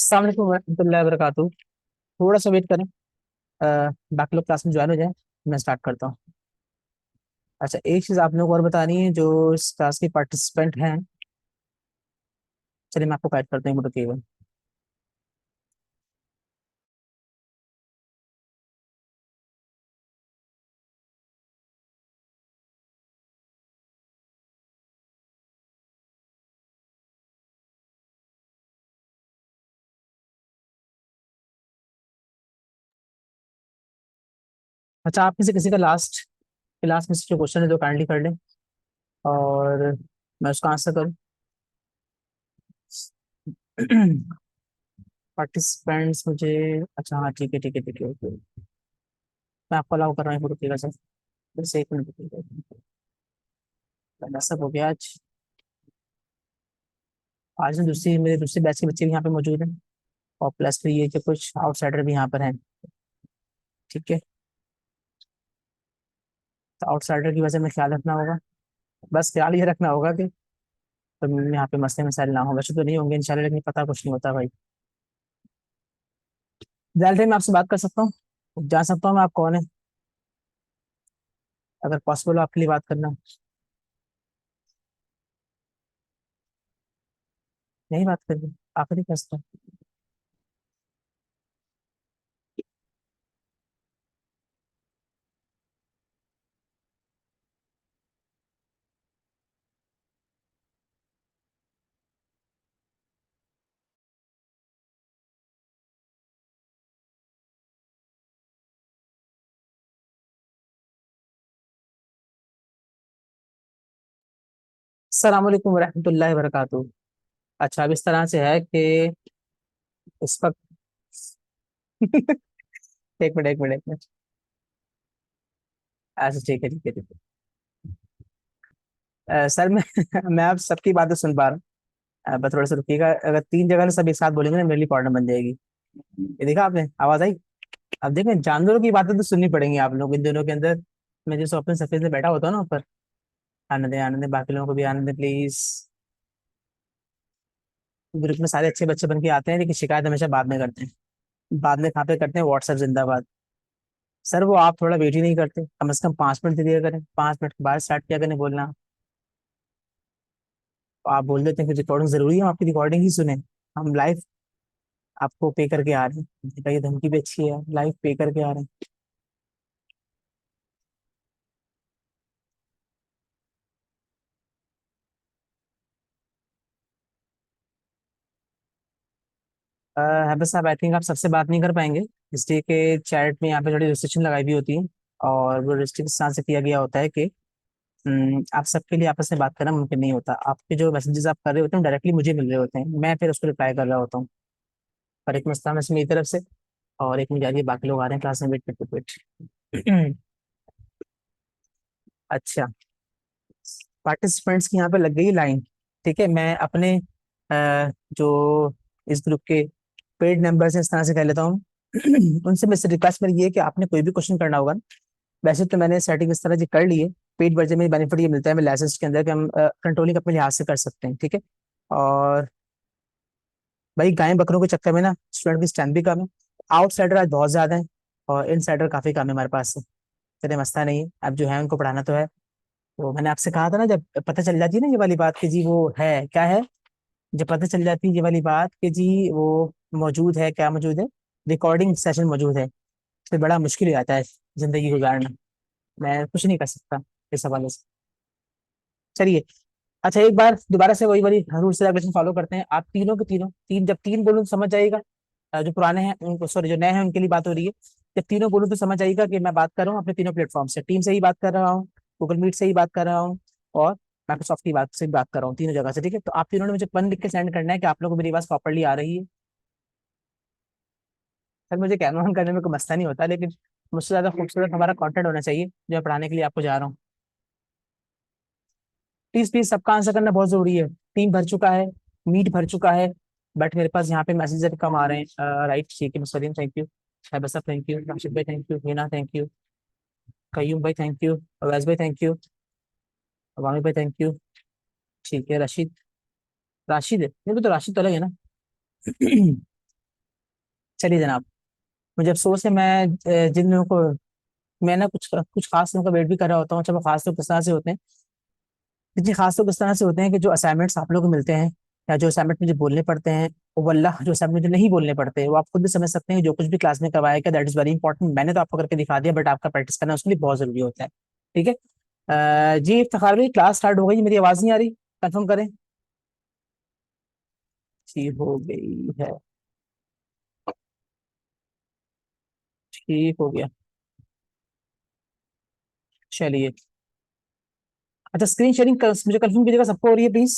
अस्सलाम वालेकुम रहमतुल्लाहि व बरकातुहू। थोड़ा सा वेट करें। बाकी लोग क्लास में ज्वाइन हो जाए। मैं स्टार्ट करता हूँ। अच्छा, एक चीज़ आप लोग को और बतानी है, जो इस क्लास के पार्टिसिपेंट हैं। चलिए मैं आपको गाइड करता हूँ केवल। अच्छा, आप में से किसी का लास्ट क्लास में से जो क्वेश्चन है जो काइंडली कर लें, और मैं उसका आंसर करूँ। पार्टिसिपेंट्स मुझे। अच्छा हाँ, ठीक है ठीक है ठीक है, ओके। मैं आपको अलाउ कर रहा हूँ, रुकिएगा सर। बस एक मिनट रुकिएगा। पहला सब हो गया आज। आज ना दूसरी मेरे दूसरे बैच के बच्चे भी यहाँ पे मौजूद हैं। और प्लस फिर ये कि कुछ आउटसाइडर भी यहाँ पर हैं। ठीक है। तो आउटसाइडर की वजह में ख्याल रखना होगा। बस ख्याल ये रखना होगा कि तो यहाँ पे मसले मसाइल ना हो। वैसे तो नहीं होंगे इंशाल्लाह, लेकिन पता कुछ नहीं होता भाई। जल्दी मैं आपसे बात कर सकता हूँ, जान सकता हूँ मैं आप कौन है, अगर पॉसिबल हो आपके लिए बात करना। नहीं बात करिए, आप नहीं कर सकते। अस्सलाम वालेकुम रहमतुल्लाहि व बरकातुहू। अच्छा, अब इस तरह से है कि इस वक्त एक मिनट एक मिनट एक मिनट। अच्छा ठीक है ठीक है ठीक है। सर मैं मैं आप सबकी बातें सुन पा रहा हूँ। बस थोड़ा सा रुकिएगा, अगर तीन जगह से सब एक साथ बोलेंगे ना, मेरे लिए प्रॉब्लम बन जाएगी। ये देखा आपने, आवाज आई। अब देखें, जानवरों की बातें तो सुननी पड़ेंगी आप लोग इन दोनों के अंदर। मैं जिस ओपन सरफेस में बैठा होता हूँ ना ऊपर। आनंद है, बाकी लोगों को भी आनंद है प्लीज। ग्रुप में सारे अच्छे बच्चे बन के आते हैं, लेकिन शिकायत हमेशा बाद में करते हैं। बाद में कहाँ पे करते हैं, व्हाट्सएप जिंदाबाद। सर वो आप थोड़ा वेट ही नहीं करते, कम से कम 5 मिनट दे दिया करें, 5 मिनट के बाद स्टार्ट किया करें बोलना। तो आप बोल देते हैं कि रिकॉर्डिंग जरूरी है, हम आपकी रिकॉर्डिंग ही सुने। हम लाइव आपको पे करके आ रहे हैं, ये धमकी भी अच्छी है, लाइव पे करके आ रहे हैं। है बस, आप आई थिंक आप सबसे बात नहीं कर पाएंगे, इसलिए कि चैट में यहाँ पे थोड़ी रिस्ट्रिक्शन लगाई भी होती है। और वो रिस्ट्रिक्शन से किया गया होता है कि आप सबके लिए आपस में बात करना मुमकिन नहीं होता। आपके जो मैसेजेस आप कर रहे होते हैं डायरेक्टली मुझे मिल रहे होते हैं, मैं फिर उसको रिप्लाई कर रहा होता हूँ। पर एक मसला मैसेज मेरी तरफ से, और एक मुझे आ रही है, बाकी लोग आ रहे हैं क्लास में, वेट वेट वेट। अच्छा, पार्टिसिपेंट्स की यहाँ पे लग गई लाइन। ठीक है, मैं अपने जो इस ग्रुप के पेड मेंबर्स हैं इस तरह से कह लेता हूँ। उनसे मेरे से रिक्वेस्ट मेरी ये है कि आपने कोई भी क्वेश्चन करना होगा ना, वैसे तो मैंने सेटिंग इस तरह से कर ली है। पेड वर्जन में बेनिफिट ये मिलता है हमें लाइसेंस के अंदर कि हम कंट्रोलिंग अपने लिहाज से कर सकते हैं। ठीक है। और भाई गाय बकरों के चक्कर में ना स्टूडेंट की स्ट्रेंथ भी कम है। आउटसाइडर आज बहुत ज्यादा है, और इनसाइडर काफी कम है हमारे पास से। चलिए मसला नहीं है, अब जो है उनको पढ़ाना तो है। तो मैंने आपसे कहा था ना, जब पता चल जाती है ना ये वाली बात कि जी वो है क्या है, जब पता चल जाती है ये वाली बात कि जी वो मौजूद है, क्या मौजूद है, रिकॉर्डिंग सेशन मौजूद है, फिर बड़ा मुश्किल हो जाता है जिंदगी गुजारना। मैं कुछ नहीं कर सकता इस हवाले से। चलिए। अच्छा, एक बार दोबारा से वही वाली रूल्स रेगुलेशन फॉलो करते हैं। आप तीनों के तीनों, तीन जब तीन बोलूं तो समझ जाएगा। जो पुराने हैं उनको, सॉरी जो नए हैं उनके लिए बात हो रही है। जब तीनों बोलूं तो समझ जाएगा कि मैं बात कर रहा हूँ अपने तीनों प्लेटफॉर्म से, टीम से ही बात कर रहा हूँ, गूगल मीट से ही बात कर रहा हूँ, और माइक्रोसॉफ्ट की बात से भी बात कर रहा हूँ, तीनों जगह से। ठीक है, तो आप तीनों ने मुझे पन लिख के सेंड करना है कि आप लोगों को मेरी आवाज प्रॉपरली आ रही है। सर मुझे कैमरा ऑन करने में कोई मसला नहीं होता, लेकिन मुझसे ज्यादा खूबसूरत हमारा कंटेंट होना चाहिए जो मैं पढ़ाने के लिए आपको जा रहा हूँ। प्लीज प्लीज, सबका आंसर करना बहुत जरूरी है। टीम भर चुका है, मीट भर चुका है, बट मेरे पास यहाँ पे मैसेज कम आ रहे हैं। राइट, ठीक है, मुस्लिम थैंक यू, शहबाज साहब थैंक यू, राशिद भाई thank you, Hina thank you, Qayyum भाई थैंक यू, अवैस भाई थैंक यू, अवामी भाई थैंक यू। ठीक है, राशिद, राशिद है, मेरे को तो राशिद तो अलग है ना। चलिए जनाब, मुझे अफसोस है, मैं जिन लोगों को मैं ना कुछ कुछ खास लोगों का वेट भी कर रहा होता हूँ, चाहे वो खास लोग किस तरह से होते हैं। जितने खास लोग इस तरह से होते हैं कि जो असाइनमेंट्स आप लोगों को मिलते हैं या जो असाइनमेंट मुझे बोलने पड़ते हैं, वो वल्लाह जो असाइनमेंट मुझे नहीं बोलने पड़ते, वो आप खुद भी समझ सकते हैं कि जो कुछ भी क्लास में करवाया गया दैट इज वेरी इंपॉर्टेंट। मैंने तो आपको करके दिखा दिया, बट आपका प्रैक्टिस करना उसके लिए बहुत जरूरी होता है। ठीक है। जी इफ्तिखार भाई, क्लास स्टार्ट हो गई, मेरी आवाज नहीं आ रही, कंफर्म करें। जी हो गई है। ठीक हो गया। चलिए। अच्छा, स्क्रीन शेयरिंग मुझे कंफर्म कीजिएगा, सबको हो रही है प्लीज।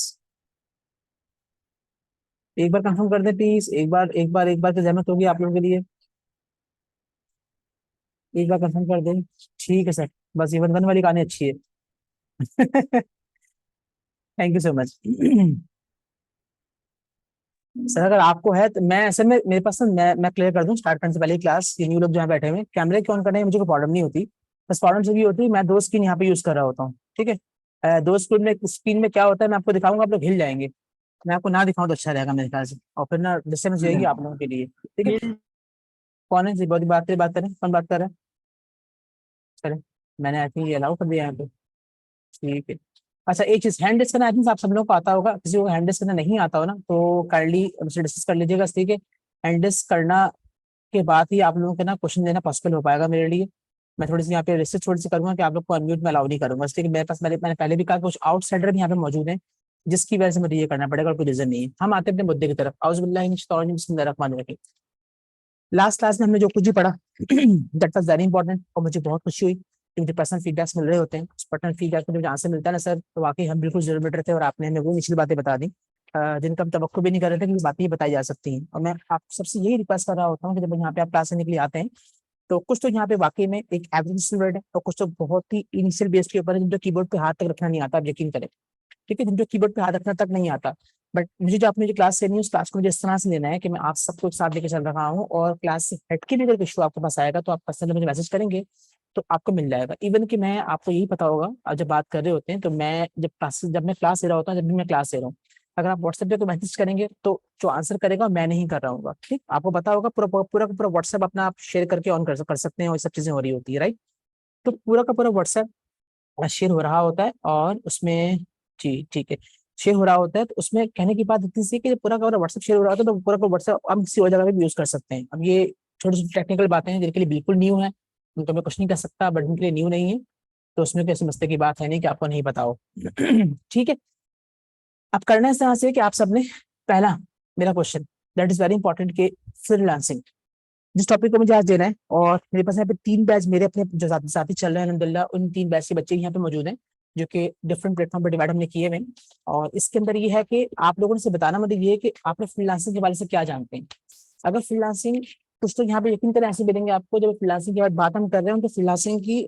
एक बार कंफर्म कर दें प्लीज, एक बार की जहमत होगी आप लोगों के लिए। एक बार कंफर्म कर दें। ठीक है सर। बस ये वन वाली कहानी अच्छी है। Thank you so much. Sir अगर आपको है तो मैं ऐसे में, मेरे पास ना, मैं क्लियर कर दूं स्टार्ट करने से पहले क्लास, ये न्यू लोग जहाँ बैठे हुए हैं कैमरे क्यों ऑन करने में मुझे कोई प्रॉब्लम नहीं होती। बस प्रॉब्लम से भी होती है, मैं दो स्क्रीन यहाँ पे यूज कर रहा होता हूँ। ठीक है। दो स्क्रीन में क्या होता है मैं आपको दिखाऊंगा, आप लोग हिल जाएंगे। मैं आपको ना दिखाऊं तो अच्छा रहेगा मेरे ख्याल से, और फिर ना डिस्टर्बेंस जाएगी आप लोगों के लिए। ठीक है। कौन है जी, बहुत बात करें, कौन बात कर रहा है। चले। मैंने आई थिंक ये अलाउ कर दिया यहाँ पे। ठीक है। अच्छा, एक चीज, हैंड रेस करना आई थिंक आप सब लोगों को आता होगा, किसी को हैंड रेस करना नहीं आता हो ना तो काइंडली मुझसे डिस्कस कर लीजिएगा। ठीक है। हैंड रेस करना के बाद ही आप लोगों के ना क्वेश्चन देना पॉसिबल हो पाएगा मेरे लिए। मैं थोड़ी सी यहाँ पे रिसर्च थोड़ी सी करूंगा कि आप लोग को अनम्यूट में अलाउ नहीं करूंगा, इसलिए कि मेरे पास, मैंने पहले भी कहा कि कुछ आउटसाइडर भी यहाँ पे मौजूद हैं, जिसकी वजह से मुझे ये करना पड़ेगा और कोई रीजन नहीं है। हम आते हैं अपने मुद्दे की तरफ। औज़ुबिल्लाहि बिस्मिल्लाहिर्रहमानिर्रहीम। लास्ट क्लास में हमने जो कुछ भी पढ़ा दैट वाज वेरी इंपॉर्टेंट, और मुझे बहुत खुशी हुई कि मुझे पर्सनल फीडबैक्स मिल रहे होते हैं। उस पर्सनल फीडबैक मुझे जहाँ से मिलता है ना सर, तो वाकई हम बिल्कुल जीरो मीटर थे, और आपने हमें वो निचली बातें बता दी जिनका हम तवक्को भी नहीं कर रहे थे कि ये बातें ही बताई जा सकती हैं। और मैं आप सबसे यही रिक्वेस्ट कर रहा होता हूँ कि जब यहाँ पे आप क्लास लेने के लिए आते हैं, तो कुछ तो यहाँ पे वाकई में एक एवरेज स्टूडेंट है, और कुछ तो बहुत ही इनिशियल बेस के ऊपर है, जिनको कीबोर्ड पे हाथ तक रखना नहीं आता, आप यकीन करें। ठीक है, जिनको कीबोर्ड पे हाथ रखना तक नहीं आता। बट मुझे जो आपने जो क्लास लेनी है, उस क्लास को मुझे इस तरह से लेना है कि मैं आप सबको एक साथ लेके चल रहा हूँ, और क्लास से हटके भी अगर इशू आपके पास आएगा तो आप पर्सनली मुझे मैसेज करेंगे, तो आपको मिल जाएगा। इवन कि मैं, आपको यही पता होगा, आप जब बात कर रहे होते हैं तो मैं जब मैं क्लास ले रहा होता हूँ, जब भी मैं क्लास ले रहा हूँ, अगर आप व्हाट्सएप पे कोई मैसेज करेंगे तो जो आंसर करेगा मैं नहीं कर रहा हूँ। ठीक, आपको पता होगा, पूरा पूरा पूरा व्हाट्सएप अपना आप शेयर करके ऑन कर सकते हैं, और ये सब चीजें हो रही होती है, राइट। तो पूरा का पूरा व्हाट्सएप शेयर हो रहा होता है, और उसमें, जी ठीक है, शेयर हो रहा होता है, तो उसमें कहने की बात इतनी सी है कि जब पूरा का पूरा व्हाट्सएप शेयर हो रहा होता है तो पूरा का व्हाट्सएप हम किसी और जगह पे भी यूज कर सकते हैं। अब ये छोटी छोटी टेक्निकल बातें हैं जिनके लिए बिल्कुल न्यू है, उनको मैं कुछ नहीं कर सकता, बट उनके लिए न्यू नहीं है, तो उसमें कोई समझते की बात है नहीं कि आपको नहीं पता हो। ठीक है। अब करना इस तरह से कि आप सबने, पहला मेरा question that is very important कि फ्रीलांसिंग जिस टॉपिक को मुझे आज देना है, और मेरे पास यहाँ पे तीन बैच मेरे अपने जो साथी चल रहे हैं अलहमदुलिल्लाह, उन तीन बैच के बच्चे यहाँ पे मौजूद हैं, जो कि डिफरेंट प्लेटफॉर्म पर डिवाइड हमने किए हुए हैं। और इसके अंदर ये है कि आप लोगों ने से बताना मतलब ये है कि आपने फ्रीलांसिंग के बारे से क्या जानते हैं। अगर फ्रीलांसिंग, कुछ तो यहाँ पे यकीन करें ऐसे मिलेंगे आपको, जब फ्रीलांसिंग की बात हम कर रहे हैं तो फ्रीलांसिंग की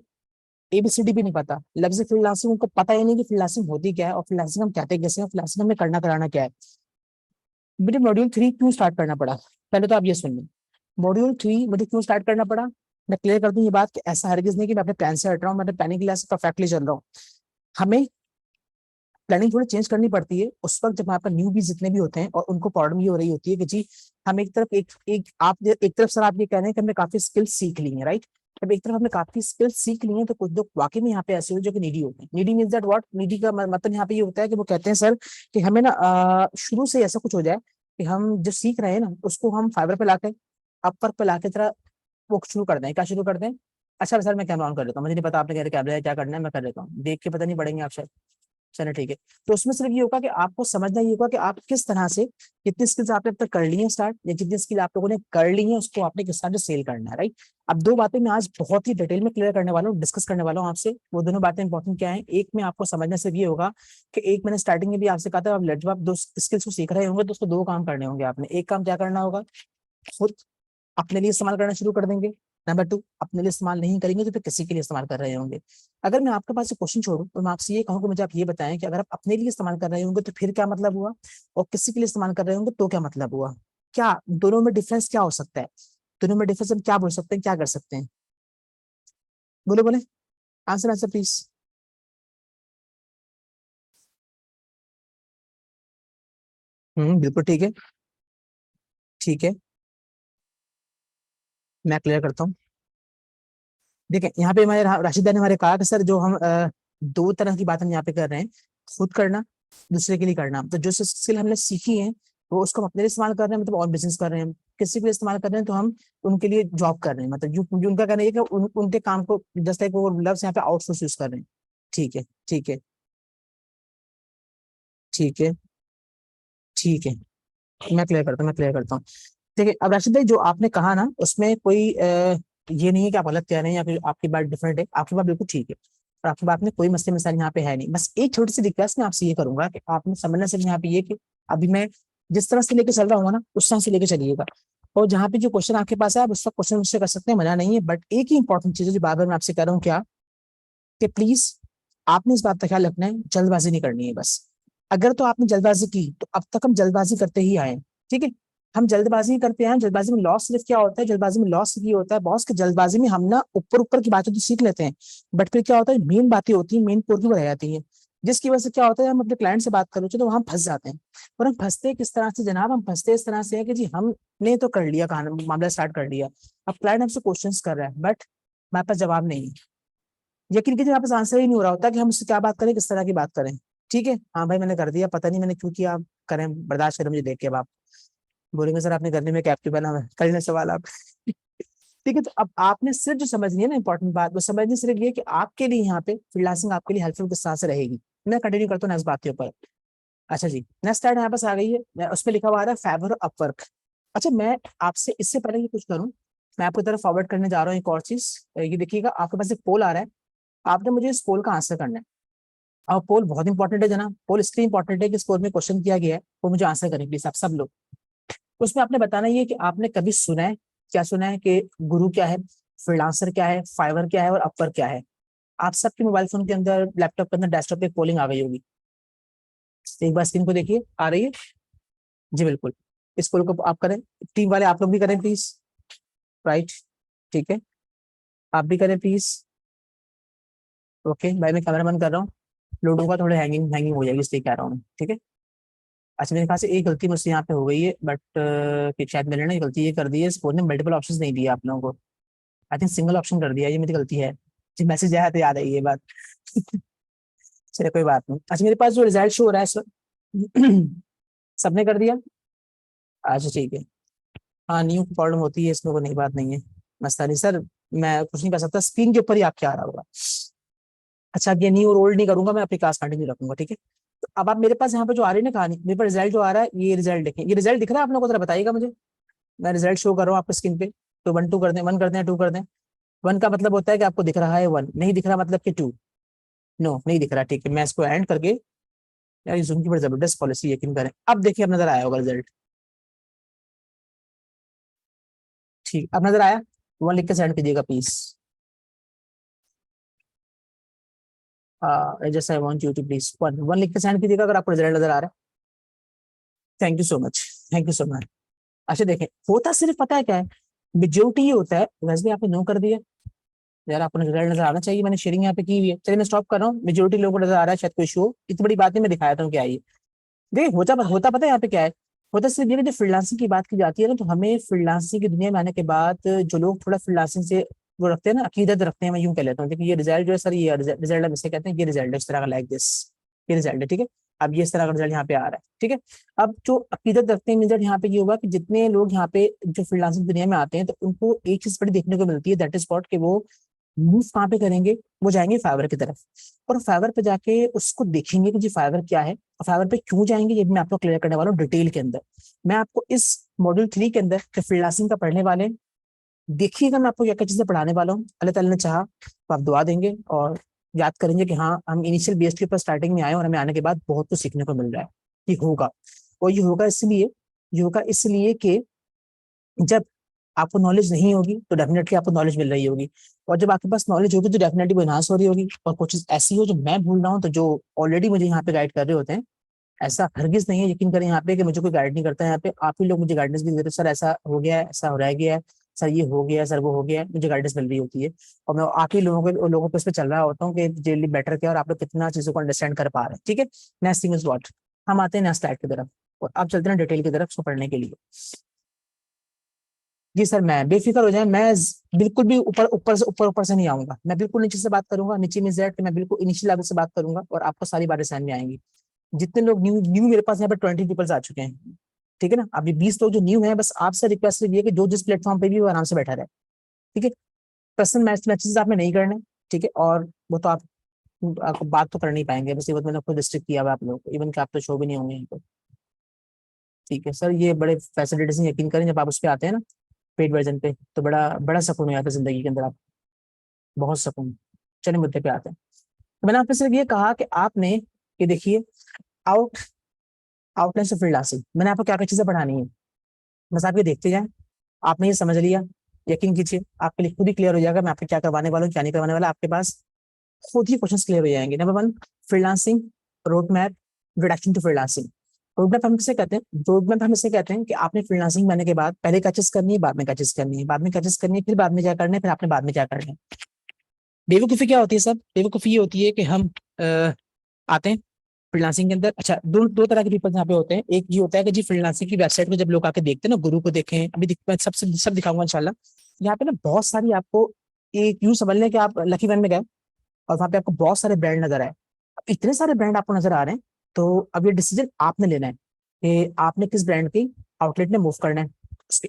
एबीसीडी भी नहीं पता, लफ्ज फ्रीलांसिंग उनको पता ही नहीं कि फ्रीलांसिंग होती क्या है, और फ्रीलांसिंग हम कहते कैसे हैं, फ्रीलांसिंग हमें करना कराना क्या है। मुझे मॉड्यूल 3 क्यों स्टार्ट करना पड़ा, पहले तो आप ये सुन लें। मॉड्यूल 3 मुझे क्यों स्टार्ट करना पड़ा, मैं क्लियर कर दूं ये बात कि ऐसा हरगिज नहीं कि मैं अपने प्लान से हट रहा हूँ, मैं अपने प्लानिंग क्लास परफेक्टली चल रहा हूँ। हमें प्लानिंग थोड़ी चेंज करनी पड़ती है उस वक्त जब वहाँ पर न्यू भी जितने भी होते हैं, और उनको प्रॉब्लम ये हो रही होती है कि जी हम एक तरफ एक तरफ सर आप ये कह रहे हैं कि हमने काफी स्किल्स सीख ली हैं, राइट। जब एक तरफ हमने काफी स्किल्स सीख ली हैं, तो कुछ लोग वाकई में यहाँ पे ऐसे हो जो कि नीडी होते हैं। Needy means that what, needy का मतलब यहाँ पे ये होता है कि वो कहते हैं सर कि हमें ना शुरू से ऐसा कुछ हो जाए कि हम जो सीख रहे हैं ना उसको हम फाइबर पे लाके, अपवर्क पे लाके तरह वो शुरू कर दें। क्या शुरू कर दें। अच्छा सर मैं कैमरा ऑन कर लेता हूँ, मुझे नहीं पता आपने कह रहे कैमरा क्या करना है, मैं कर लेता हूँ, देख के पता नहीं पड़ेंगे आप शायद। चलो ठीक है। तो उसमें सिर्फ ये होगा कि आपको समझना ये होगा कि आप किस तरह से, कितनी स्किल्स आपने अब तक कर ली है स्टार्ट, या जितनी स्किल आप लोगों ने कर ली है उसको आपने किस तरह से सेल करना है, राइट। अब दो बातें मैं आज बहुत ही डिटेल में क्लियर करने वाला हूँ, डिस्कस करने वाला हूँ आपसे। वो दोनों बातें इंपॉर्टेंट क्या है, एक में आपको समझना सिर्फ ये होगा कि एक मैंने स्टार्टिंग में भी आपसे कहा था, आप जब आप दो स्किल्स को सीख रहे होंगे तो उसको दो काम करने होंगे आपने। एक काम क्या करना होगा, खुद अपने लिए इस्तेमाल करना शुरू कर देंगे। नंबर टू, अपने लिए इस्तेमाल नहीं करेंगे तो फिर किसी के लिए इस्तेमाल कर रहे होंगे। अगर मैं आपके पास क्वेश्चन छोड़ूं तो मैं आपसे ये कहूँ कि मुझे आप ये बताएं कि अगर आप अपने लिए इस्तेमाल कर रहे होंगे तो फिर क्या मतलब हुआ, और किसी के लिए इस्तेमाल कर रहे होंगे तो क्या मतलब हुआ। क्या दोनों में डिफरेंस क्या हो सकता है, दोनों में डिफरेंस हम क्या बोल सकते हैं, क्या कर सकते हैं। बोले बोले, आंसर आंसर प्लीज। बिल्कुल ठीक है। ठीक है। मैं क्लियर करता हूँ। देखिए यहाँ पे हमारे राशिदा ने हमारे कहा कि सर जो हम दो तरह की बात हम यहाँ पे कर रहे हैं, खुद करना, दूसरे के लिए करना। तो जो स्किल हमने सीखी है वो उसको हम अपने लिए इस्तेमाल कर रहे हैं, मतलब और बिजनेस कर रहे हैं। किसी के लिए इस्तेमाल कर रहे हैं तो हम उनके लिए जॉब कर रहे हैं, मतलब जो उनका कहना है कि उनके काम को जस्ट लाइक वो लफ्ज यहाँ पे आउटसोर्स यूज कर रहे हैं। ठीक है, ठीक है, ठीक है, ठीक है। मैं क्लियर करता हूँ। ठीक है, अब राशिद भाई जो आपने कहा ना उसमें कोई ये नहीं है कि आप गलत कह रहे हैं या फिर आपकी बात डिफरेंट है, आपकी बात बिल्कुल ठीक है। और आपकी बात में कोई मसले मसाइल यहाँ पे है नहीं। बस एक छोटी सी रिक्वेस्ट मैं आपसे ये करूंगा कि आपने समझना सिर्फ यहाँ पे ये कि अभी मैं जिस तरह से लेके चल रहा हूँ ना उस तरह से लेके चलिएगा। और जहाँ पे जो क्वेश्चन आपके पास है आप उसका क्वेश्चन मुझसे कर सकते हैं, मना नहीं है। बट एक ही इंपॉर्टेंट चीज है जो बार बार मैं आपसे कह रहा हूँ, क्या कि प्लीज आपने इस बात का ख्याल रखना है, जल्दबाजी नहीं करनी है बस। अगर तो आपने जल्दबाजी की तो अब तक हम जल्दबाजी करते ही आए हैं, ठीक है। हम जल्दबाजी ही करते हैं। जल्दबाजी में लॉस सिर्फ क्या होता है, जल्दबाजी में लॉस ये होता है बॉस कि जल्दबाजी में हम ना ऊपर ऊपर की बातें तो सीख लेते हैं, बट फिर क्या होता है, मेन बातें होती है, मेन कोर की रह जाती है। जिसकी वजह से क्या होता है, हम अपने क्लाइंट से बात करो तो वहां फंस जाते हैं। और हम फंसते किस तरह से जनाब, हम फंसते इस तरह से है कि जी हमने तो कर लिया, कहानी मामला स्टार्ट कर लिया, अब क्लाइंट हमसे क्वेश्चंस कर रहा है बट हमारे पास जवाब नहीं है। यकीन कीजिए यहाँ पे आंसर ही नहीं हो रहा होता कि हम उससे क्या बात करें, किस तरह की बात करें। ठीक है, हाँ भाई मैंने कर दिया, पता नहीं मैंने क्यों किया, आप करें, बर्दाश्त करें मुझे देख के। अब आप बोलेंगे सर आपने करने में कैप क्यों बना हुआ है, कर लें सवाल आप। ठीक है, तो अब आपने सिर्फ जो समझनी है ना इंपॉर्टेंट बात, वो समझनी सिर्फ ये कि आपके लिए यहाँ पे फ्रीलांसिंग आपके लिए हेल्पफुल किस तरह से रहेगी। मैं कंटिन्यू करता हूँ नेक्स्ट बात के ऊपर। अच्छा जी, नेक्स्ट स्लाइड यहाँ पास आ गई है, उस पर लिखा हुआ आ रहा है फाइवर अपवर्क। अच्छा, मैं आपसे इससे पहले ये कुछ करूँ, मैं आपकी तरफ फॉरवर्ड करने जा रहा हूँ एक और चीज। ये देखिएगा आपके पास एक पोल आ रहा है, आपने मुझे इस पोल का आंसर करना है। और पोल बहुत इंपॉर्टेंट है जनाब, पोल इसलिए इंपॉर्टेंट है कि इस पोल में क्वेश्चन किया गया है, वो मुझे आंसर करें प्लीज आप सब लोग। उसमें आपने बताना ये कि आपने कभी सुना है, क्या सुना है कि गुरु क्या है, फ्रीलांसर क्या है, फाइवर क्या है और अपर क्या है। आप सबके मोबाइल फोन के अंदर, लैपटॉप के अंदर, डेस्कटॉप पे पोलिंग आ गई होगी। एक बार स्क्रीन को देखिए, आ रही है जी, बिल्कुल। इस पोल को आप करें, टीम वाले आप लोग भी करें प्लीज। राइट, ठीक है, आप भी करें प्लीज। ओके भाई, मैं कैमरा बंद कर रहा हूँ। लूडो का थोड़ा हैंगिंग हैंगिंग हो जाएगी इसलिए कह रहा हूँ, ठीक है। अच्छा, मेरे ख्याल से एक गलती मुझसे यहाँ पे हो गई है, बट कि शायद मैंने ना ये गलती ये कर दी है, स्पोर्ट ने मल्टीपल ऑप्शंस नहीं दिए आप लोगों को। आई थिंक सिंगल ऑप्शन कर दिया, ये मेरी गलती है। जी, मैसेज आया तो याद आई ये बात। चलिए कोई बात नहीं। अच्छा, मेरे पास जो रिजल्ट शो हो रहा है सर, सबने कर दिया। अच्छा ठीक है, हाँ न्यू प्रॉब्लम होती है इसमें, कोई नई बात नहीं है। मसला नहीं सर, मैं कुछ नहीं कर सकता, स्क्रीन के ऊपर ही आपके आ रहा होगा। अच्छा, अब ये न्यू और ओल्ड नहीं करूंगा, मैं अपनी क्लास कंटिन्यू रखूंगा, ठीक है। तो अब आप मेरे पास यहाँ पे जो आ रही है ना कहानी, मेरे पास रिजल्ट जो आ रहा है, ये रिजल्ट देखें, ये रिजल्ट दिख रहा है आप लोगों को, जरा बताइएगा मुझे। मैं रिजल्ट शो कर रहा हूँ आपको स्क्रीन पे। तो 1 2 कर दें, 1 कर दें, 2 कर दें। 1 का मतलब होता है कि आपको दिख रहा है 1, नहीं दिख रहा मतलब कि 2। नो नहीं दिख रहा, ठीक है, मैं इसको एंड करके, यार ये जूम की बड़ी जबरदस्त पॉलिसी, यकीन करें। अब देखिए, अब नजर आया होगा रिजल्ट। ठीक, अब नजर आया। 1 लिख के सेंड कीजिएगा प्लीज। जैसे I want you to please 1 लिख के सेंड कीजिएगा अगर आपको रिजल्ट नजर आ रहा है। Thank you so much, thank you so much. अच्छा देखें, होता सिर्फ पता है क्या है, मेजोरिटी ये होता है। वैसे भी आपने नो कर दिया, यार आपको रिजल्ट नजर आना चाहिए, मैंने शेयरिंग यहाँ पे की हुई है। चलिए मैं स्टॉप कर रहा हूँ, मेजोरिटी लोगों को नजर आ रहा है, शायद कोई इशू हो, इतनी बड़ी बात नहीं, मैं दिखाया था क्या है ये। देखिए होता पता है यहाँ पे क्या है, होता सिर्फ ये कि जब फ्रीलांसिंग की बात की जाती है ना, तो हमें फ्रीलांसिंग की दुनिया में आने के बाद जो लोग थोड़ा फ्रीलांसिंग से वो रखते हैं ना, अकीदत रखते हैं, मैं यूं कह लेता हूँ, देखिए ये रिजल्ट जो है सर, ये रिजल्ट हम इसे कहते हैं, ये रिजल्ट है इस तरह का, लाइक दिस, ये रिजल्ट है, ठीक है। अब ये इस तरह का रिजल्ट यहाँ पे आ रहा है, ठीक है। अब जो अकीदत रखते हैं, रिजल्ट यहाँ पे ये होगा कि जितने लोग यहाँ पे जो फ्रीलांसिंग दुनिया में आते हैं, तो उनको एक चीज बड़ी देखने को मिलती है, दैट इज व्हाट, कि वो मूव कहाँ पे करेंगे, वो जाएंगे फाइवर की तरफ। और फाइवर पे जाके उसको देखेंगे कि जी फाइवर क्या है, और फाइवर पे क्यों जाएंगे, ये भी मैं आपको क्लियर करने वाला हूँ डिटेल के अंदर। मैं आपको इस मॉड्यूल 3 के अंदर जो फ्रीलांसिंग का पढ़ने वाले हैं, देखिएगा मैं आपको क्या क्या चीजें पढ़ाने वाला हूँ। अल्लाह ताला ने चाहा तो आप दुआ देंगे और याद करेंगे कि हाँ हम इनिशियल बेस के ऊपर स्टार्टिंग में आए और हमें आने के बाद बहुत कुछ सीखने को मिल रहा है। ये होगा, और ये होगा इसलिए कि जब आपको नॉलेज नहीं होगी तो डेफिनेटली आपको नॉलेज मिल रही होगी, और जब आपके पास नॉलेज होगी तो डेफिनेटली वो इनहांस हो रही होगी। और कुछ चीज ऐसी हो जो मैं भूल रहा हूँ, तो जो ऑलरेडी मुझे यहाँ पे गाइड कर रहे होते हैं, ऐसा हरगिज नहीं है, यकीन करें यहाँ पे कि मुझे कोई गाइड नहीं करता है। यहाँ पे आप ही लोग मुझे गाइडेंस भी देते हैं, सर ऐसा हो गया है, ऐसा रह गया है, सर ये हो गया है, सर वो हो गया है, मुझे गाइडेंस मिल रही होती है। और मैं आप ही लोगों पे उस पर चल रहा होता हूँ कि डेली बेटर क्या, और आप लोग कितना चीजों को अंडरस्टैंड कर पा रहे हैं, ठीक है। नेक्स्ट थिंग इज व्हाट, हम आते हैं नेक्स्ट स्लाइड की तरफ, और अब चलते हैं डिटेल की तरफ उसको पढ़ने के लिए। जी सर, मैं बेफिक्र हो जाए, मैं बिल्कुल भी ऊपर से नहीं आऊंगा, मैं बिल्कुल नीचे से बात करूंगा। नीचे मींस दैट मैं बिल्कुल इनिशियल लेवल से बात करूंगा और आपको सारी बातें समझ में आएंगी। जितने लोग न्यू न्यू मेरे पास यहाँ पे 20 पीपल्स आ चुके हैं, ठीक है ना। अभी 20 लोग जो न्यू हैं, बस आपसे रिक्वेस्ट ये है कि जो जिस प्लेटफॉर्म पे भी वो आराम से बैठा रहे, ठीक है। पर्सनल मैसेजेस आपने नहीं करने, ठीक है। और वो तो आपको बात तो कर नहीं पाएंगे, बस ये बात मैंने खुद रिस्ट्रिक्ट किया हुआ है आप लोगों को, इवन कि आप तो शो भी नहीं होंगे यहाँ पे, ठीक है सर। ये बड़े फैसिलिटीज यकीन करें, जब आप उस पर आते हैं ना पेड वर्जन पे, तो बड़ा बड़ा सुकून हो जाता है जिंदगी के अंदर, आप बहुत सुकून। चलिए मुद्दे पे आते हैं। तो मैंने आपसे सिर्फ ये कहा कि आपने ये देखिए, आउट आउटलाइन से फ्रीलांसिंग मैंने आपको क्या क्या चीजें पढ़ानी है, बस आप ये देखते जाएं। आपने ये समझ लिया, यकीन कीजिए आपके लिए खुद ही क्लियर हो जाएगा मैं आपको क्या करवाने वाला हूँ, क्या नहीं करवाने वाला। आपके पास खुद ही क्वेश्चन क्लियर हो जाएंगे। Number one, freelancing road map, introduction to freelancing. Road map हम किसे कहते हैं? रोड मैप हम इसे कहते हैं कि आपने फ्रीलांसिंग बनने के बाद पहले क्या चीज करनी है, बाद में क्या चीज करनी है, बाद में क्या चीज करनी है, फिर बाद में क्या करना है, फिर आपने बाद में क्या करना है। बेवकूफी क्या होती है सर? बेवकूफी ये होती है कि हम आते हैं फ्रीलांसिंग के अंदर। अच्छा, दो दो तरह के पीपल यहाँ पे होते हैं। एक ये होता है कि जी फ्रीलांसिंग की वेबसाइट को जब लोग आके देखते हैं ना, गुरु को देखें, अभी मैं सब दिखाऊंगा इंशाल्लाह। यहाँ पे ना बहुत सारी आपको, एक यूं समझ लें कि आप लकी वन में गए और वहां पे आपको बहुत सारे ब्रांड नजर आए। अब इतने सारे ब्रांड आपको नजर आ रहे हैं, तो अब ये डिसीजन आपने लेना है कि आपने किस ब्रांड की आउटलेट में मूव करना है।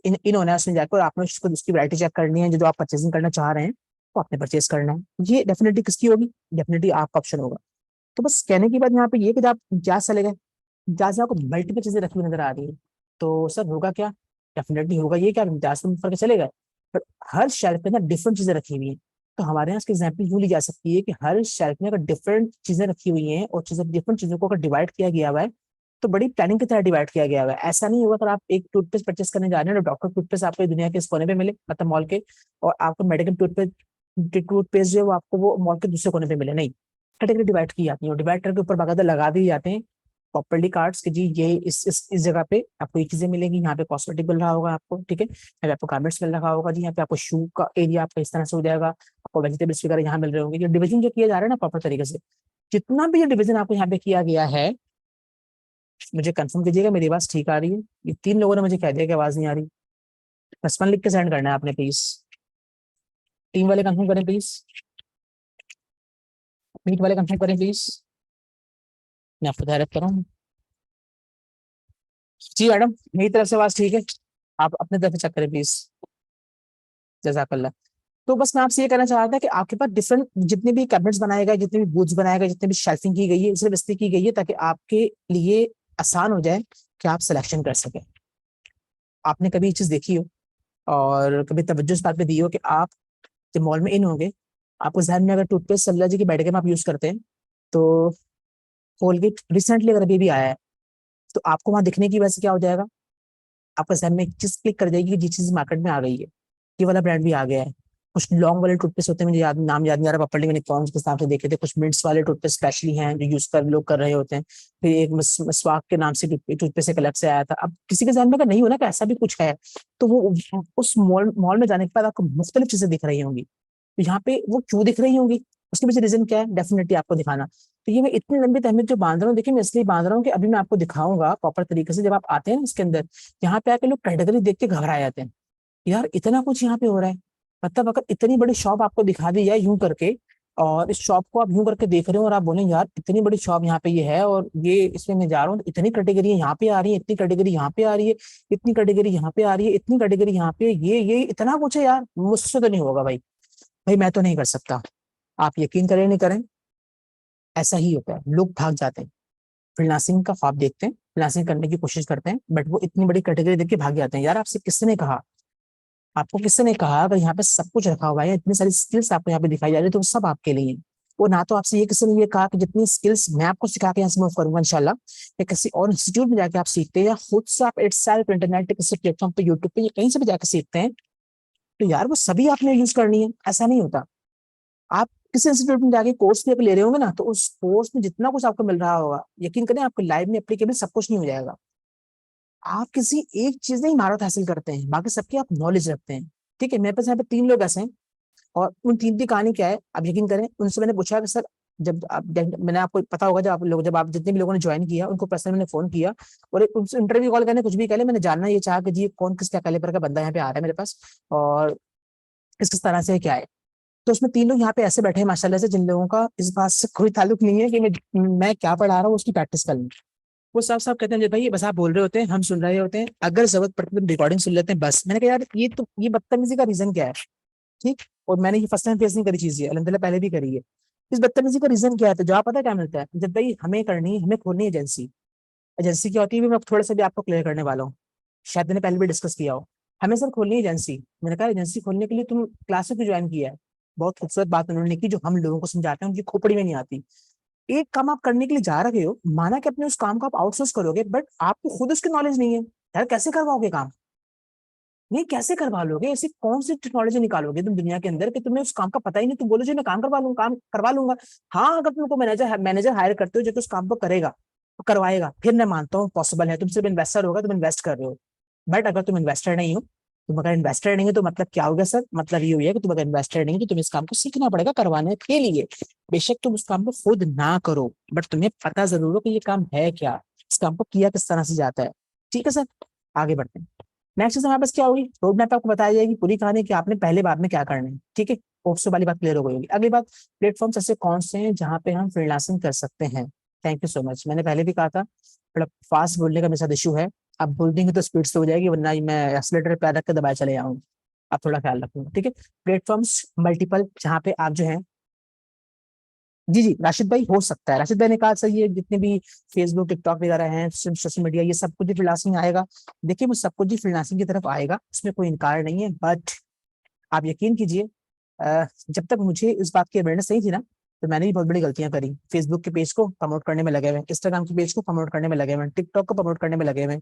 इन होना है उसमें जाकर आपने उसको उसकी वैरायटी चेक करनी है, जो आप परचेसिंग करना चाह रहे हैं वो आपने परचेस करना है। ये डेफिनेटली किसकी होगी? डेफिनेटली आपका ऑप्शन होगा। तो बस कहने की बात यहाँ पे ये कि जब आप जहाज चले गए, जहाज में आपको मल्टीपल चीजें रखी हुई नजर आ रही है, तो सर होगा क्या? डेफिनेटली होगा ये क्या जहाज में ऊपर के चले गए, पर हर शेल्फ पे ना डिफरेंट चीजें रखी हुई हैं। तो हमारे यहाँ इसकी एग्जाम्पल यूं ली जा सकती है कि हर शेल्फ में अगर डिफरेंट चीजें रखी हुई हैं और चीजें डिफरेंट चीजों को अगर डिवाइड किया गया हुआ है, तो बड़ी प्लानिंग की तरह डिवाइड किया गया हुआ है। ऐसा नहीं होगा अगर आप एक टूथपेस्ट परचेस करने जा रहे हैं तो डॉक्टर टूथपेस्ट आपको दुनिया के इस कोने पे मिले, मतलब मॉल के, और आपको मेडिकल टूथपेस्ट जो है वो आपको वो मॉल के दूसरे कोने पे मिले, नहीं। कैटेगरी डिवाइड की जाती है और डिवाइड करके ऊपर बाकायदा लगा दिए जाते हैं प्रॉपर्ली कार्ड्स कि जी ये इस जगह पे आपको ये चीजें मिलेंगी। यहाँ पे कॉस्मेटिक मिल रहा होगा आपको, ठीक है, यहाँ पे आपको गारमेंट्स मिल रहा होगा जी, यहाँ पे आपको शू का एरिया आपका इस तरह से हो जाएगा, आपको वेजिटेबल्स वगैरह यहाँ मिल रहे होंगे। ये डिवीजन जो किया जा रहा है ना प्रॉपर तरीके से, जितना भी ये डिवीजन आपको यहाँ पे किया गया है, मुझे कंफर्म कीजिएगा मेरी आवाज ठीक आ रही है। ये 3 लोगों ने मुझे कह दिया कि आवाज नहीं आ रही। 55 लिख के सेंड करना है आपने प्लीज। टीम वाले कंफर्म करें प्लीज, मीट वाले कंफर्म करें प्लीज। मैं आपको हैरत करूँ। जी मैडम, मेरी तरफ से आवाज ठीक है, आप अपने तरफ से चेक करें प्लीज। जजाकल्ला। तो बस मैं आपसे ये कहना चाह रहा था कि आपके पास डिफरेंट जितने भी कैबिनेट्स बनाए गए, जितने भी बूथ्स बनाए गए, जितने भी शेल्फिंग की गई है, सिर्फ इसलिए की गई है ताकि आपके लिए आसान हो जाए कि आप सिलेक्शन कर सकें। आपने कभी ये चीज देखी हो और कभी तवज्जो इस बात पे दी हो कि आप जब मॉल में इन होंगे, आपको जहन में अगर टूथपेस्ट सल्ला जी की बैठक में आप यूज करते हैं, तो कोलगेट रिसेंटली अगर अभी भी आया है, तो आपको वहां दिखने की वजह से क्या हो जाएगा, आपका जहन में एक चीज क्लिक कर जाएगी कि ये चीज मार्केट में आ गई है, ये वाला ब्रांड भी आ गया है। कुछ लॉन्ग वाले टूथपेस्ट होते हैं, मुझे नाम याद नहीं आ रहा प्रॉपर्ली, मैंने कौन के हिसाब से देखे थे। कुछ मिंट्स वाले टूथपेस्ट स्पेशली हैं जो यूज कर लोग कर रहे होते हैं। फिर एक मस्वाक के नाम से टूथपेस्ट एक अलग से आया था। अब किसी के जहन में अगर नहीं हो ना कि ऐसा भी कुछ है, तो वो उस मॉल मॉल में जाने के बाद आपको मुख्तलिफ चीजें दिख रही होंगी। तो यहाँ पे वो क्यों दिख रही होंगी, उसके पीछे रीजन क्या है, डेफिनेटली आपको दिखाना। तो ये मैं इतनी लंबी तहमीर जो बांध रहा हूँ, देखिए मैं इसलिए बांध रहा हूँ कि अभी मैं आपको दिखाऊंगा प्रॉपर तरीके से। जब आप आते हैं ना इसके अंदर, यहाँ पे आके लोग कैटेगरी देख के घबरा जाते हैं, यार इतना कुछ यहाँ पे हो रहा है। मतलब अगर इतनी बड़ी शॉप आपको दिखा दी जाए यूं करके, और इस शॉप को आप यूं करके देख रहे हो और आप बोले यार इतनी बड़ी शॉप यहाँ पे ये है और ये इसमें मैं जा रहा हूँ, इतनी कैटेगरी यहाँ पे आ रही है, इतनी कैटेगरी यहाँ पे आ रही है, इतनी कैटेगरी यहाँ पे आ रही है, इतनी कैटेगरी यहाँ पे, ये इतना कुछ है यार, मुझसे तो नहीं होगा भाई। भाई मैं तो नहीं कर सकता। आप यकीन करें नहीं करें, ऐसा ही होता है, लोग भाग जाते हैं। फ्रीलांसिंग का ख्वाब देखते हैं, फ्रीलांसिंग करने की कोशिश करते हैं, बट वो इतनी बड़ी कैटेगरी देख के भाग जाते हैं। यार आपसे किसने कहा, आपको किसने ने कहा अगर यहाँ पे सब कुछ रखा हुआ है, इतनी सारी स्किल्स आपको यहाँ पे दिखाई जा रही है, तो वो सब आपके लिए है। वो ना तो आपसे ये किसी ने ये कहा कि जितनी स्किल्स मैं आपको सिखा के यहाँ से मूव करूंगा इंशाल्लाह, या किसी और इंस्टीट्यूट में जाके आप सीखते हैं, या खुद से आप इट सेल्फ इंटरनेट पे किसी प्लेटफॉर्म पे यूट्यूब पे या कहीं से भी जाके सीखते हैं, तो यार वो सभी आपने यूज करनी है, ऐसा नहीं होता। आप किसी इंस्टीट्यूट में जाके कोर्स ले रहे होंगे ना, तो उस कोर्स में जितना कुछ आपको मिल रहा होगा, यकीन करें आपको लाइफ में एप्लीकेबल सब कुछ नहीं हो जाएगा। आप किसी एक चीज में ही महारत हासिल करते हैं, बाकी सबकी आप नॉलेज रखते हैं, ठीक है। मेरे पास यहाँ पे 3 लोग ऐसे हैं, और उन 3 की कहानी क्या है, आप यकीन करें, उनसे मैंने पूछा कि सर मैंने आपको पता होगा, जब आप जितने भी लोगों ने ज्वाइन किया उनको पर्सनल मैंने फोन किया और उनसे इंटरव्यू कॉल करने कुछ भी कहले, मैंने जानना ये चाहा कि जी कौन किस क्या कैलिबर का बंदा यहाँ पे आ रहा है मेरे पास और किस किस तरह से क्या है। तो उसमें 3 लोग यहाँ पे ऐसे बैठे हैं माशाल्लाह से, जिन लोगों का इस बात से कोई ताल्लुक नहीं है कि मैं क्या पढ़ा रहा हूँ उसकी प्रैक्टिस कर लूँ। वो साफ साफ कहते हैं भाई बस आप बोल रहे होते हैं, हम सुन रहे होते हैं, अगर जरूरत पड़ती है रिकॉर्डिंग सुन लेते हैं बस। मैंने कहा यार ये बदतमीजी का रीजन क्या है? ठीक। और मैंने ये फर्स्ट टाइम फेस नहीं करी चीज, ये अल्हम्दुलिल्लाह पहले भी करी है। इस बदतमीजी का रीजन क्या है? तो जवाब पता है क्या मिलता है? जब भाई हमें करनी है, हमें खोलनी है एजेंसी। एजेंसी क्या होती है भी मैं थोड़ा सा भी आपको क्लियर करने वाला हूँ, शायद मैंने पहले भी डिस्कस किया हो। हमें सर खोलनी है एजेंसी। मैंने कहा एजेंसी खोलने के लिए तुम क्लासेस क्यों ज्वाइन किया है? बहुत खूबसूरत बात उन्होंने की जो हम लोगों को समझाते हैं उनकी खोपड़ी में नहीं आती। एक काम आप करने के लिए जा रहे हो, माना कि अपने उस काम को आप आउटसोर्स करोगे, बट आपको खुद उसकी नॉलेज नहीं है, यार कैसे करवाओगे काम? नहीं, कैसे करवा लोगे? ऐसी कौन सी टेक्नोलॉजी निकालोगे तुम दुनिया के अंदर कि तुम्हें उस काम का पता ही नहीं, तुम बोलो जी मैं काम करवा लूंगा। हाँ, अगर तुमको मैनेजर हायर करते हो जो कि उस काम को करेगा तो करवाएगा, फिर मैं मानता हूँ पॉसिबल है, तुम सिर्फ इन्वेस्टर होगा, तुम इन्वेस्ट कर रहे हो। बट अगर तुम इन्वेस्टर नहीं हो, तुम अगर इन्वेस्टर नहीं हो तो मतलब क्या हो गया सर? मतलब ये हुई है कि तुम अगर इन्वेस्टर नहीं हो तो तुम्हें इस काम को सीखना पड़ेगा करवाने के लिए। बेशक तुम उस काम को खुद ना करो, बट तुम्हें पता जरूर हो कि ये काम है क्या, इस काम को किया किस तरह से जाता है। ठीक है सर, आगे बढ़ते हैं। नेक्स्ट चीज हमारे पास क्या होगी? रोड मैप आपको बताया जाएगी पूरी कहानी कि आपने पहले बार में क्या करना है। ठीक है, ओप्सो वाली बात क्लियर हो गई होगी। अगली बात, प्लेटफॉर्म्स ऐसे कौन से हैं जहाँ पे हम फ्रीलांसिंग कर सकते हैं? Thank you so much. मैंने पहले भी कहा था थोड़ा फास्ट बोलने का मेरे साथ इशू है। अब बोल देंगे तो स्पीड से हो जाएगी, वरना मैं एक्सीलेटर पैर रख के दबाए चले जाऊंगा। आप थोड़ा ख्याल रखूंगा, ठीक है। प्लेटफॉर्म्स मल्टीपल जहाँ पे आप जो है, जी जी राशिद भाई हो सकता है। राशिद भाई ने कहा सही है, जितने भी फेसबुक टिकटॉक वगैरह हैं, सोशल मीडिया, ये सब कुछ भी फ्रीलांसिंग आएगा। देखिए वो सब कुछ भी फ्रीलांसिंग की तरफ आएगा, इसमें कोई इनकार नहीं है। बट आप यकीन कीजिए, जब तक मुझे इस बात की अवेयरनेस नहीं थी ना, तो मैंने भी बहुत बड़ी गलतियां करी। फेसबुक के पेज को प्रमोट करने में लगे हुए, इंस्टाग्राम के पेज को प्रमोट करने में लगे हुए, टिकटॉक को प्रमोट करने में लगे हुए।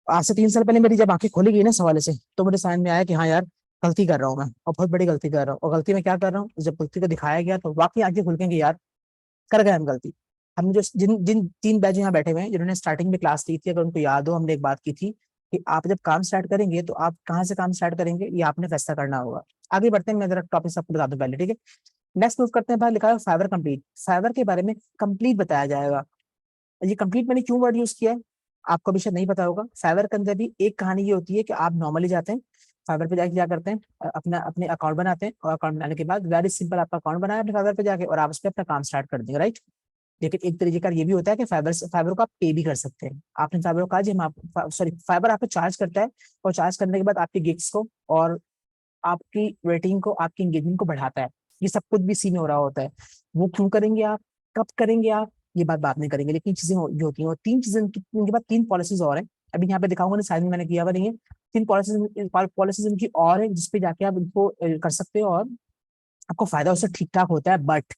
आज से 3 साल पहले मेरी जब आंखें खोली गई ना इस हवाले से, तो मुझे समझ में आया कि हाँ यार, गलती कर रहा हूँ मैं, और बहुत बड़ी गलती कर रहा हूँ। और गलती में क्या कर रहा हूँ, जब गलती को दिखाया गया तो वाकई आंखें खुल गई कि यार कर गए हम गलती। हम जो जिन जिन 3 बैच यहाँ बैठे हुए हैं जिन्होंने स्टार्टिंग में क्लास ली थी, अगर उनको याद हो, हमने एक बात की थी कि आप जब काम स्टार्ट करेंगे तो आप कहाँ से काम स्टार्ट करेंगे ये आपने फैसला करना होगा। आगे बढ़ते हैं, मैं जरा टॉपिक सबको बता दूं पहले, ठीक है। नेक्स्ट मूव करते हैं, बाहर लिखा है फाइवर कंप्लीट। फाइवर के बारे में कंप्लीट बताया जाएगा। ये कंप्लीट मैंने क्यों वर्ड यूज किया है आपको भी शायद नहीं पता होगा। फाइवर के अंदर भी एक कहानी ये होती है कि आप नॉर्मली जाते हैं फाइवर पे जाके क्या करते हैं, अपना अपने अकाउंट बनाते हैं, और अकाउंट बनाने के बाद वेरी सिंपल आपका अकाउंट बनाया अपने फाइवर पे जाके, और आप उस पर अपना काम स्टार्ट कर देंगे, राइट। लेकिन एक तरीके का ये भी होता है कि फाइबर को आप पे भी कर सकते हैं। आपने फाइबर को कहा जी हम आप सॉरी, फाइबर आपको चार्ज करता है, और चार्ज करने के बाद आपकी गिग्स को और आपकी रेटिंग को, आपकी एंगेजमेंट को बढ़ाता है। ये सब कुछ भी सी में हो रहा होता है। वो क्यों करेंगे आप, कब करेंगे आप, ये बात बाद में करेंगे। लेकिन चीजें जो होती हैं, और 3 चीजें उनके बाद 3 पॉलिसीज और हैं। अभी यहाँ पे दिखाऊंगा ना, शायद मैंने किया हुआ नहीं है। 3 पॉलिसीज उनकी और है जिसपे जाके आप इनको कर सकते हो, और आपको फायदा उससे ठीक ठाक होता है। बट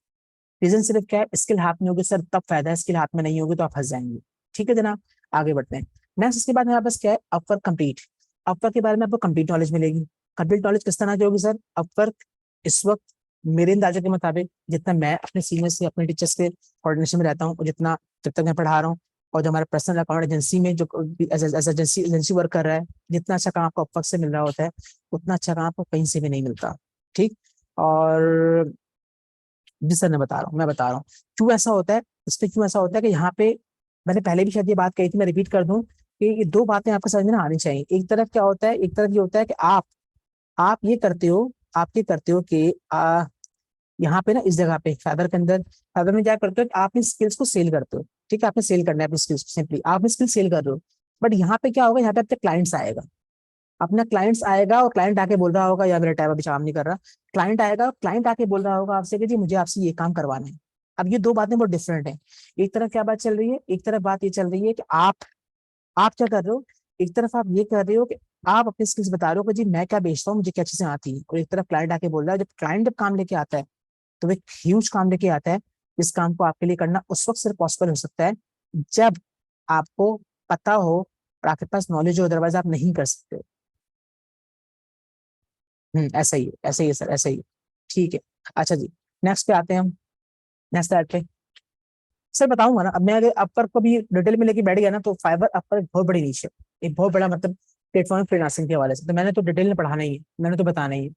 रीजन सिर्फ क्या है, स्किल हाथ में होगी सर तब फायदा है, स्किल हाथ में नहीं होगी तो आप फंस जाएंगे। ठीक है जनाब, आगे बढ़ते हैं। नेक्स्ट इसके बाद हमारे पास क्या है, अपवर्क कंप्लीट। अपवर्क के बारे में आपको कंप्लीट नॉलेज मिलेगी। कंप्लीट नॉलेज किस तरह की होगी सर? अपवर्क इस वक्त मेरे अंदाजे के मुताबिक, जितना मैं अपने सीनियर से, अपने टीचर्स के कोऑर्डिनेशन में रहता हूँ, और जितना जब तक मैं पढ़ा रहा हूँ, और जो हमारे पर्सनल अकाउंट एजेंसी में जो एजेंसी एजेंसी वर्क कर रहा है, जितना अच्छा काम आपको अपवर्क से मिल रहा होता है, उतना अच्छा काम आपको कहीं से भी नहीं मिलता। ठीक। और जी सर, मैं बता रहा हूँ क्यों ऐसा होता है। इस पे क्यों ऐसा होता है कि यहाँ पे मैंने पहले भी शायद ये बात कही थी, मैं रिपीट कर दूं कि ये 2 बातें आपको समझ में ना आनी चाहिए। एक तरफ क्या होता है, एक तरफ ये होता है कि आप ये करते हो, आप ये करते हो कि यहाँ पे ना इस जगह पे फाइबर के अंदर, फाइबर में क्या करते हो कि आप अपनी स्किल्स को सेल करते हो। ठीक है, आपने सेल करना है अपनी स्किल्स को, सिंपली आप अपनी स्किल सेल कर रहे हो। बट यहाँ पे क्या होगा, यहाँ पे आपके क्लाइंट्स आएगा, अपना क्लाइंट्स आएगा, और क्लाइंट आके बोल रहा होगा, या मेरा टाइम अभी काम नहीं कर रहा। क्लाइंट आएगा, क्लाइंट आके बोल रहा होगा आपसे कि जी मुझे आपसे ये काम करवाना है। अब ये 2 बातें बहुत डिफरेंट हैं। एक तरफ क्या बात चल रही है, एक तरफ बात ये चल रही है कि आप क्या कर रहे हो। एक तरफ आप ये कर रहे हो कि आप अपनी स्किल्स बता रहे हो कि जी मैं क्या बेचता हूँ, मुझे क्या चीजें आती है। और एक तरफ क्लाइंट आके बोल रहा है, जब क्लाइंट जब काम लेके आता है तो वो एक ह्यूज काम लेके आता है। इस काम को आपके लिए करना उस वक्त सिर्फ पॉसिबल हो सकता है जब आपको पता हो और आपके पास नॉलेज हो, अदरवाइज आप नहीं कर सकते। ऐसा ही है, ऐसा ही है सर, ऐसा ही है। ठीक है। अच्छा जी, नेक्स्ट पे आते हैं हम। नेक्स्ट ऐड पे सर बताऊंगा ना। अब मैं अगर अपर को भी डिटेल में लेके बैठ गया ना, तो फाइबर अपर एक बहुत बड़ी नीचे, एक बहुत बड़ा मतलब प्लेटफॉर्म फ्रीलांसिंग के हवाले से, तो मैंने तो डिटेल में पढ़ाना ही है, मैंने तो बताना ही है।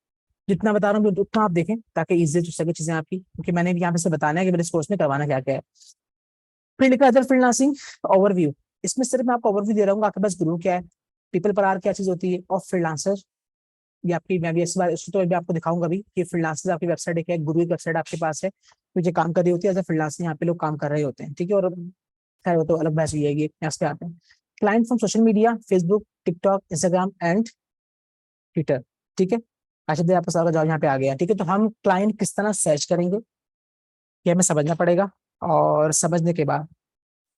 जितना बता रहा हूँ उतना आप देखें ताकि इजी हो सके चीजें आपकी, क्योंकि मैंने भी यहाँ पे से बताना है कि मेरे इस कोर्स में करवाना क्या क्या है। फिर लिखा अदर फ्रीलांसिंग ओवरव्यू। इसमें सिर्फ मैं आपको ओवरव्यू दे रहा हूँ, आपके पास ग्रुप क्या है, पीपल पर आर क्या चीज होती है, और फ्रीलांसर। ये आपकी, मैं भी इस बार इसको तो मैं आपको दिखाऊंगा भी कि फ्रीलांसर आपकी वेबसाइट है क्या, गुरु की वेबसाइट आपके पास है, तो ये काम कर रही होती है एज ए फ्रीलांसर, यहाँ पे लोग काम कर रहे होते हैं, ठीक है। और खैर वो तो अलग बहस हुई है, ये यहाँ पे आते हैं। Client from social media, Facebook, TikTok, Instagram and Twitter, ठीक है। अच्छा देखिए आपका सारा जवाब यहाँ पे आ गया, ठीक है। तो हम क्लाइंट किस तरह सर्च करेंगे ये हमें समझना पड़ेगा, और समझने के बाद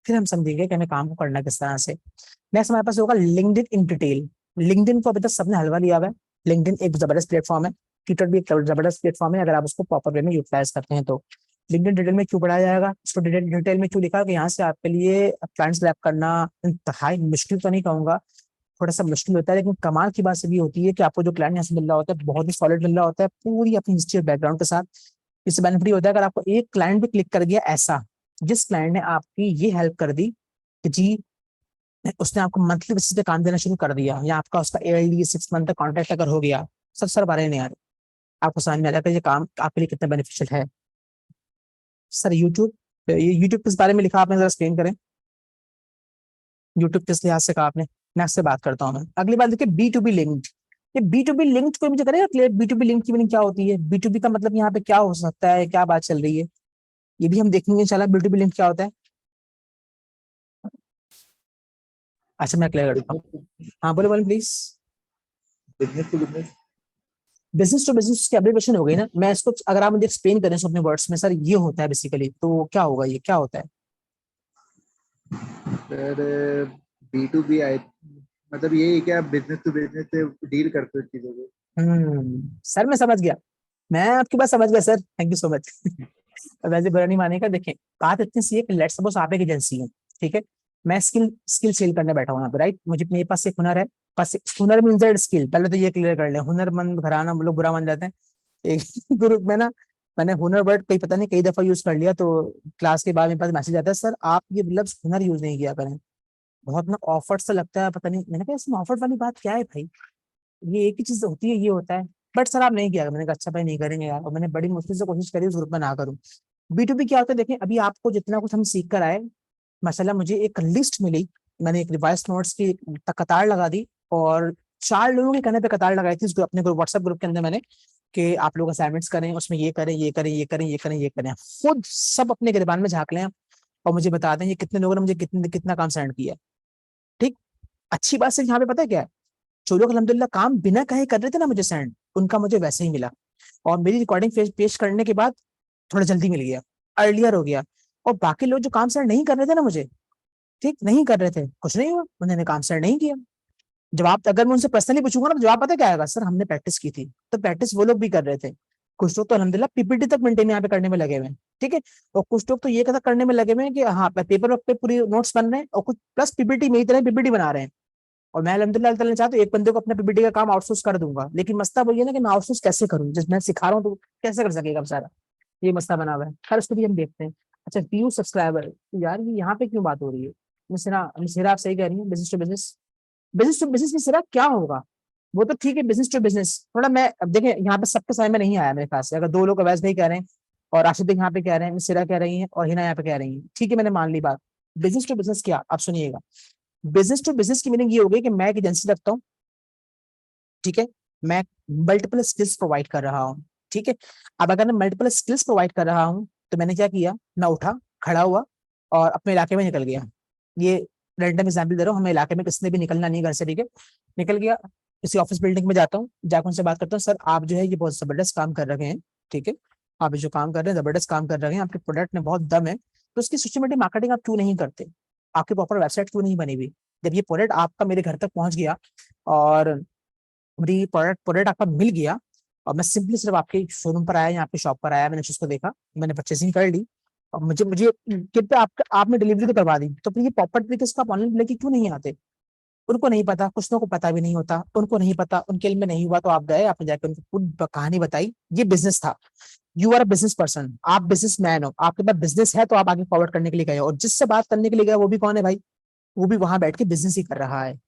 फिर हम समझेंगे कि हमें काम को करना किस तरह से। नेक्स्ट हमारे पास होगा लिंक्डइन इन डिटेल। लिंक्डइन को अभी तक सबने हलवा लिया हुआ है। लिंक्डइन एक जबरदस्त प्लेटफॉर्म है, ट्विटर भी एक जबरदस्त प्लेटफॉर्म है, अगर आप उसको प्रॉपर वे में यूटिलाइज करते हैं तो। लिंक्डइन डिटेल में क्यों पढ़ाया जाएगा, इसको डिटेल में क्यों लिखा कि यहाँ से आपके लिए क्लाइंट्स ग्रैब करना इंतहाई मुश्किल तो नहीं कहूंगा, थोड़ा सा मुश्किल होता है, लेकिन कमाल की बात से भी होती है कि आपको जो क्लाइंट यहाँ से मिल रहा होता है बहुत ही सॉलिड मिल रहा होता है, पूरी अपनी हिस्ट्री और बैकग्राउंड के साथ। इससे बेनिफिट होता है अगर आपको एक क्लाइंट भी क्लिक कर गया ऐसा, जिस क्लाइंट ने आपकी ये हेल्प कर दी कि जी उसने आपको मंथली बेसिस पे काम देना शुरू कर दिया, या आपका उसका ईयरली 6 मंथ तक कॉन्ट्रैक्ट अगर हो गया, सब सर बारे नहीं आ रहे, आपको समझ में आ जाएगा ये काम आपके लिए कितना बेनिफिशियल है। सर यूट्यूब, ये यूट्यूब किस बारे में लिखा आपने, जरा एक्सप्लेन करें, यूट्यूब किस लिहाज से कहा आपने। नेक्स्ट से बात करता हूँ मैं। अगली बात देखिए बी टू बी लिंक्ड। ये बी टू बी लिंक्ड को मुझे करेगा clear, B to B link की मीनिंग क्या होती है, बी टू बी का मतलब यहाँ पे क्या हो सकता है, क्या बात चल रही है, ये भी हम देखेंगे इंशाल्लाह, बी टू बी लिंक क्या होता है। अच्छा मैं क्लियर करता बिजनेस हूँ। हाँ बोले बोले please. Business to business. Business to business की एप्लीकेशन हो गई ना, मैं इसको अगर आप मुझे एक्सप्लेन करें अपने वर्ड्स में, सर ये होता है बेसिकली, तो क्या होगा, ये क्या होता है। Sir B to B I मतलब ये है कि आप बिजनेस टू बिजनेस से डील करते हो चीजों को। सर मैं समझ गया, मैं आपकी बात समझ गया sir, thank you so much. वैसे बुरा नहीं मानेगा, देखिए बात इतनी सी है कि लेट्स सपोज आप एक एजेंसी है, ठीक है। मैं स्किल स्किल सेल करने बैठा हूँ यहाँ पे, राइट, मुझे मेरे पास एक हुनर है, पास हुनर मीन्स स्किल, पहले तो ये क्लियर कर ले, हुनरमंद घराना हम लोग बुरा मान जाते हैं एक ग्रुप में ना, मैंने हुनर वर्ड कई पता नहीं कई दफा यूज कर लिया, तो क्लास के बाद मेरे पास मैसेज आता है सर आप ये मतलब हुनर यूज नहीं किया करें, बहुत ना ऑफर्ट सा लगता है, पता नहीं, मैंने कहा इसमें ऑफर्ट वाली बात क्या है भाई, ये एक ही चीज होती है, ये होता है। बट सर आप नहीं किया, मैंने कहा अच्छा भाई नहीं करेंगे यार, और मैंने बड़ी मुश्किल से कोशिश करी उस ग्रुप में ना करूँ। बी टू बी क्या होता है, देखें अभी आपको जितना कुछ हम सीख कर आए, माशाल्लाह मुझे एक लिस्ट मिली, मैंने एक रिवाइज नोट्स की कतार लगा दी, और 4 लोगों के कहने पे कतार लगाई थी अपने ग्रुप व्हाट्सएप ग्रुप के अंदर मैंने, कि आप लोग असाइनमेंट्स करें, उसमें ये करें ये करें ये करें ये करें ये करें, खुद सब अपने गिरबान में झांक लें और मुझे बता दें ये कितने लोगों ने मुझे कितना काम सेंड किया है। ठीक। अच्छी बात सिर्फ यहाँ पे पता है क्या है, जो लोग अल्हम्दुलिल्लाह काम बिना कहे कर रहे थे ना मुझे सेंड, उनका मुझे वैसे ही मिला, और मेरी रिकॉर्डिंग पेश करने के बाद थोड़ा जल्दी मिल गया, अर्लियर हो गया। और बाकी लोग जो काम सेंड नहीं कर रहे थे ना मुझे, ठीक नहीं कर रहे थे, कुछ नहीं हुआ, उन्होंने काम सेंड नहीं किया। जवाब अगर मैं उनसे पर्सनली पूछूंगा ना तो जवाब पता क्या आएगा, सर हमने प्रैक्टिस की थी, तो प्रैक्टिस वो लोग भी कर रहे थे, कुछ लोग तो अल्हम्दुलिल्लाह पीपीटी तक मेंटेन यहाँ पे करने में लगे हुए हैं, ठीक है। और कुछ लोग तो ये कथा करने में लगे हुए हैं कि हाँ पेपर पे पूरी नोट्स बन रहे हैं, और कुछ प्लस पीपीटी मेरी तरह पीपीटी बना रहे हैं। और मैं अल्हम्दुलिल्लाह अल्लाह ताला ने चाहा तो एक बंदे को अपना पीपीटी का काम आउटसोर्स कर दूंगा, लेकिन मसला वही है ना कि मैं आउटसोर्स कैसे करूँ, जिस मैं सिखा रहा हूँ तो कैसे कर सकेगा बेचारा, ये मसला बना हुआ है। खैर उसको भी हम देखते हैं। अच्छा व्यू सब्सक्राइबर, तो यार ये यहाँ पे क्यों बात हो रही है, मिसरा आप सही कह रही है, business to business, business to business में सिरा क्या होगा, वो तो ठीक है बिजनेस टू बिजनेस, थोड़ा मैं अब देखें यहाँ पे सबके समझ में नहीं आया मेरे ख्याल से, अगर 2 लोग अवैध नहीं कह रहे हैं और राशिद यहाँ पे कह रहे हैं, सिरा कह रही है और हिना यहाँ पे कह रही है, ठीक है मैंने मान ली बात। बिजनेस टू बिजनेस क्या, आप सुनिएगा, बिजनेस टू बिजनेस की मीनिंग ये हो गई कि मैं एक एजेंसी रखता हूँ, ठीक है, मैं मल्टीपल स्किल्स प्रोवाइड कर रहा हूँ, ठीक है। अब अगर मैं मल्टीपल स्किल्स प्रोवाइड कर रहा हूँ तो मैंने क्या किया, मैं उठा, खड़ा हुआ और अपने इलाके में निकल गया, ये रैंडम एग्जाम्पल दे रहा हूँ, हमें इलाके में किसने भी निकलना नहीं घर से, ठीक है। निकल गया, किसी ऑफिस बिल्डिंग में जाता हूँ, जाकर उनसे बात करता हूँ, सर आप जो है ये बहुत जबरदस्त काम कर रहे हैं, ठीक है, आप जो काम कर रहे हैं जबरदस्त काम कर रहे हैं, आपके प्रोडक्ट में बहुत दम है, तो उसकी सोशल मीडिया मार्केटिंग आप क्यों नहीं करते, आपकी प्रॉपर वेबसाइट क्यों नहीं बनी हुई। जब ये प्रोडक्ट आपका मेरे घर तक पहुंच गया और मेरी प्रोडक्ट आपका मिल गया, और मैं सिंपली सिर्फ आपके शोरूम पर आया या आपकी शॉप पर आया, मैंने उसको देखा, मैंने परचेसिंग कर ली, और मुझे मुझे कृपया आपने डिलीवरी तो करवा दी, तो फिर ये प्रॉपर तरीके से आप ऑनलाइन लेके क्यों नहीं आते। उनको नहीं पता, कुछ लोगों को पता भी नहीं होता, उनको नहीं पता, उनके इल्म में नहीं हुआ, तो आप गए, आपने जाकर उनको पूरी कहानी बताई, ये बिजनेस था। You are a business person, आप बिजनेस मैन हो, आपके पास बिजनेस है, तो आप आगे फॉरवर्ड करने के लिए गए हो, और जिससे बात करने के लिए गए वो भी कौन है भाई, वो भी वहां बैठ के बिजनेस ही कर रहा है।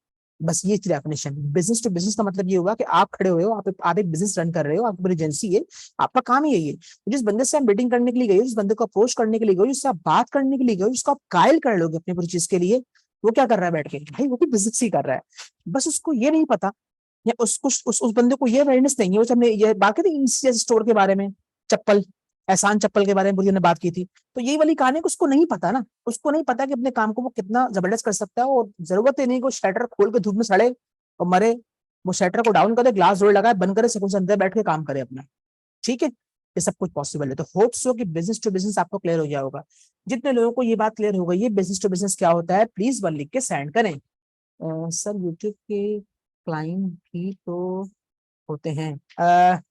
बस ये डेफिनेशन। बिजनेस टू बिजनेस का मतलब ये हुआ कि आप खड़े हुए हो, आप एक बिजनेस रन कर रहे हो, आपकी पूरी एजेंसी है, आपका काम ही यही है। तो जिस बंदे से आप मीटिंग करने के लिए गए हो, जिस बंदे को अप्रोच करने के लिए गए हो, जिससे आप बात करने के लिए गए हो, जिसको आप कायल कर लोगे अपनी पूरी चीज के लिए, वो क्या कर रहा है बैठ के? भाई वो भी बिजनेस ही कर रहा है, बस उसको ये नहीं पता, या उसको उस बंदे को ये अवेयरनेस नहीं है। वो हमने ये बात की थी स्टोर के बारे में, चप्पल, एहसान चप्पल के बारे में पूरी ने बात की थी। तो यही वाली कहानी, उसको नहीं पता ना, उसको नहीं पता कि अपने काम को वो कितना जबरदस्त कर सकता है। और जरूरत ही नहीं कि शटर खोल के धूप में सड़े और मरे, वो शटर को डाउन करे, ग्लास डोर लगाए, बंद करे, सुकून से अंदर बैठ के काम करे अपना। ठीक है, ये सब कुछ पॉसिबल है। तो होप सो कि बिजनेस टू बिजनेस आपको क्लियर हो गया होगा। जितने लोगों को ये बात क्लियर हो गई है बिजनेस टू बिजनेस क्या होता है, प्लीज वन लिख के सेंड करें। सर यूट्यूब के क्लाइंट भी तो होते हैं।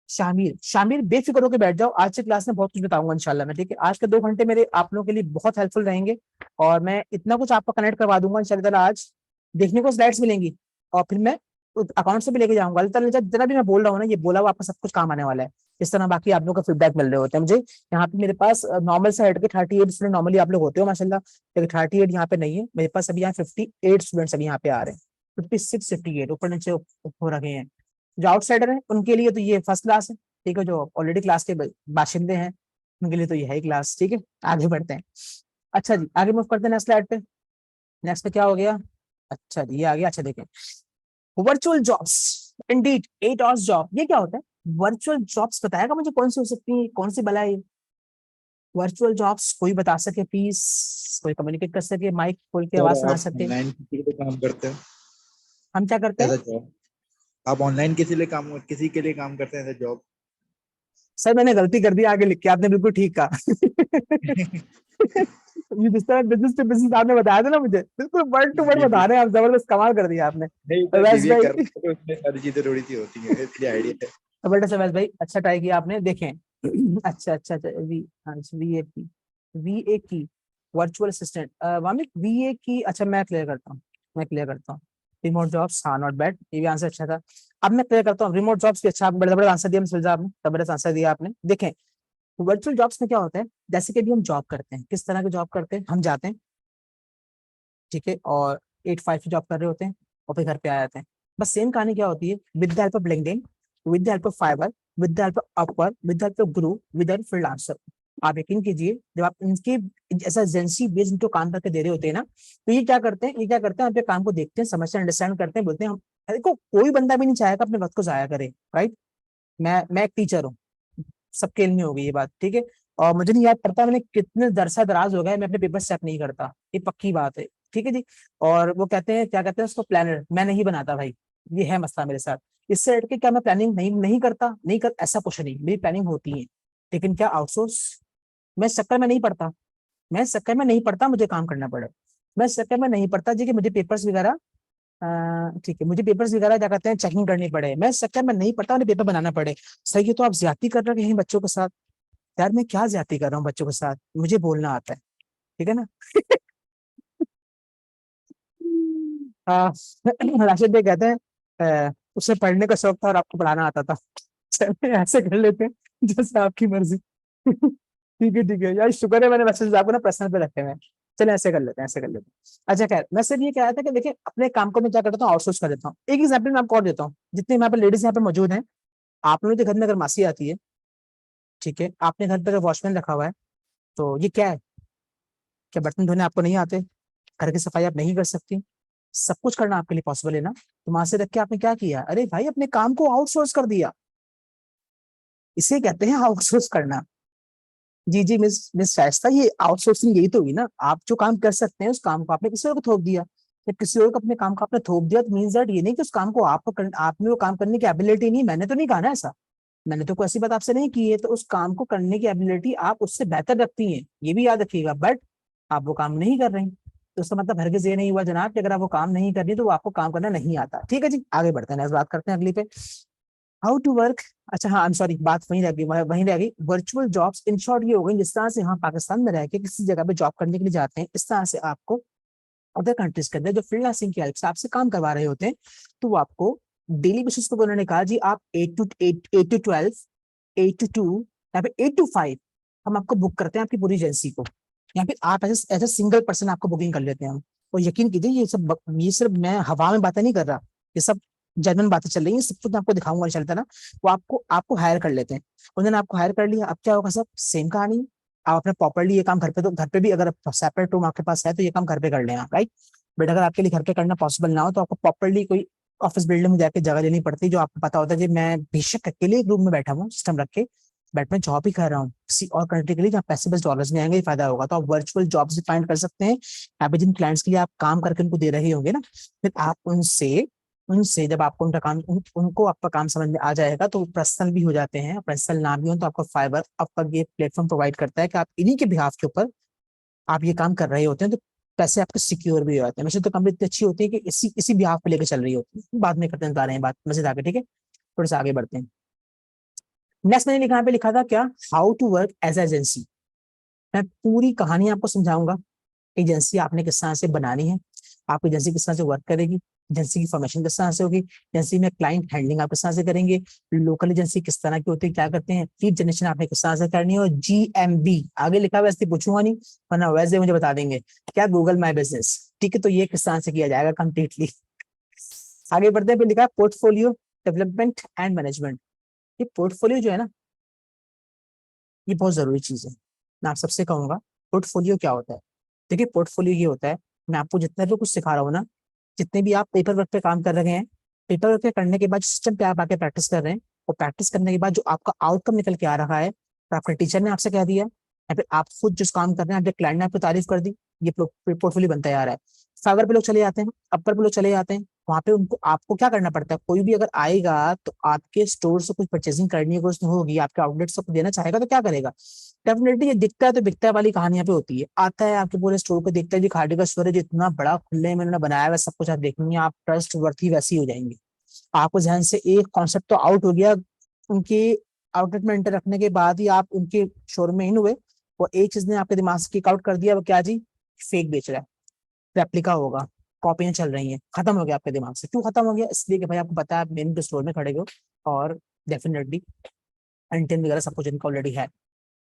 शामिर, शामिर बेफिक्र होकर बैठ जाओ, आज की क्लास में बहुत कुछ बताऊंगा इंशाल्लाह मैं, ठीक है। आज के 2 घंटे मेरे आप लोगों के लिए बहुत हेल्पफुल रहेंगे, और मैं इतना कुछ आपको कनेक्ट करवा दूंगा इंशाल्लाह। आज देखने को स्लाइड्स मिलेंगी, और फिर मैं अकाउंट से भी लेके जाऊंगा। अल्लाह ताला जितना भी मैं बोल रहा हूँ ना, ये बोला हुआ आपका सब कुछ काम आने वाला है। इस तरह बाकी आप लोगों का फीडबैक मिल रहे होते हैं मुझे। यहाँ पे मेरे पास नॉर्मल से हट के 38 स्टूडेंट नॉर्मली आप लोग होते हो माशाल्लाह, लेकिन 38 यहाँ पे नहीं है मेरे पास। अभी यहाँ 58 स्टूडेंट्स अभी यहाँ पे आ रहे हैं, 56 58 ऊपर नीचे हो रखे हैं। जो आउटसाइडर हैं उनके लिए तो ये फर्स्ट क्लास है, ठीक है। जो ऑलरेडी क्लास के बाशिंदे हैं उनके लिए तो ये है क्लास, ठीक है। आगे बढ़ते हैं। अच्छा जी, आगे मूव करते हैं नेक्स्ट स्लाइड पे। नेक्स्ट पे क्या हो गया? अच्छा जी, ये आ गया। अच्छा देखें, virtual jobs, Indeed 8 hours job, ये क्या होता है? वर्चुअल जॉब्स बताएगा मुझे कौन सी हो सकती है, कौन सी बला है? वर्चुअल जॉब्स कोई बता सके प्लीज, कोई कम्युनिकेट कर सके, माइक खोल के सर आवाज सुना आप सके। ऑनलाइन किसी के लिए काम करते हैं हम क्या करते एज हैं? A job? आप ऑनलाइन किसी के लिए काम करते हैं एज अ जॉब? सर मैंने गलती कर दी, आगे लिख के आपने बिल्कुल ठीक कहा। ये जिस तरह बिजनेस टू बिजनेस आपने बताया था ना मुझे, बिल्कुल वर्ड टू वर्ड जी जी। बता रहे हैं आप, जबरदस्त कमाल कर दिया आपने। नहीं सर, वैस बीबीए भाई, कर रहे हैं तो उसमें सारी चीजें थोड़ी सी होती हैं, इसलिए आइडिया है। बेटा से वैस भाई अच्छा ट्राई किया आपने, देखें। अच्छा अच्छा अच्छा, वी ए की virtual assistant, Wamiq V A की। अच्छा मैं क्लियर करता हूँ, मैं क्लियर करता हूँ। रिमोट जॉब्स, हाँ नॉट बैड, ये भी आंसर अच्छा था। अब मैं क्लियर करता हूँ रिमोट जॉब्स की। अच्छा बड़े बड़े आंसर दिया मिर्जा आपने, जबरदस्त आंसर दिया आपने। देखें, वर्चुअल जॉब्स में क्या होता है, जैसे कि अभी हम जॉब करते हैं, किस तरह की जॉब करते हैं? हम जाते हैं, ठीक है, और 8 5 की जॉब कर रहे होते हैं, और फिर घर पे आ जाते हैं। बस सेम कहानी क्या होती है, with the help of LinkedIn, with the help of Fiverr, with the help of Upwork, with the help of group, with the help freelancer. आप यकीन कीजिए, जब आप इनके ऐसा एजेंसी बेस्ड इनको काम करके दे रहे होते हैं ना, तो ये क्या करते हैं, ये क्या करते हैं, आपके काम को देखते हैं, समझते हैं, अंडरस्टैंड करते हैं, बोलते हैं हम। देखो कोई बंदा भी नहीं चाहेगा अपने वक्त को जाया करे, राइट। मैं एक टीचर हूँ, सबके इल्म में हो गई ये बात, ठीक है। और मुझे नहीं याद पड़ता मैंने कितने दरसा दराज हो गए मैं अपने पेपर चेक नहीं करता, ये पक्की बात है, ठीक है जी। और वो कहते हैं, क्या कहते हैं उसको, प्लानर, मैं नहीं बनाता भाई, ये है मसला मेरे साथ। इससे हट के क्या मैं प्लानिंग नहीं करता, नहीं कर, ऐसा कुछ नहीं, मेरी प्लानिंग होती है, लेकिन क्या आउटसोर्स। मैं इस चक्कर में नहीं पड़ता, मैं इस चक्कर में नहीं पड़ता मुझे काम करना पड़े, मैं इस चक्कर में नहीं पड़ता जी कि मुझे पेपर्स वगैरह, ठीक है, मुझे पेपर्स वगैरह क्या कहते हैं चेकिंग करनी पड़े, मैं इस चक्कर में नहीं पड़ता मुझे पेपर बनाना पड़े। सही है, तो आप ज्यादती कर रहे हैं बच्चों के साथ। यार मैं क्या ज्यादती कर रहा हूँ बच्चों के साथ, मुझे बोलना आता है, ठीक है ना। राशिद भाई कहते हैं उसे पढ़ने का शौक था और आपको पढ़ाना आता था। चलिए ऐसे कर लेते हैं, जैसे आपकी मर्जी। ठीक है यार, शुक्र है मैंने मैसेज आपको ना पर्सनल पे रखे हुए हैं। चले ऐसे कर लेते हैं, ऐसे कर लेते हैं। अच्छा खैर, मैं सिर्फ ये कह रहा था कि देखिए अपने काम को मैं क्या करता हूँ, आउटसोर्स कर देता हूँ। एक एग्जाम्पल मैं आपको और देता हूँ, जितने यहाँ पे लेडीज यहाँ पे मौजूद हैं, आप लोगों के घर में अगर मासी आती है, ठीक है, आपने घर पे अगर वॉचमैन रखा हुआ है, तो ये क्या है? क्या बर्तन धोने आपको नहीं आते? घर की सफाई आप नहीं कर सकती? सब कुछ करना आपके लिए पॉसिबल है ना? तो वहां से रख के आपने क्या किया? अरे भाई अपने काम को आउटसोर्स कर दिया, इसे कहते हैं आउटसोर्स करना। जी जी मिस मिस शाइस्ता, ये आउटसोर्सिंग यही तो हुई ना, आप जो काम कर सकते हैं उस काम को आपने किसी और को थोप दिया। जब किसी और को अपने काम को आपने थोप दिया, तो मीन्स दैट ये नहीं कि उस काम को आप में वो काम करने की एबिलिटी नहीं, मैंने तो नहीं कहा ना ऐसा, मैंने तो कोई ऐसी बात आपसे नहीं की है। तो उस काम को करने की एबिलिटी आप उससे बेहतर रखती हैं, ये भी याद रखिएगा, बट आप वो काम नहीं कर रही, तो उसका मतलब हरगिज ये नहीं हुआ जनाब कि अगर आप वो काम नहीं कर रही तो वो आपको काम करना नहीं आता। ठीक है जी, आगे बढ़ते हैं, बात करते हैं अगली पे, हाउ टू वर्क। अच्छा हाँ, आई एम सॉरी, बात वहीं रह गई, वहीं रह गई। वर्चुअल जॉब्स इन शॉर्ट ये हो गई, जिस तरह से यहाँ पाकिस्तान में रह के किसी जगह पे जॉब करने के लिए जाते हैं, इस तरह से आपको अदर कंट्रीज के अंदर जो फ्रीलांसिंग की हेल्प से आपसे काम करवा रहे होते हैं, तो वो आपको डेली बेसिस पे उन्होंने कहा जी आप 8 to 12, 8 to 2, या फिर 8 to 5 हम आपको बुक करते हैं आपकी पूरी एजेंसी को, या फिर आप एज ए सिंगल पर्सन आपको बुकिंग कर लेते हैं हम। और यकीन कीजिए ये सिर्फ मैं हवा में बातें नहीं कर रहा, ये सब जेन्युइन बातें चल रही है, सब कुछ मैं आपको दिखाऊंगा चलता ना। वो आपको आपको हायर कर लेते हैं, उन्होंने आपको हायर कर लिया, अब क्या होगा सर, सेम कहानी। आप अपने प्रॉपरली ये काम घर पे, तो घर पे भी अगर सेपरेट रूम आपके पास है तो ये काम घर पे कर लें आप, राइट। बट अगर आपके लिए घर पे करना पॉसिबल ना हो तो आपको प्रॉपरली कोई ऑफिस बिल्डिंग में जाके जगह लेनी पड़ती है, जो आपको पता होता है कि मैं बेशक अकेले एक रूम में बैठा हूँ सिस्टम रख के, बट मैं जॉब ही कर रहा हूँ किसी और कंट्री के लिए जहाँ पैसे बस डॉलर्स में आएंगे, ये फायदा होगा। तो आप वर्चुअल जॉब्स भी फाइंड कर सकते हैं, यहाँ पे जिन क्लाइंट्स के लिए आप काम करके उनको दे रहे होंगे ना, फिर आप उनसे उनसे जब आपको उनका काम उनको आपका काम समझ में आ जाएगा तो पर्सनल भी हो जाते हैं, पर्सनल ना भी हो तो आपका फाइबर आपका ये प्लेटफॉर्म प्रोवाइड करता है कि आप इन्हीं के बिहाफ के ऊपर आप ये काम कर रहे होते हैं, तो पैसे आपके सिक्योर भी हो जाते हैं। वैसे तो कंपनी इतनी अच्छी होती है कि इसी इसी बिहाफ पे लेकर चल रही होती है। बाद में करते हैं, बता रहे हैं बात मजेदार के, ठीक है, थोड़ा सा आगे बढ़ते हैं। नेक्स्ट मैंने यहाँ पे लिखा था क्या, how to work as agency. मैं पूरी कहानी आपको समझाऊंगा, एजेंसी आपने किस तरह से बनानी है, आपकी एजेंसी किस तरह से वर्क करेगी, एजेंसी की फॉर्मेशन किस तरह से होगी, एजेंसी में क्लाइंट हैंडलिंग आप किस तरह से करेंगे, लोकल एजेंसी किस तरह की होती है, क्या करते हैं, लीड जनरेशन आपने किस तरह से करनी है, और GMB आगे लिखा हुआ, ऐसे पूछूंगा नहीं वरना वैसे मुझे बता देंगे क्या, गूगल माई बिजनेस, ठीक है। तो ये किस तरह से किया जाएगा कंप्लीटली। आगे बढ़ते हैं, फिर लिखा है पोर्टफोलियो डेवलपमेंट एंड मैनेजमेंट। ये पोर्टफोलियो जो है ना, ये बहुत जरूरी चीज है। मैं आप सबसे कहूंगा पोर्टफोलियो क्या होता है। देखिए पोर्टफोलियो ये होता है, मैं आपको जितने भी कुछ सिखा रहा हूँ ना, जितने भी आप पेपर वर्क पे काम कर रहे हैं, पेपर वर्क पे करने के बाद सिस्टम पे आप आके प्रैक्टिस कर रहे हैं, और प्रैक्टिस करने के बाद जो आपका आउटकम निकल के आ रहा है, तो आपके टीचर ने आपसे कह दिया या फिर आप खुद जिस काम कर रहे हैं आपके क्लाइंट ने आपको तारीफ कर दी, ये पोर्टफोलियो बनता जा रहा है। फाइवर पे लोग चले जाते हैं, अपर पे लोग चले जाते हैं, वहां पे उनको आपको क्या करना पड़ता है, कोई भी अगर आएगा तो आपके स्टोर से कुछ परचेसिंग करनी होगी, आपके आउटलेट से कुछ देना चाहेगा तो क्या करेगा, डेफिनेटली ये दिखता है तो बिकता है वाली कहानी यहाँ पे होती है। आता है आपके पूरे स्टोर को, देखता है जी खाड़ी का स्टोर है जो इतना बड़ा खुले में उन्होंने बनाया हुआ, सब कुछ आप देखेंगे, आप ट्रस्ट वर्थी वैसी हो जाएंगे। आपको जहन से एक कॉन्सेप्ट तो आउट हो गया, उनके आउटलेट में एंटर रखने के बाद ही आप उनके शोरूम में इन हुए, और एक चीज ने आपके दिमाग से किक आउट कर दिया, वो क्या जी, फेक बेच रहा है, रेप्लिका होगा, कॉपियां चल रही हैं, खत्म हो गया आपके दिमाग से। क्यों खत्म हो गया, इसलिए कि भाई आपको पता है आप मेन स्टोर में खड़े हो, और डेफिनेटली एंटेन वगैरह सब कुछ इनका ऑलरेडी है।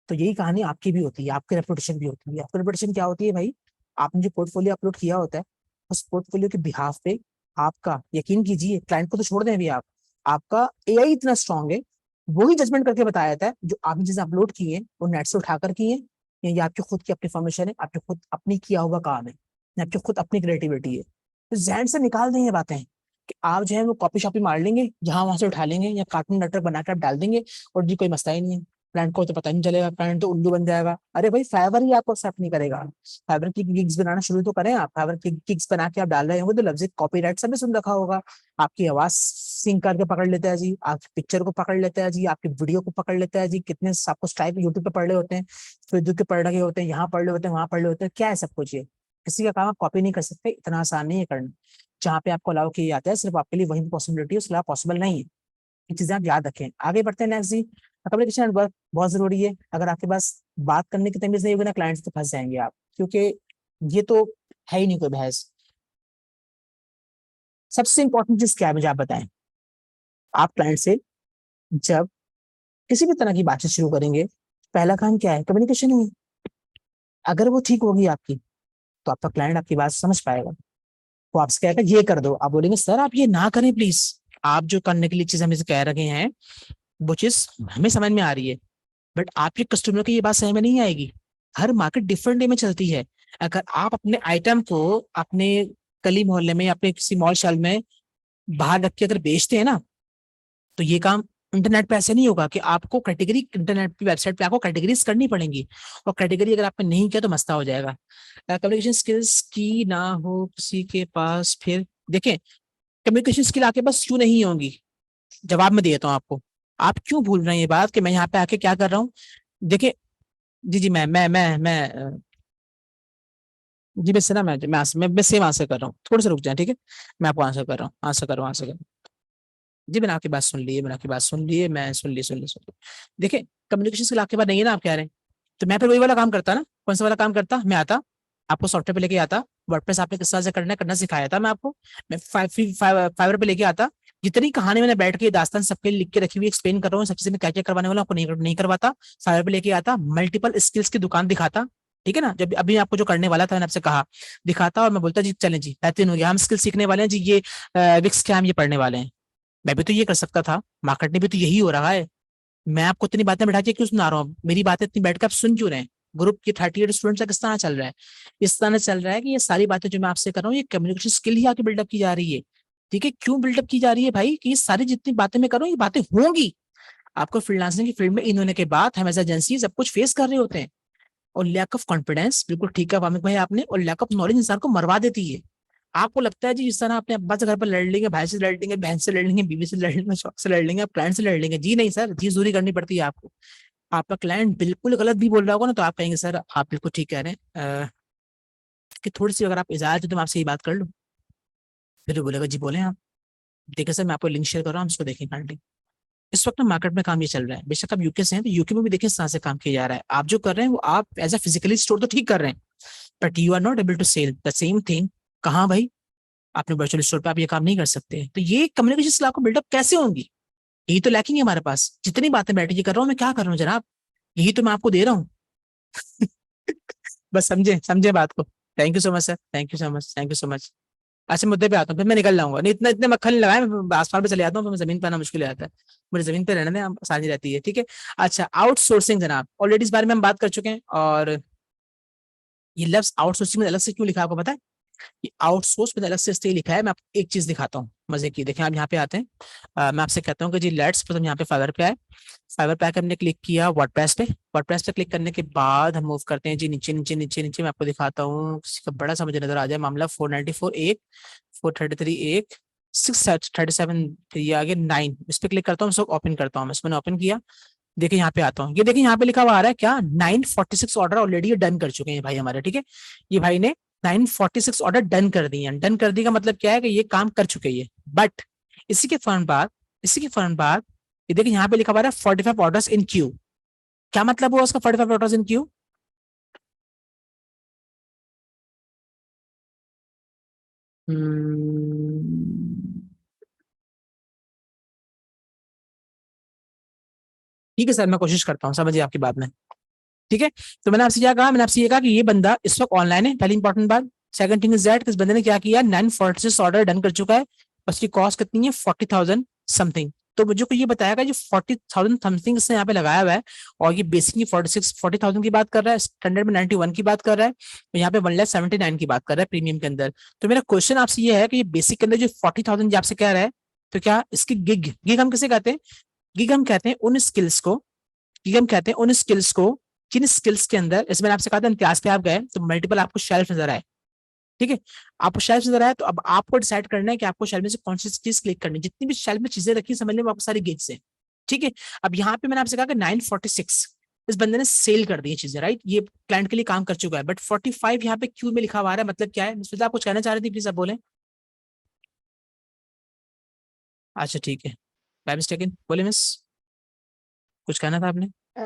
तो यही कहानी आपकी भी होती है, आपकी रेपुटेशन भी होती है। आपकी रेपुटेशन क्या होती है भाई, आपने जो पोर्टफोलियो अपलोड किया होता है, उस पोर्टफोलियो के बिहाफ पे आपका, यकीन कीजिए क्लाइंट को तो छोड़ दें अभी आप, आपका AI इतना स्ट्रांग है, वही जजमेंट करके बताया जाता है जो आपने चीजें अपलोड की है वो नेट से उठाकर की है, या ये आपकी खुद की अपनी फॉर्मेशन है, आपके खुद अपनी किया हुआ काम है, या आपकी खुद अपनी क्रिएटिविटी है। तो जहन से निकाल दें ये बातें कि आप जो है वो कॉपी शॉपी मार लेंगे, जहां वहां से उठा लेंगे, या कार्टून नेटवर्क बना कर आप डाल देंगे, और जी कोई मसला ही नहीं है, क्लाइंट को तो पता नहीं चलेगा, क्लाइंट तो उल्लू बन जाएगा। अरे भाई फाइवर ही आपको एक्सेप्ट नहीं करेगा। फाइवर की गिग्स बनाना शुरू तो करें आप, फाइवर की गिग्स बना के आप डाल रहे होंगे तो लफ्ज कॉपीराइट सब भी सुन रखा होगा, आपकी आवाज सिंक करके पकड़ लेता है जी, आपकी पिक्चर को पकड़ लेता है जी, आपकी वीडियो को पकड़ लेता है जी, कितने आपको स्ट्राइक यूट्यूब पे पढ़ रहे होते हैं, फेसबुक पे पढ़ रहे होते हैं, यहाँ पढ़ रहे होते हैं, वहां पढ़ रहे होते हैं, क्या है सब कुछ ये, किसी का काम आप कॉपी नहीं कर सकते, इतना आसान नहीं है करना। जहाँ पे आपको अलाउ किया जाता है सिर्फ आपके लिए वही पॉसिबिलिटी है, उसके अलावा पॉसिबल नहीं है। ये चीजें आप याद रखें। आगे बढ़ते हैं, नेक्स्ट जी, कम्युनिकेशन एंड वर्क बहुत जरूरी है। अगर आपके पास बात करने की तमीज नहीं होगी ना, क्लाइंट्स तो फंस जाएंगे आप, क्योंकि ये तो है ही नहीं कोई बहस। सबसे इंपॉर्टेंट चीज क्या है मुझे आप बताएं, आप क्लाइंट से जब किसी भी तरह की बातचीत शुरू करेंगे, पहला काम क्या है, कम्युनिकेशन ही है। अगर वो ठीक होगी आपकी, तो आपका क्लाइंट आपकी बात समझ पाएगा, वो आपसे कहेगा ये कर दो, आप बोलेंगे सर आप ये ना करें प्लीज, आप जो करने के लिए चीज हमें कह रहे हैं वो चीज हमें समझ में आ रही है, बट आपके कस्टमर की ये बात समझ में नहीं आएगी। हर मार्केट डिफरेंट वे में चलती है। अगर आप अपने आइटम को अपने गली मोहल्ले में या अपने किसी मॉल शॉल में बाहर रख के अगर बेचते हैं ना, तो ये काम इंटरनेट पे ऐसे नहीं होगा कि आपको कैटेगरी, इंटरनेट की वेबसाइट पे आपको कैटेगरीज करनी पड़ेंगी, और कैटेगरी अगर आपने नहीं किया तो मसला हो जाएगा। कम्युनिकेशन स्किल्स की ना हो किसी के पास, फिर देखें कम्युनिकेशन स्किल आपके पास क्यों नहीं होंगी, जवाब मैं देता हूँ आपको। आप क्यों भूल रहे हैं ये बात कि मैं यहाँ पे आके क्या कर रहा हूँ। देखिए जी जी, जी वैसे ना मैं सेम आंसर कर रहा हूँ, थोड़ा सा रुक जाए, ठीक है, मैं आपको आंसर कर रहा हूँ, आंसर कर रहा हूँ। जी मैंने आपकी बात सुन ली है, मैं सुन ली। देखिए कम्युनिकेशन स्किल आपके पास नहीं है ना, आप कह रहे हैं, तो मैं फिर वही वाला काम करता ना, कौन सा वाला काम करता, मैं आता आपको सॉफ्टवेयर पे लेके आता, वर्डप्रेस आपने किस तरह से करना सिखाया था मैं आपको, मैं फाइवर पे लेके आता, जितनी कहानी मैंने बैठ के दास्तान सबके लिख के रखी हुई एक्सप्लेन कर रहा हूँ, सब चीजें मैं क्या क्या करवाने वाला आपको नहीं करवाता, फाइवर पे लेके आता, मल्टीपल स्किल्स की दुकान दिखाता, ठीक है ना। जब अभी आपको जो करने वाला था मैंने आपसे कहा, दिखाता और मैं बोलता जी चलें जी बेहतरीन हो गया, हम स्किल सीखने वाले हैं जी, ये विक्स क्या हम ये पढ़ने वाले हैं। मैं भी तो ये कर सकता था, मार्केट में भी तो यही हो रहा है। मैं आपको इतनी बातें बैठा के क्यों सुना रहा हूँ, मेरी बातें इतनी बैठ के आप सुन क्यों रहे हैं। ग्रुप के 38 स्टूडेंट्स का किस तरह चल रहा है, इस तरह चल रहा है कि ये सारी बातें जो मैं आपसे कर रहा हूँ ये कम्युनिकेशन स्किल ही आके बिल्डअप की जा रही है। ठीक है, क्यों बिल्डअप की जा रही है भाई, कि ये सारी जितनी बातें मैं कर रहा हूँ ये बातें होंगी। आपको फ्रीलांसिंग की फील्ड में इन होने के बाद हम एज एजेंसी सब कुछ फेस कर रहे होते हैं। और लैक ऑफ कॉन्फिडेंस, बिल्कुल ठीक है वामिक भाई आपने, और लैक ऑफ नॉलेज इंसान को मरवा देती है। आपको लगता है जी जिस तरह अपने अब्बा से घर पर लड़ लेंगे, भाई से लड़ लेंगे, बहन से लड़ लेंगे, बीवी से लड़ लेंगे, शौक से लड़ लेंगे, आप क्लाइंट से लड़ लेंगे, जी नहीं सर, जी दूरी करनी पड़ती है आपको। आपका क्लाइंट बिल्कुल गलत भी बोल रहा होगा ना, तो आप कहेंगे सर आप बिल्कुल ठीक कह रहे हैं, कि थोड़ी सी अगर आप इजाजत है तो मैं आपसे ये बात कर लूँ। फिर वो बोलेगा जी बोले आप। देखिए सर मैं आपको लिंक शेयर कर रहा हूँ, हम इसको देखें काइंडली। इस वक्त ना मार्केट में काम ये चल रहा है, बेशक आप यूके से हैं तो यूके में भी देखिए इस तरह से काम किया जा रहा है। आप जो कर रहे हैं वो आप एज अ फिजिकली स्टोर तो ठीक कर रहे हैं, but you are not able to sell the same thing. कहाँ भाई, आपने वर्चुअल स्टोर पे आप ये काम नहीं कर सकते, तो ये कम्युनिकेशन स्किल आपको बिल्डअप कैसे होंगी। यही तो लैकिंग है हमारे पास, जितनी बातें बैठी ये कर रहा हूँ मैं, क्या कर रहा हूँ जनाब, यही तो मैं आपको दे रहा हूँ। बस समझे समझे बात को। Thank you so much sir, thank you so much, thank you so much. अच्छा मुद्दे पे आता हूँ, फिर मैं निकल जाऊंगा, नहीं इतना इतने मक्खन नहीं लगाए, मैं आसमान पे चले जाता हूँ, फिर मैं जमीन पे आना मुश्किल हो जाता है। मुझे जमीन पे रहने में आसानी रहती है, ठीक है। अच्छा आउटसोर्सिंग जनाब, ऑलरेडी इस बारे में हम बात कर चुके हैं, और ये लफ्ज आउटसोर्सिंग में अलग से क्यों लिखा है आपको पता है। ये आउटसोर्स में अलग से इसलिए लिखा है, मैं आपको एक चीज दिखाता हूँ मजे की, देखें आप यहाँ पे आते हैं। मैं आपसे कहता हूँ कि जी लेट्स हम यहाँ पे फाइवर पे आए। फाइवर पे आके हमने क्लिक किया वर्डप्रेस पे। वर्डप्रेस पे क्लिक करने के बाद हम मूव करते हैं जी नीचे नीचे नीचे नीचे, मैं आपको दिखाता हूँ किसी का बड़ा सा मुझे नजर आ जाए मामला, 494 एक, 433 एक, 637 ये आगे 9, इस पे क्लिक करता हूँ, इसको ओपन करता हूँ, मैंने ओपन किया। देखिए यहाँ पे आता हूँ, ये देखिए यहाँ पे लिखा हुआ आ रहा है क्या, 946 ऑर्डर ऑलरेडी डन कर चुके हैं भाई हमारे, ठीक है। ये भाई ने 946 ऑर्डर डन कर दिए हैं। डन कर दी का मतलब क्या है कि ये काम कर चुके हैं। बट इसी के फौरन बाद, इसी के फौरन बाद ये देखिए यहाँ पे लिखा हुआ है 45 ऑर्डर्स इन क्यू। क्या मतलब हुआ उसका 45 ऑर्डर्स इन क्यू। ठीक है सर, मैं कोशिश करता हूँ, समझिए आपकी बात में। ठीक है, तो मैंने आपसे क्या कहा, मैंने आपसे ये कहा कि ये बंदा इस वक्त ऑनलाइन है, पहली इंपॉर्टेंट बात। सेकंड थिंग इज दैट इस बंदे ने क्या किया, 946 ऑर्डर डन कर चुका है। उसकी कॉस्ट कितनी है, 40,000 समथिंग। तो मुझे को ये बताया कि जो 40,000 समथिंग इसने यहाँ पे लगाया हुआ है, और ये बेसिक की 40,000 की बात कर रहा है, स्टैंडर्ड में 91 की बात कर रहा है, और यहाँ पे 1,79 की बात कर रहा है प्रीमियम के अंदर। तो मेरा क्वेश्चन आपसे ये है कि ये बेसिक के अंदर जो 40,000 आपसे कह रहा है, तो क्या इसकी गिग गिग हम किसे कहते हैं, गिग हम कहते हैं उन स्किल्स को, गिग हम कहते हैं उन स्किल्स को जिन स्किल्स के अंदर, इसमें आपसे कहा था क्लास पे आप गए तो मल्टीपल आपको शेल्फ नजर आए। ठीक है, आपको शेल्फ नजर आया, तो अब आपको डिसाइड करना है कि आपको शेल्फ में से कौन सी चीज क्लिक करनी है। जितनी भी शेल्फ में चीजें रखी समझ लें वो आपको सारी गिग्स है। ठीक है, अब यहाँ पे मैंने आपसे कहा कि 946 इस बंदे ने सेल कर दी है चीजें, राइट, ये क्लाइंट के लिए काम कर चुका है, बट 45 यहाँ पे क्यू में लिखा हुआ आ रहा है, मतलब क्या है, मिस आप कुछ कहना चाह रहे थे, प्लीज आप बोले। अच्छा ठीक है, बाय मिस्टेक, बोले मिस, कुछ कहना था आपने। अ,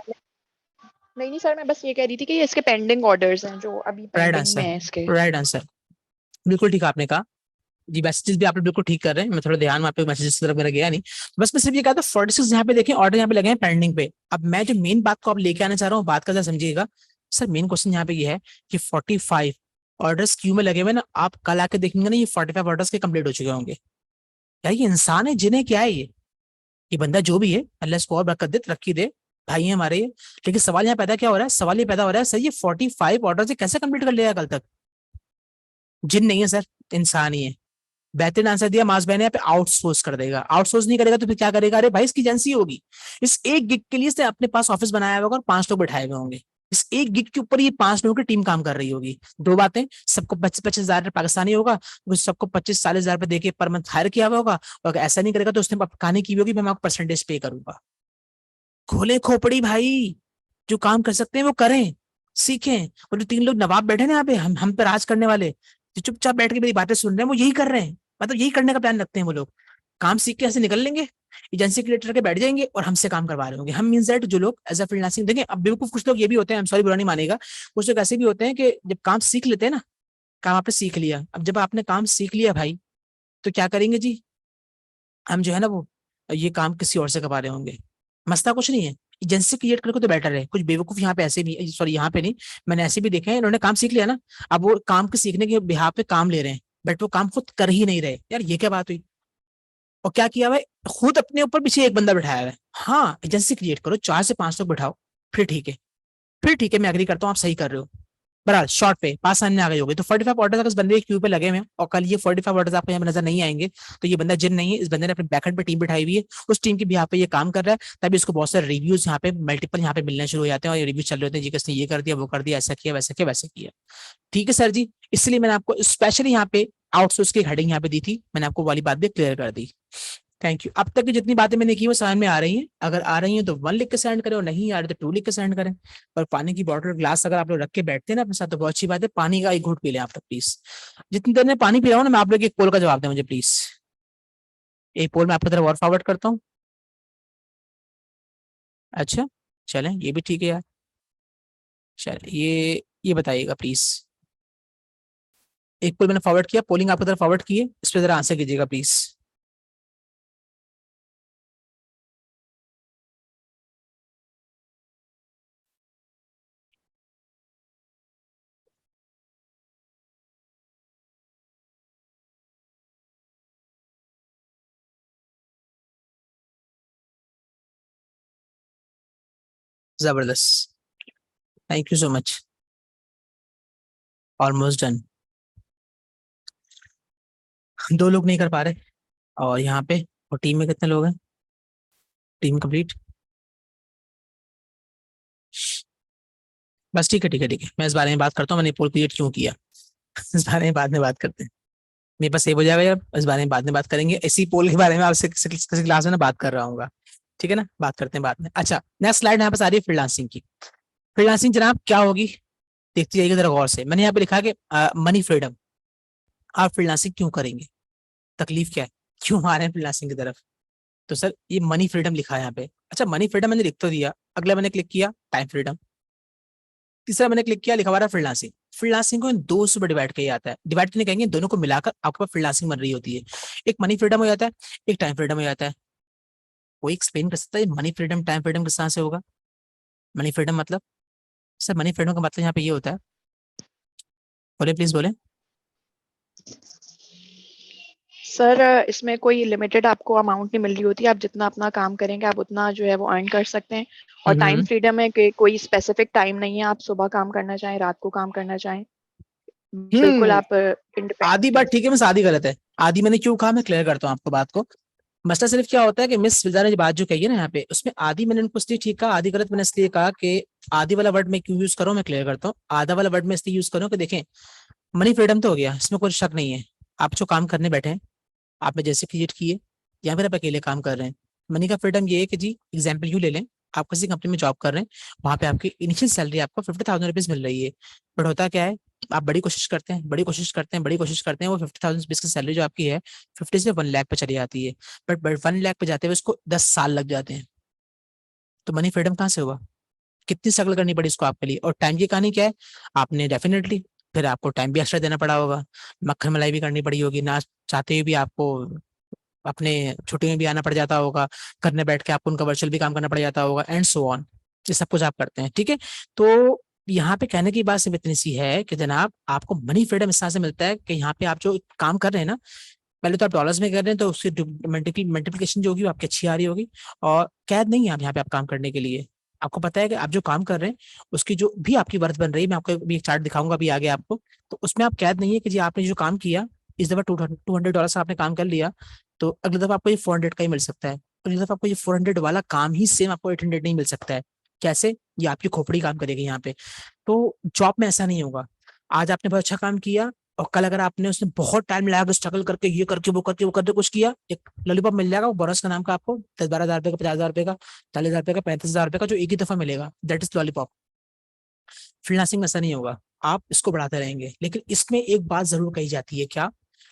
नहीं नहीं सर, मैं बस ये कह रही थी कि ये इसके पेंडिंग ऑर्डर्स हैं जो अभी राइट पेंडिंग में आंसर, है इसके। राइट आंसर, बिल्कुल ठीक आपने कहा। जी मैसेजेस भी आपने बिल्कुल ठीक कर रहे हैं, मैं थोड़ा ध्यान वहाँ पे मैसेजेस की तरफ मेरा गया नहीं। तो बस मैं सिर्फ ये कहा था 46 यहाँ पे देखें ऑर्डर यहाँ पे लगे हैं पेंडिंग पे। अब मैं जो मेन बात को आप लेके आना चाह रहा हूँ, बात का जरा समझिएगा। सर मेन क्वेश्चन यहाँ पे ये है कि 45 ऑर्डर्स क्यू में लगे हुए ना, आप कल आके देखेंगे ना ये 45 ऑर्डर्स के कंप्लीट हो चुके होंगे। यार ये इंसान है, जिन्हें क्या है ये बंदा जो भी है, अल्लाह इसको और बरकत दे, तरक्की दे, भाई है हमारे ये। लेकिन सवाल यहाँ पैदा क्या हो रहा है, सवाल ये पैदा हो रहा है सर ये 45 ऑर्डर से कैसे कंप्लीट कर लेगा कल तक। जिन नहीं है सर, इंसान ही है। बेहतरीन आंसर दिया मास भाई ने, यहाँ पे आउटसोर्स कर देगा। आउटसोर्स नहीं करेगा तो फिर क्या करेगा, अरे भाई इसकी एजेंसी होगी, इस एक गिग के लिए इसने अपने पास ऑफिस बनाया होगा और 5 लोग बैठाए हुए होंगे। इस एक गिग के ऊपर ये 5 लोगों की टीम काम कर रही होगी। दो बातें, सबको 25-25 हजार पाकिस्तानी होगा, सबको 25-40 हजार रुपए देके पर मंथ हायर किया हुआ होगा, और अगर ऐसा नहीं करेगा तो उसने कहानी की होगी मैं आपको परसेंटेज पे करूंगा। खोले खोपड़ी भाई, जो काम कर सकते हैं वो करें, सीखें। और जो 3 लोग नवाब बैठे ना यहाँ पे, हम पे राज करने वाले, जो चुपचाप बैठ के मेरी बातें सुन रहे हैं वो यही कर रहे हैं, मतलब यही करने का प्लान रखते हैं वो लोग। काम सीख के ऐसे निकल लेंगे, एजेंसी क्रिएटर के बैठ जाएंगे और हमसे काम करवा रहे होंगे। हम मीन दैट जो लोग एज अ फ्रीलांसिंग देखें, अब बेवकूफ कुछ लोग ये भी होते हैं, सॉरी बुरा नहीं मानेगा, कुछ लोग ऐसे भी होते हैं कि जब काम सीख लेते हैं ना, काम आपने सीख लिया, अब जब आपने काम सीख लिया भाई, तो क्या करेंगे जी, हम जो है ना वो ये काम किसी और से करवा रहे होंगे। मसला कुछ नहीं है, एजेंसी क्रिएट करके तो बेटर है। कुछ बेवकूफ यहाँ पे ऐसे भी, सॉरी यहाँ पे नहीं, मैंने ऐसे भी देखे हैं, इन्होंने काम सीख लिया ना, अब वो काम के सीखने के बिहाफ पे काम ले रहे हैं, बट वो काम खुद कर ही नहीं रहे। यार ये क्या बात हुई? और क्या किया भाई, खुद अपने ऊपर पीछे एक बंदा बिठाया हुआ है। हाँ, एजेंसी क्रिएट करो, 4 से 5 लोग बिठाओ, फिर ठीक है, फिर ठीक है, मैं एग्री करता हूँ, आप सही कर रहे हो। बहरहाल शॉर्ट पे 5 साल आ गई होगी, तो 45 ऑर्डर अगर इस बंदे के क्यू पे लगे हुए हैं, और कल ये 45 ऑर्डर आपको यहाँ पे नजर नहीं आएंगे, तो ये बंदा जिन नहीं है, इस बंदे ने अपने बैकएंड पे टीम बिठाई हुई है, उस टीम के भी यहाँ पे ये काम कर रहा है, तभी इसको बहुत सारे रिव्यूज यहाँ पे मल्टीपल यहाँ पे मिलने शुरू हो जाते हैं, और ये रिव्यूज चल रहे होते हैं जी, किसने ये कर दिया, वो कर दिया, ऐसा किया, वैसा किया, वैसा किया। ठीक है सर जी, इसलिए मैंने आपको स्पेशली यहाँ पे आउटसोर्स की हेडिंग यहाँ पे दी थी, मैंने आपको वाली बात भी क्लियर कर दी। Thank you. अब तक की जितनी बातें मैंने की वो समझ में आ रही हैं? अगर आ रही हैं तो 1 लिख के सेंड करें, और नहीं आ रही तो 2 लिख के सेंड करें। और पानी की बॉटल ग्लास अगर आप लोग रख के बैठते हैं ना अपने साथ, तो बहुत अच्छी बात है, पानी का एक घूंट पी लें आप लोग प्लीज। जितनी देर में पानी पी रहा हूँ ना मैं, आप लोग एक पोल का जवाब दें मुझे प्लीज। एक पोल मैं आपकी तरफ और फॉरवर्ड करता हूँ। अच्छा, चलें, ये भी ठीक है यार। चल ये बताइएगा प्लीज। एक पोल मैंने फॉरवर्ड किया, पोलिंग आपकी तरफ फॉरवर्ड की है, इस पर जरा आंसर कीजिएगा प्लीज। जबरदस्त, thank you so much. Almost done. 2 लोग नहीं कर पा रहे, और यहाँ पे, और टीम में कितने लोग हैं? Team complete. बस ठीक है, ठीक है, ठीक है, मैं इस बारे में बात करता हूँ, मैंने पोल क्रिएट क्यों किया। इस बारे में बाद में बात करते हैं। मेरे पास सेव हो जाएगा यार, इस बारे में बाद में बात करेंगे, इसी पोल के बारे में आपसे किसी क्लास में ना बात कर रहा हूँ। ठीक है ना, बात करते हैं बाद में। अच्छा, नेक्स्ट स्लाइड यहाँ पे आ रही है फ्रीलांसिंग की। फ्रीलांसिंग जनाब क्या होगी, देखती जाइएगा जरा गौर से। मैंने यहाँ पे लिखा कि मनी फ्रीडम। आप फ्रीलांसिंग क्यों करेंगे, तकलीफ क्या है, क्यों आ रहे हैं फ्रीलांसिंग की तरफ? तो सर ये मनी फ्रीडम लिखा है यहाँ पे। अच्छा, मनी फ्रीडम मैंने लिख तो दिया, अगला मैंने क्लिक किया टाइम फ्रीडम, तीसरा मैंने क्लिक किया, लिखा हुआ फ्रीलांसिंग। फ्रीलांसिंग को इन 2 में डिवाइड किया जाता है, डिवाइड नहीं कहेंगे, दोनों को मिलाकर आपके पास फ्रीलांसिंग बन रही होती है। एक मनी फ्रीडम हो जाता है, एक टाइम फ्रीडम हो जाता है। कोई एक्सप्लेन कर सकता है मनी फ्रीडम टाइम फ्रीडम किस तरह से होगा? मनी फ्रीडम मतलब, सर मनी फ्रीडम का मतलब यहाँ पे ये होता है, बोले प्लीज बोले। सर इसमें कोई लिमिटेड आपको अमाउंट नहीं मिल रही होती, आप जितना अपना काम करेंगे आप उतना जो है वो अर्न कर सकते हैं। और टाइम फ्रीडम है कि कोई स्पेसिफिक टाइम नहीं है, आप सुबह काम करना चाहें, रात को काम करना चाहें, बिल्कुल हम्म आप आधी इंडिपेंडेंट बात रह ठीक है, सकते मिस आधी गलत है। आधी मैंने क्यों कहा, मैं क्लियर करता हूँ आपको बात को। मसला सिर्फ क्या होता है कि मिस फिजा ने जो बात जो कही है ना यहाँ पे, उसमें आधी मैंने उनको इसलिए ठीक कहा, आधी गलत मैंने इसलिए कहा कि आधी वाला वर्ड मैं क्यों यूज करूँ, मैं क्लियर करता हूँ। आधा वाला वर्ड मैं इसलिए यूज करूँ कि देखें, मनी फ्रीडम तो हो गया, इसमें कोई शक नहीं है। आप जो काम करने बैठे हैं, आपने जैसे क्रिएट किए, या फिर आप अकेले काम कर रहे हैं, मनी का फ्रीडम ये है कि जी एग्जाम्पल यू ले लें, आप किसी कंपनी में जॉब कर रहे हैं, वहां पे आपकी इनिशियल सैलरी आपको 50,000 रुपीज मिल रही है। बट होता क्या है, आप बड़ी कोशिश करते हैं, बड़ी कोशिश करते हैं, बड़ी कोशिश करते हैं, वो 50,000 रुपीज की सैलरी जो आपकी है, 50 से 1 लाख पे चली जाती है। बट 1 लाख पे जाते हुए उसको 10 साल लग जाते हैं। तो मनी फ्रीडम कहाँ से हुआ? कितनी स्ट्रगल करनी पड़ी इसको आपके लिए। और टाइम की कहानी क्या है, आपने डेफिनेटली फिर आपको टाइम भी एक्स्ट्रा देना पड़ा होगा, मक्खन मलाई भी करनी पड़ी होगी ना, चाहते हुए भी आपको अपने छुट्टी में भी आना पड़ जाता होगा, करने बैठ के आपको उनका वर्चुअल भी काम करना पड़ जाता होगा, एंड सो ऑन। ये सब कुछ आप करते हैं, ठीक है। तो यहाँ पे कहने की बात सिर्फ इतनी सी है कि जनाब आपको मनी फ्रीडम इस तरह से मिलता है कि यहाँ पे आप जो काम कर रहे हैं ना, पहले तो आप डॉलर्स में कर रहे हैं, तो उसकी मल्टीप्लिकेशन जो होगी वो आपकी अच्छी आ रही होगी। और कैद नहीं है आप यहाँ पे, आप काम करने के लिए, आपको पता है कि आप जो काम कर रहे हैं उसकी जो भी आपकी वर्थ बन रही है, मैं आपको अभी एक चार्ट दिखाऊंगा अभी आगे आपको, तो उसमें आप कैद नहीं है कि जी आपने जो काम किया, इस दफा $200 से आपने काम कर लिया, तो अगली दफा आपको ये 400 का ही मिल सकता है, अगली दफा आपको ये 400 वाला काम ही सेम आपको 800 नहीं मिल सकता है। कैसे? ये आपकी खोपड़ी काम करेगी यहाँ पे। तो जॉब में ऐसा नहीं होगा, आज आपने बहुत अच्छा काम किया, और कल अगर आपने उसने बहुत टाइम लगा स्ट्रगल करके ये करके वो करके कुछ किया, एक लॉलीपॉप मिल जाएगा वो बोनस का नाम का आपको, 10-12 हज़ार रुपए का, 50 हज़ार रुपए का, 40 हज़ार रुपए का, 35 हज़ार रुपए का, जो एक ही दफा मिलेगा, दैट इज लॉलीपॉप। फ्रीलांसिंग में ऐसा नहीं होगा, आप इसको बढ़ाते रहेंगे। लेकिन इसमें एक बात जरूर कही जाती है, क्या,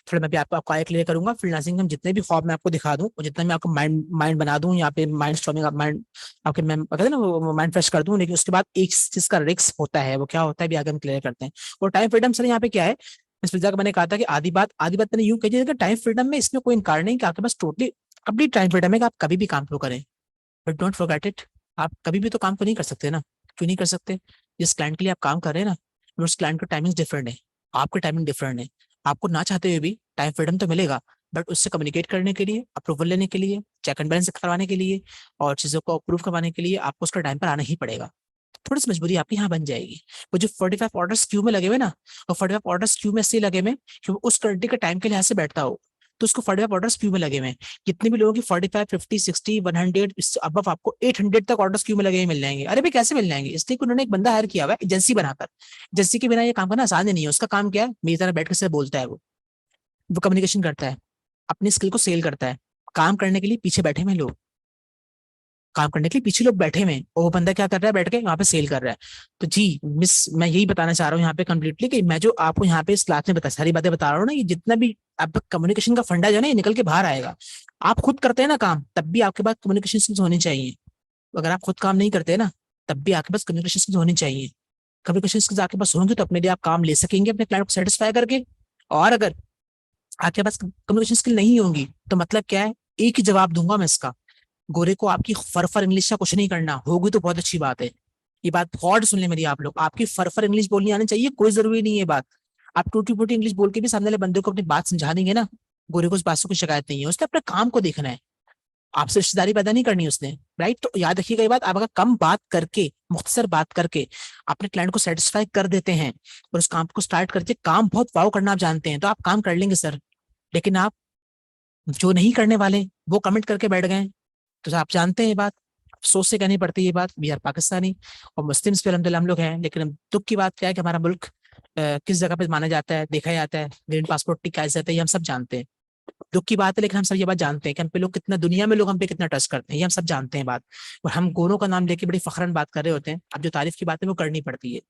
थोड़ा मैं भी आपको आगे क्लियर करूंगा। फ्रीलांसिंग हम जितने भी ख्वाब मैं आपको दिखा दूं, और जितना मैं आपको माइंड माइंड बना दूं, यहाँ पे माइंड स्टॉर्मिंग, माइंड आपके मैं कहते हैं ना वो माइंड फ्रेश कर दूं, लेकिन उसके बाद एक चीज का रिस्क होता है, वो क्या होता है भी आगे हम क्लियर करते हैं। और टाइम फ्रीडम सर यहाँ पे क्या है, इस वजह का मैंने कहा था कि आधी बात मैंने यूं कही थी, टाइम फ्रीडम में इसमें कोई इनकार नहीं कि आपके पास टोटली कंप्लीट टाइम फ्रीडम है कि आप कभी भी काम शुरू करें, बट डोंट फॉरगेट इट, आप कभी भी तो काम को नहीं कर सकते ना, क्यों नहीं कर सकते? जिस क्लाइंट के लिए आप काम कर रहे हैं ना, उस क्लाइंट का टाइमिंग डिफरेंट है, आपका टाइमिंग डिफरेंट है। आपको ना चाहते हुए भी टाइम फ्रीडम तो मिलेगा, बट उससे कम्युनिकेट करने के लिए, अप्रूवल लेने के लिए, चेक एंड बैलेंस करवाने के लिए और चीज़ों को अप्रूव करवाने के लिए आपको उसका टाइम पर आना ही पड़ेगा। थोड़ी सी मजबूरी आपकी यहाँ बन जाएगी। वो जो 45 ऑर्डर्स क्यू में लगे हुए ना, वो 45 ऑर्डर्स क्यू में इसलिए लगे हुए कि वो उस घंटे के टाइम के लिहाज से बैठता हो, तो उसको 45 ऑर्डर्स क्यू में लगे हुए हैं। कितने भी लोगों की 45, 50, 60, 100, इससे अब आपको 800 तक ऑर्डर्स क्यू में लगे हुए मिल जाएंगे। अरे भाई कैसे मिल जाएंगे? इसलिए कि उन्होंने एक बंदा हायर किया हुआ है एजेंसी बनाकर। एजेंसी के बिना ये काम करना आसान ही नहीं है। उसका काम क्या है? मेरी तरह बैठ कर से बोलता है, वो कम्युनिकेशन करता है, अपनी स्किल को सेल करता है। काम करने के लिए पीछे बैठे हुए लोग, काम करने के लिए पीछे लोग बैठे हुए हैं, और वो बंदा क्या कर रहा है? बैठ के वहां पे सेल कर रहा है। तो जी मिस, मैं यही बताना चाह रहा हूँ यहाँ पे कंप्लीटली, कि मैं जो आपको यहाँ पे इस क्लास में बता सारी बातें बता रहा हूँ ना, ये जितना भी आपका कम्युनिकेशन का फंडा जो है ना, ये निकल के बाहर आएगा। आप खुद करते हैं ना काम, तब भी आपके पास कम्युनिकेशन स्किल्स होनी चाहिए। अगर आप खुद काम नहीं करते ना, तब भी आपके पास कम्युनिकेशन स्किल्स होनी चाहिए। कम्युनिकेशन स्किल्स आपके पास होंगे तो अपने लिए आप काम ले सकेंगे अपने क्लाइंट को सेटिस्फाई करके। और अगर आपके पास कम्युनिकेशन स्किल नहीं होंगी तो मतलब क्या है? एक ही जवाब दूंगा मैं इसका, गोरे को आपकी फरफर इंग्लिश का कुछ नहीं करना, होगी तो बहुत अच्छी बात है। ये बात गौर से सुन ले मेरी आप लोग, आपकी फरफर इंग्लिश बोलनी आनी चाहिए, कोई जरूरी नहीं है बात। आप टूटी फूटी इंग्लिश बोल के भी सामने वाले बंदे को अपनी बात समझा देंगे ना, गोरे को उस बात से कोई शिकायत नहीं है। उसने अपने काम को देखना है, आपसे रिश्तेदारी पैदा नहीं करनी उसने। राइट? तो याद रखिएगा ये बात, आप अगर कम बात करके, मुख्तसर बात करके अपने क्लाइंट को सेटिस्फाई कर देते हैं और उस काम को स्टार्ट करके काम बहुत वाव करना आप जानते हैं, तो आप काम कर लेंगे सर। लेकिन आप जो नहीं करने वाले, वो कमेंट करके बैठ गए, तो आप जानते हैं ये बात, अफसोस से कहनी पड़ती है ये बात, वी आर पाकिस्तानी और मुस्लिम्स पे अलहमदुलिल्लाह हम लोग हैं। लेकिन अब दुख की बात क्या है कि हमारा मुल्क किस जगह पे माना जाता है, देखा जाता है, ग्रीन पासपोर्ट की क्या इज्जत है, ये हम सब जानते हैं। दुख की बात है, लेकिन हम सब ये बात जानते हैं कि हम पे लोग कितना, दुनिया में लोग हम पे कितना ट्रस्ट करते हैं, ये हम सब जानते हैं बात। और हम गोरों का नाम लेके बड़ी फखरन बात कर रहे होते हैं, अब जो तारीफ की बात है वो करनी पड़ती है।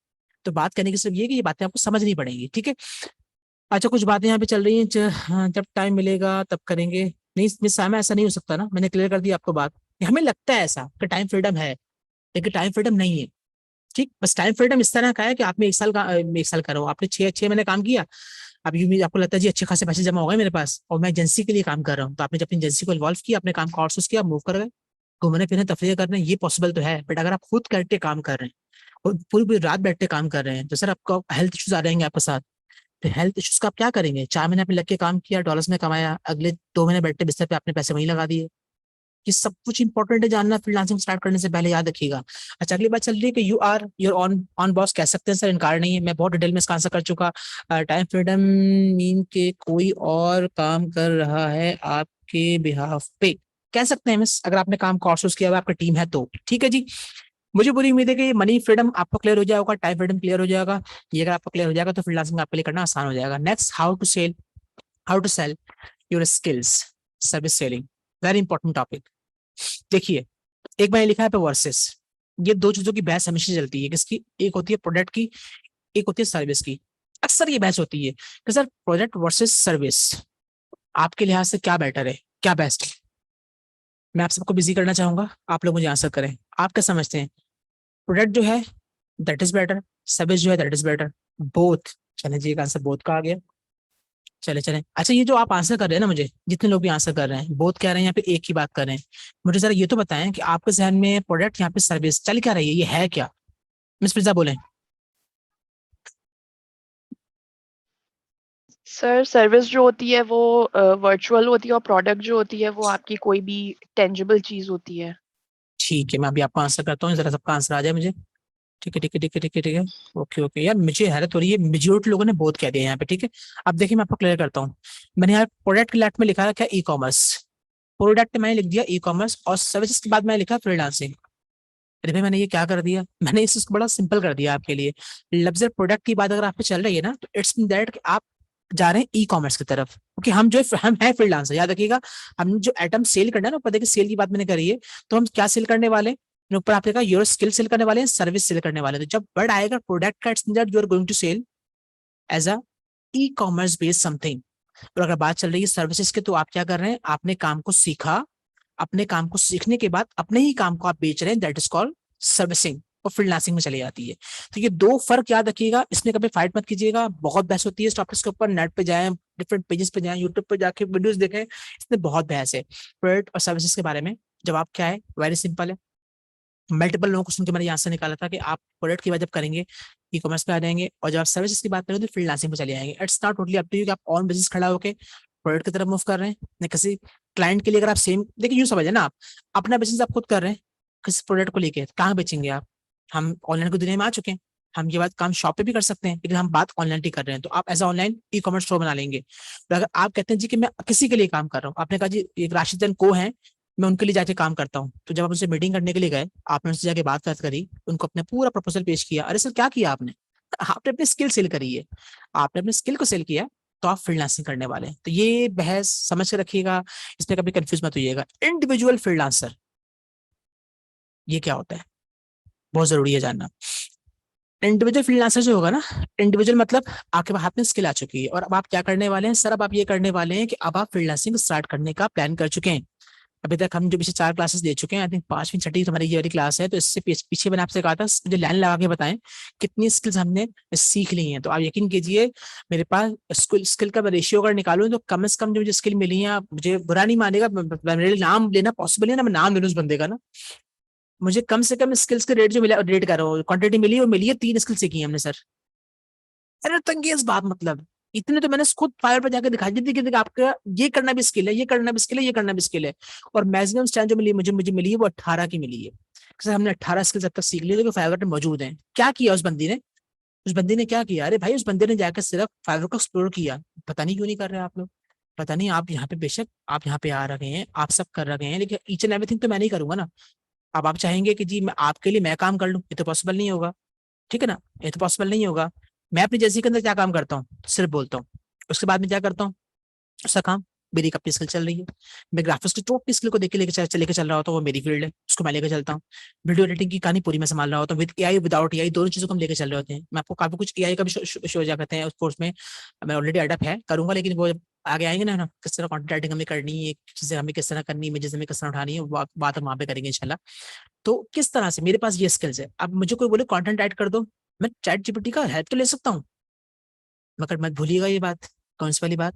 तो बात करने की सिर्फ ये कि ये बातें आपको समझनी पड़ेंगी, ठीक है? अच्छा, कुछ बातें यहाँ पे चल रही हैं, हाँ, जब टाइम मिलेगा तब करेंगे। नहीं मिस सामा, ऐसा नहीं हो सकता ना, मैंने क्लियर कर दिया आपको बात। हमें लगता है ऐसा कि टाइम फ्रीडम है, लेकिन टाइम फ्रीडम नहीं है। ठीक, बस टाइम फ्रीडम इस तरह का है कि आपने एक साल करो, आपने 6 महीने काम किया, अब यूं भी आपको लगता है जी अच्छे खासे पैसे जमा हो गए मेरे पास और मैं एजेंसी के लिए काम कर रहा हूँ, तो आपने जब अपनी एजेंसी को इन्वॉल्व किया, अपने काम को आउटसोर्स किया, मूव कर गए, घूमने फिरने तफरीह करने, ये पॉसिबल तो है। बट अगर आप खुद करके काम कर रहे हैं और पूरी पूरी रात बैठ के काम कर रहे हैं, तो सर आपको हेल्थ इश्यूज आ जाएंगे आपके साथ। तो हेल्थ इश्यूज का आप क्या करेंगे? 4 महीने आपने लग के काम किया, डॉलर्स में कमाया, अगले 2 महीने बैठे बिस्तर पे आपने पैसे वहीं लगा दिए। ये सब कुछ इंपॉर्टेंट है जानना फ्रीलांसिंग स्टार्ट करने से पहले, याद रखिएगा। अच्छा, अगली बात चल रही है कि you are your own own boss, कह सकते हैं सर, इनकार नहीं है, मैं बहुत डिटेल में इसका आंसर कर चुका। टाइम फ्रीडम मीन के कोई और काम कर रहा है आपके बिहाफ पे, कह सकते हैं मिस, अगर आपने काम को आउटसोर्स किया हुआ आपका टीम है तो। ठीक है जी, मुझे पूरी उम्मीद है कि मनी फ्रीडम आपको क्लियर हो जाएगा, टाइम फ्रीडम क्लियर हो जाएगा। ये अगर आपको क्लियर हो जाएगा तो फ्रीलांसिंग आपके लिए करना आसान हो जाएगा। Next, how to sell your skills, service selling, very important topic. देखिए, एक मैंने लिखा है पे वर्सेस, ये दो चीजों की बहस हमेशा चलती है, किसकी? एक होती है प्रोडक्ट की, एक होती है सर्विस की। अक्सर ये बहस होती है कि सर प्रोडक्ट वर्सेस सर्विस, आपके लिहाज से क्या बेटर है, क्या बेस्ट है? मैं आप सबको बिजी करना चाहूंगा, आप लोग मुझे आंसर करें। आप क्या समझते हैं? प्रोडक्ट जो है दैट इज बेटर, सर्विस जो है दैट इज बेटर, बोथ? चले जी, एक आंसर बोथ का आ गया। चले चले, अच्छा ये जो आप आंसर कर रहे हैं ना, मुझे जितने लोग भी आंसर कर रहे हैं, बोथ कह रहे हैं या फिर एक ही बात कर रहे हैं, मुझे जरा ये तो बताएं कि आपके जहन में प्रोडक्ट यहाँ पे सर्विस चल क्या रही है, ये है क्या? मिस फिजा बोले। सर सर्विस जो होती है वो वर्चुअल होती है और प्रोडक्ट जो होती है वो आपकी कोई भी टेंजिबल चीज होती है। ठीक है, मैं अभी आपको आंसर करता हूँ, जरा सबका आंसर आ जाए मुझे। ठीक है ठीक है ठीक है ठीक है ठीक है। ओके ओके, यार मुझे हैरत हो रही है, मेजोरिटी लोगों ने बहुत कह दिया यहाँ पे। ठीक है, अब देखिए मैं आपको क्लियर करता हूँ। मैंने यहाँ प्रोडक्ट के लेफ्ट में लिखा है क्या? E commerce. प्रोडक्ट मैंने लिख दिया ई कॉमर्स, और सर्विसेज के बाद मैंने लिखा फ्रीलांसिंग। अरे भाई मैंने ये क्या कर दिया? मैंने इसको बड़ा सिंपल कर दिया आपके लिए। लफ्ज प्रोडक्ट की बात अगर आप पे चल रही है ना, तो इट्स मीन दैट आप जा रहे हैं ई कॉमर्स की तरफ, क्योंकि हम है फ्रीलांसर, याद रखिएगा। हम जो आइटम सेल करना है ना, ऊपर देखिए सेल की बात मैंने करी है, तो हम क्या सेल करने वाले हैं? ऊपर आपने कहा योर स्किल सेल करने वाले हैं, सर्विस सेल करने वाले हैं। तो जब वर्ड आएगा प्रोडक्ट का, it's mean that you are going to sell as a e commerce based something. और अगर बात चल रही है सर्विसेज के, तो आप क्या कर रहे हैं? आपने काम को सीखा, अपने काम को सीखने के बाद अपने ही काम को आप बेच रहे हैं, दैट इज कॉल्ड सर्विसिंग, और फ्रीलांसिंग में चली जाती है। तो ये दो फर्क याद रखिएगा, इसमें कभी फाइट मत कीजिएगा, बहुत बहस होती है इस टॉपिक के ऊपर। नेट पे जाएं, डिफरेंट पेजेस पे जाएं, यूट्यूब पे जाके वीडियोस देखें, इसमें बहुत बहस है प्रोडक्ट और सर्विसेज के बारे में। जवाब क्या है? वेरी सिंपल है, मल्टीपल लोगों को सुन के मैंने यहाँ से निकाला था कि आप प्रोडक्ट की बात जब करेंगे ई कॉमर्स पे आ जाएंगे, और जब आप सर्विसेज की बात करेंगे तो फ्रीलांसिंग पे चले जाएंगे। It's not totally up to you कि आप ऑन बिजनेस खड़ा होकर प्रोडक्ट की तरफ मूव कर रहे हैं, या किसी क्लाइंट के लिए। अगर आप सेम देखिए, यूँ समझे ना, आप अपना बिजनेस आप खुद कर रहे हैं, किसी प्रोडक्ट को लेके कहाँ बेचेंगे आप? हम ऑनलाइन की दुनिया में आ चुके हैं, हम ये बात काम शॉप पे भी कर सकते हैं, लेकिन हम बात ऑनलाइन की कर रहे हैं। तो आप as online e commerce store बना लेंगे। तो अगर आप कहते हैं जी कि मैं किसी के लिए काम कर रहा हूँ, आपने कहा जी एक राशिदन को है, मैं उनके लिए जाके काम करता हूँ, तो जब आप उनसे मीटिंग करने के लिए गए, आपने उनसे जाके बात करी, उनको अपने पूरा प्रपोजल पेश किया। अरे सर क्या किया आपने? आपने अपनी स्किल सेल करी है, आपने अपने स्किल को सेल किया, तो आप फ्रीलांसिंग करने वाले हैं। तो ये बहस समझ के रखिएगा, इसमें कभी कंफ्यूज मत होइएगा। इंडिविजुअल फ्रीलांसर ये क्या होता है, बहुत जरूरी है जानना। इंडिविजुअल फ्रीलांसर जो होगा ना, इंडिविजुअल मतलब आपके हाथ में स्किल आ चुकी है, और अब आप क्या करने वाले हैं सर? अब आप ये करने वाले हैं कि अब आप फ्रीलांसिंग स्टार्ट करने का प्लान कर चुके हैं। अभी तक हम जो पीछे 4 क्लासेस दे चुके हैं, आई थिंक 5वीं 6वीं हमारी ये वाली क्लास है, तो इससे पीछे मैंने आपसे कहा था मुझे लाइन लगा के बताएं कितनी स्किल्स हमने सीख ली हैं। तो आप यकीन कीजिए, मेरे पास स्किल का रेशियो अगर निकालूं तो कम से कम जो मुझे स्किल मिली है, आप मुझे बुरा नहीं मानेगा, मेरे लिए नाम लेना पॉसिबल है ना, मैं नाम ले लूं उस बंदे का ना, मुझे कम से कम स्किल्स के रेट जो मिला, रेट कर रहा हूँ, क्वांटिटी मिली, वो मिली है 3 स्किल सीखी है हमने सर। अरे तंगेज बात, मतलब इतने तो मैंने खुद फायर पर जाकर दिखाई दी थी कि देखिए आपका ये करना भी स्किल है, ये करना भी स्किल है, ये करना भी स्किल है। और मैक्सिमम स्टैंड जो मिली मुझे मुझे मिली है वो 18 की मिली है। सर हमने 18 स्किल्स अब तक सीख लिए जो फाइवर में मौजूद हैं। क्या किया उस बंदी ने? उस बंदी ने क्या किया? अरे भाई उस बंदे ने जाकर सिर्फ फाइवर को एक्सप्लोर किया। पता नहीं क्यों नहीं कर रहे आप लोग, पता नहीं। आप यहाँ पे बेशक आप यहाँ पे आ रहे हैं, आप सब कर रहे हैं, लेकिन ईच एंड एवरीथिंग तो मैं नहीं करूंगा ना। अब आप चाहेंगे कि जी मैं आपके लिए मैं काम कर लूं, ये तो पॉसिबल नहीं होगा, ठीक है ना, ये तो पॉसिबल नहीं होगा। मैं अपनी जर्सी के अंदर क्या काम करता हूँ? सिर्फ बोलता हूँ, उसके बाद में क्या करता हूँ? उसका काम। मेरी एक अपनी स्किल चल रही है, मैं ग्राफिक्स की टॉप की स्किल को देख के लेके चल रहा होता हूँ, वो मेरी फील्ड है, उसको मैं लेके चलता हूँ। वीडियो एडिटिंग की कहानी पूरी मैं संभाल रहा होता हूँ, विद एआई विदाउट एआई, दोनों चीजों को हम लेके चल रहे होते हैं। मैं आपको काफी कुछ एआई का भी शो जा करते हैं उस कोर्स में, मैं ऑलरेडी एडअप है, करूंगा, लेकिन वो जब आगे आएंगे ना किस तरह कॉन्टेंट राइटिंग हमें करनी है, चीजें हमें किस तरह करनी है, इमेजेस हमें किस तरह उठानी है, वो बात हम वहाँ पे करेंगे इंशाल्लाह। तो किस तरह से मेरे पास ये स्किल्स है, अब मुझे कोई बोले कंटेंट राइट कर दो, मैं चैट जीपीटी का हेल्प तो ले सकता हूँ, मगर मत भूलिएगा ये बात, कौन सी वाली बात,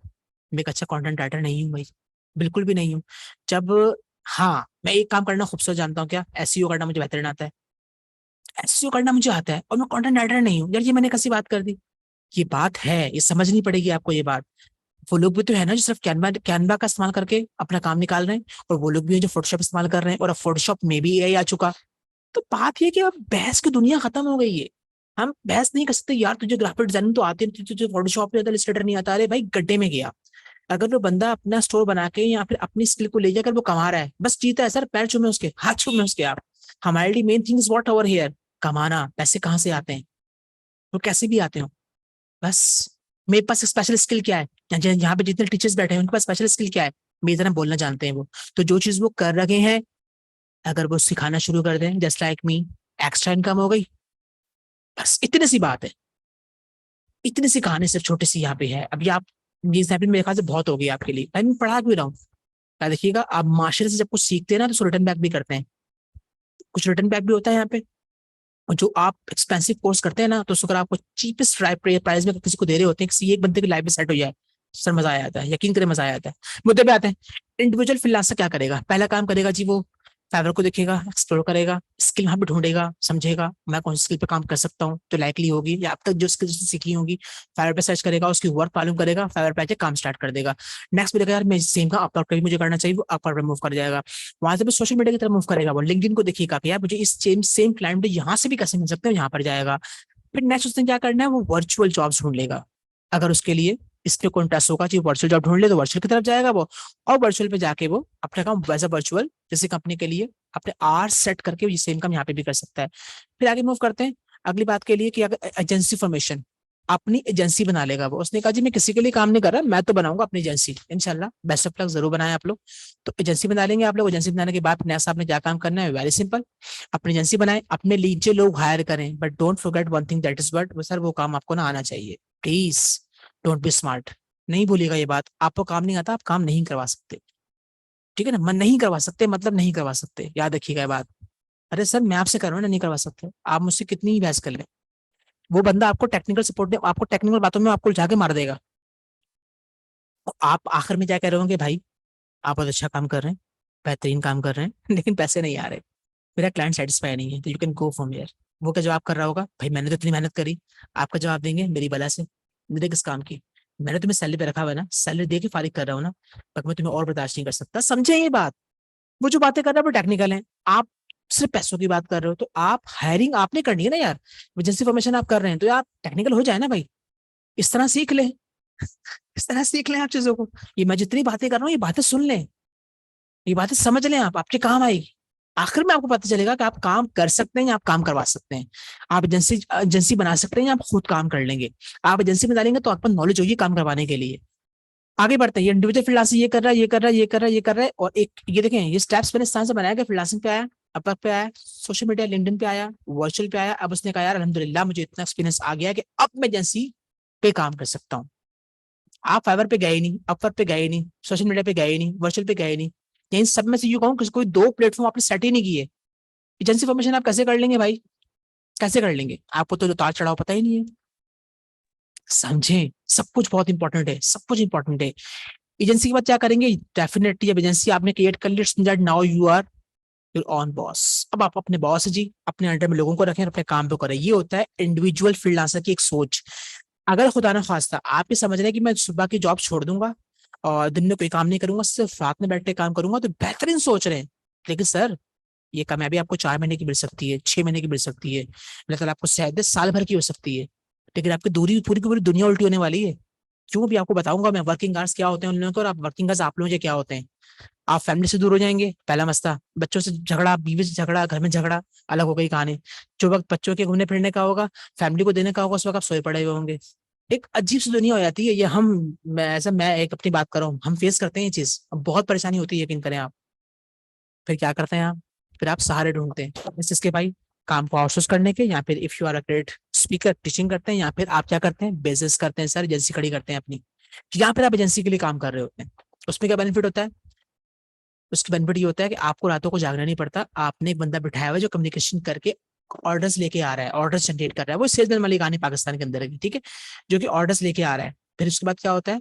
मैं एक अच्छा कंटेंट राइटर नहीं हूँ भाई, बिल्कुल भी नहीं हूँ। जब हाँ, मैं एक काम करना खूबसूरत जानता हूँ, क्या? एसईओ करना मुझे बेहतरीन आता है, एसईओ करना मुझे आता है, और मैं कंटेंट राइटर नहीं हूँ। यार ये मैंने कैसी बात कर दी? ये बात है, ये समझनी पड़ेगी आपको ये बात। वो लोग भी तो है ना जो सिर्फ कैनवा कैनवा का इस्तेमाल करके अपना काम निकाल रहे हैं, और वो लोग भी हैं जो फोटोशॉप इस्तेमाल कर रहे हैं, और अब फोटोशॉप में भी एआई आ चुका। तो बात ये है कि अब बहस की दुनिया खत्म हो गई है। हम बहस नहीं कर सकते यार, तुझे ग्राफिक डिजाइनिंग तो आती है, तुझे फोटोशॉप नहीं आता, इलस्ट्रेटर नहीं आता, अरे भाई गड्ढे में गया। अगर वो बंदा अपना स्टोर बना के या फिर अपनी स्किल को ले जाकर वो कमा रहा है, बस जीता है सर, पैर चूमे उसके, हाथ चूमे उसके आप। हमारे लिए main thing is what over here, कमाना। पैसे कहाँ से आते हैं? वो कैसे भी आते हो, बस मेरे पास स्पेशल स्किल क्या है? यहाँ पे जितने टीचर्स बैठे हैं उनके पास स्पेशल स्किल क्या है? मेरी तरह बोलना जानते हैं वो। तो जो चीज वो कर रहे हैं, अगर वो सिखाना शुरू कर दें, just like me, extra income हो गई। बस इतनी सी बात है, इतनी सी कहानी सिर्फ छोटी सी यहाँ पे है। अभी आप ये एग्जाम्पल मेरे ख्याल से बहुत हो गई आपके लिए, मैं पढ़ा भी रहा हूँ। क्या देखिएगा, आप माशरे से जब कुछ सीखते हैं ना, तो रिटर्न बैक भी करते हैं, कुछ रिटर्न बैक भी होता है यहाँ पे। और जो आप एक्सपेंसिव कोर्स करते हैं ना, तो उसको अगर आपको चीपेस्ट प्राइस में किसी को दे रहे होते हैं, किसी एक बंदे की लाइफ में सेट हो जाए, सर मजा आ जाता है, यकीन करें मजा आ जाता है। मुद्दे पे आते हैं। इंडिविजुअल फ्रीलांसर क्या करेगा? पहला काम करेगा जी, वो फाइवर को देखेगा, एक्सप्लोर करेगा, स्किल वहां पे ढूंढेगा, समझेगा मैं कौन सी स्किल पे काम कर सकता हूँ तो लाइकली होगी, या अब तक जो स्किल सीखी होगी, फाइवर पे सर्च करेगा, उसकी वर्क मालूम करेगा, फाइवर पे आके काम स्टार्ट कर देगा। नेक्स्ट भी यार मैं सेम का अपलोड करके मुझे करना चाहिए, वो अपलोड पे मूव कर जाएगा। वहां से भी सोशल मीडिया की तरफ मूव करेगा, वो लिंक्डइन को देखिएगा कि यार मुझे इस सेम क्लाइंट यहाँ से भी कैसे मिल सकते हैं, यहाँ पर जाएगा। फिर नेक्स्ट उसने क्या करना है, वो वर्चुअल जॉब्स ढूंढ लेगा। अगर उसके लिए इसमें कोई इंटरेस्ट होगा, चाहिए वर्चुअल जॉब ढूंढ ले, तो वर्चुअल की तरफ जाएगा वो, और वर्चुअल पे जाके वो अपने काम वैसा वर्चुअल जैसे कंपनी के लिए अपने आर सेट करके ये सेम काम यहाँ पे भी कर सकता है। फिर आगे मूव करते हैं अगली बात के लिए कि अगर एजेंसी फॉर्मेशन, अपनी एजेंसी बना लेगा वो। उसने कहा जी मैं किसी के लिए काम नहीं कर रहा, मैं तो बनाऊंगा अपनी एजेंसी, इंशाल्लाह बेस्ट ऑफ लक, जरूर बनाए आप लोग। तो एजेंसी बना लेंगे आप लोग। एजेंसी बनाने के बाद नया आपने क्या काम करना है? वेरी सिंपल, अपनी एजेंसी बनाए, अपने नीचे लोग हायर करें, but don't forget one thing, that is what, sir वो काम आपको ना आना चाहिए, प्लीज डोंट बी स्मार्ट। नहीं भूलिएगा ये बात, आपको काम नहीं आता, आप काम नहीं करवा सकते, ठीक है ना? मन नहीं करवा सकते मतलब नहीं करवा सकते, याद रखिएगा ये बात। अरे सर मैं आपसे कर रहा हूँ ना, नहीं करवा सकते, आप मुझसे कितनी ही बहस कर ले, वो बंदा आपको टेक्निकल सपोर्ट, आपको टेक्निकल बातों में आपको जाके मार देगा, और आप आखिर में क्या कह रहे होंगे, भाई आप बहुत अच्छा काम कर रहे हैं, बेहतरीन काम कर रहे हैं लेकिन पैसे नहीं आ रहे। मेरा क्लाइंट सेटिस्फाई नहीं है, तो you can go from here. वो क्या जवाब कर रहा होगा, भाई मैंने तो इतनी मेहनत करी। आपका जवाब देंगे, मेरी बला से, मेरे किस काम की, मैंने तुम्हें सैलरी पे रखा हुआ है ना, सैलरी दे के फारिग कर रहा हूँ ना, पर मैं तुम्हें और बर्दाश्त नहीं कर सकता। समझे ये बात? वो जो बातें कर रहा है वो टेक्निकल है, आप सिर्फ पैसों की बात कर रहे हो। तो आप हायरिंग आपने करनी है ना यार, एजेंसी फॉर्मेशन आप कर रहे हैं तो आप टेक्निकल हो जाए ना भाई, इस तरह सीख ले। इस तरह सीख लें आप चीजों को। ये मैं जितनी बातें कर रहा हूँ ये बातें सुन लें, ये बातें समझ लें, आप आपके काम आएगी। आखिर में आपको पता चलेगा कि आप काम कर सकते हैं या आप काम करवा सकते हैं। आप एजेंसी एजेंसी बना सकते हैं या आप खुद काम कर लेंगे। आप एजेंसी में डालेंगे तो आपको नॉलेज होगी काम करवाने के लिए। आगे बढ़ते हैं, ये इंडिविजुअल फ्रीलांसिंग ये कर रहा है, ये कर रहा है, ये कर रहा है, ये कर रहा है। और एक ये देखें, ये स्टेप्स मैंने इस तरह से बनाया कि फ्रीलांसिंग पे आया, अपवर्क पे आया, सोशल मीडिया लिंक्डइन पे आया, वर्चुअल पे आया। अब उसने कहा यार अल्हम्दुलिल्लाह मुझे इतना एक्सपीरियंस आ गया कि अब मैं एजेंसी पे काम कर सकता हूँ। आप फाइवर पे गए ही नहीं, अपवर्क पे गए ही नहीं, सोशल मीडिया पे गए ही नहीं, वर्चुअल पे गए ही नहीं। इन सब में से यूं कहूँ कि कोई दो प्लेटफॉर्म आपने सेट ही नहीं किए, एजेंसी फॉर्मेशन आप कैसे कर लेंगे भाई? कैसे कर लेंगे? आपको तो उतार चढ़ाव पता ही नहीं है। समझे? सब कुछ बहुत इंपॉर्टेंट है, सब कुछ इंपॉर्टेंट है। एजेंसी के बाद क्या करेंगे? डेफिनेटली जब एजेंसी आपने क्रिएट कर ली, now you are your own boss. अब आप अपने बॉस है जी, अपने अंडर में लोगों को रखें और अपने काम पे करें। ये होता है इंडिविजुअल फ्रीलांसर की एक सोच। अगर खुदा ना खास्ता आप ये समझ रहे हैं कि मैं सुबह की जॉब छोड़ दूंगा और दिन में कोई काम नहीं करूंगा, सिर्फ रात में बैठ के काम करूंगा, तो बेहतरीन सोच रहे हैं। लेकिन सर ये कामयाबी आपको 4 महीने की मिल सकती है, 6 महीने की मिल सकती है, मतलब आपको शायद साल भर की हो सकती है। लेकिन आपकी दूरी पूरी की पूरी दुनिया उल्टी होने वाली है। क्यों भी आपको बताऊंगा मैं, वर्किंग आवर्स क्या होते हैं उन लोगों के और आप वर्किंग आवर्स आप लोगों के क्या होते हैं। आप फैमिली से दूर हो जाएंगे, पहला मसला। बच्चों से झगड़ा, बीवी से झगड़ा, घर में झगड़ा, अलग हो गई कहानी। जो वक्त बच्चों के घूमने फिरने का होगा, फैमिली को देने का होगा, उस वक्त आप सोए पड़े हुए होंगे। एक अजीब सी दुनिया हो जाती है ये। मैं एक अपनी बात कर रहा हूँ, हम फेस करते हैं ये चीज, अब बहुत परेशानी होती है, यकीन करें आप। फिर क्या करते हैं आप? फिर आप सहारे ढूंढते हैं इस चीज के भाई, काम को आउटसोर्स करने के, या फिर if you are a great speaker teaching करते हैं, या फिर आप क्या करते हैं, बिजनेस करते हैं सर, एजेंसी खड़ी करते हैं अपनी। यहाँ फिर आप एजेंसी के लिए काम कर रहे होते हैं। उसमें क्या बेनिफिट होता है? उसका बेनिफिट ये होता है कि आपको रातों को जागना नहीं पड़ता। आपने एक बंदा बिठाया हुआ है जो कम्युनिकेशन करके ऑर्डर्स लेके आ रहा है, ऑर्डर्स जनरेट कर रहा है। वो सेल्समैन वाली कहानी पाकिस्तान के अंदर है, ठीक है, जो कि ऑर्डर्स लेके आ रहा है। फिर उसके बाद क्या होता है?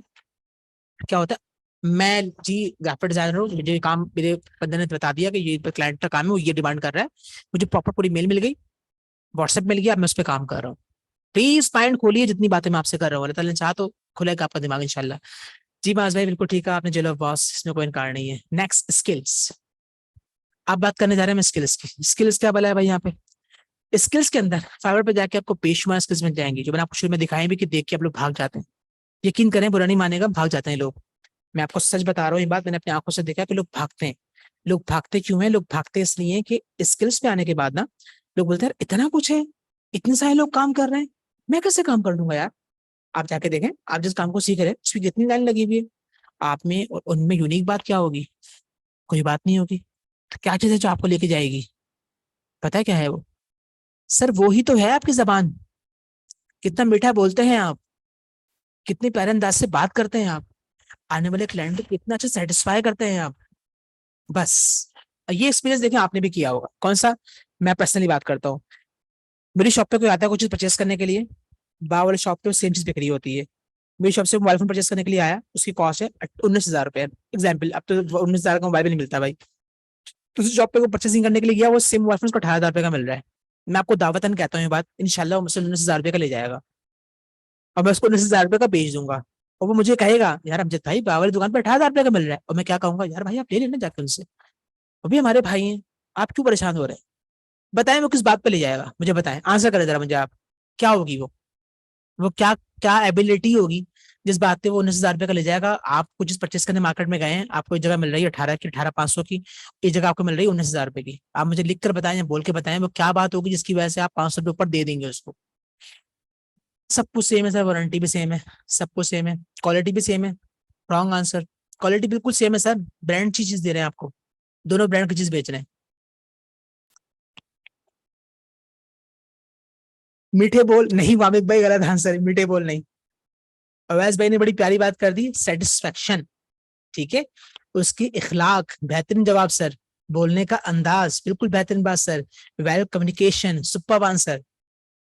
क्या होता है, मैं जी ग्राफिक डिजाइनर हूँ, मुझे ये काम मेरे बंदे ने बता दिया कि ये क्लाइंट का काम है, वो ये डिमांड कर रहा है, मुझे प्रॉपर पूरी मेल मिल गई, व्हाट्सएप मिल गया, अब मैं उस पर काम कर रहा हूँ। प्लीज माइंड खोलिए, जितनी बातें मैं आपसे कर रहा हूँ, अल्लाह ताला ने चाहा तो खुलेगा आपका दिमाग इंशाल्लाह। जी माज भाई बिल्कुल ठीक है आपने, जेल ऑफ बॉस, इसमें कोई इनकार नहीं है। Next, skills. आप बात करने जा रहे हैं स्किल्स की। स्किल्स क्या बोला है भाई यहाँ पे? स्किल्स के अंदर फाइवर पे जाके आपको बेशुमार स्किल्स मिल जाएंगी, जो मैंने आपको शुरू में दिखाई भी, कि देख के आप लोग भाग जाते हैं। यकीन करें, बुरा नहीं मानेगा, भाग जाते हैं लोग। मैं आपको सच बता रहा हूँ, ये बात मैंने अपनी आंखों से देखा कि लोग भागते हैं। लोग भागते क्यों हैं? लोग भागते इसलिए कि स्किल्स पे आने के बाद ना, लोग बोलते हैं इतना कुछ है, इतने सारे लोग काम कर रहे हैं, मैं कैसे काम कर लूंगा यार। आप जाके देखें, आप जिस काम को सीख रहे हैं उसकी कितनी लाइन लगी हुई है। आप में और उनमें यूनिक बात क्या होगी? कोई बात नहीं होगी। तो क्या चीज है जो आपको लेके जाएगी? पता है क्या है वो? सर वो ही तो है आपकी जबान। कितना मीठा बोलते हैं आप, कितने प्यारे अंदाज से बात करते हैं आप, आने वाले क्लाइंट को कितना अच्छा सेटिस्फाई करते हैं आप। बस ये एक्सपीरियंस देखें, आपने भी किया होगा। कौन सा? मैं पर्सनली बात करता हूँ। मेरी शॉप पे कोई आता है कुछ चीज परचेस करने के लिए, बा वाले शॉप पे सेम चीज बिक रही होती है। मेरी शॉप से मोबाइल फोन परचेस करने के लिए आया, उसकी कॉस्ट है 19,000 रुपए एग्जाम्पल। अब तो 19,000 का मोबाइल भी नहीं मिलता भाई। तो उस शॉप पे को परचेसिंग करने के लिए गया, वो सेम मोबाइल फोन उसको 18,000 रुपए का मिल रहा है। मैं आपको दावतन कहता हूँ ये बात, इंशाल्लाह वो मुझसे 19,000 रुपए का ले जाएगा और मैं उसको 19,000 रुपए का बेच दूंगा। और वो मुझे कहेगा यार अमजद भाई बावरी दुकान पे 18,000 रुपए का मिल रहा है, और मैं क्या कहूंगा, यार भाई आप ले लेना जाके उनसे, वो भी हमारे भाई हैं, आप क्यों परेशान हो रहे हैं? बताएं वो किस बात पे ले जाएगा, मुझे बताएं, आंसर करें जरा मुझे आप। क्या होगी वो क्या क्या एबिलिटी होगी जिस बात पे वो 19,000 रुपए का ले जाएगा? आप कुछ चीज परचेस करने मार्केट में गए हैं, आपको एक जगह मिल रही है 18 की, 18,500 की, एक जगह आपको मिल रही है 19,000 रुपए की। आप मुझे लिख कर बताएं या बोल के बताएं वो क्या बात होगी जिसकी वजह से आप 500 रुपये ऊपर दे देंगे उसको। सब कुछ सेम है सर, वारंटी भी सेम है, सब कुछ सेम है, क्वालिटी भी सेम है। Wrong answer. क्वालिटी बिल्कुल सेम है सर, ब्रांड की चीज दे रहे हैं आपको, दोनों ब्रांड की चीज बेच रहे हैं। मीठे बोल नहीं वामिक भाई, गलत आंसर है, मीठे बोल नहीं। अवैस भाई ने बड़ी प्यारी बात कर दी, सेटिस्फेक्शन, ठीक है। उसकी इखलाक, बेहतरीन जवाब सर। बोलने का अंदाज, बिल्कुल बेहतरीन बात sir. Well communication, super answer.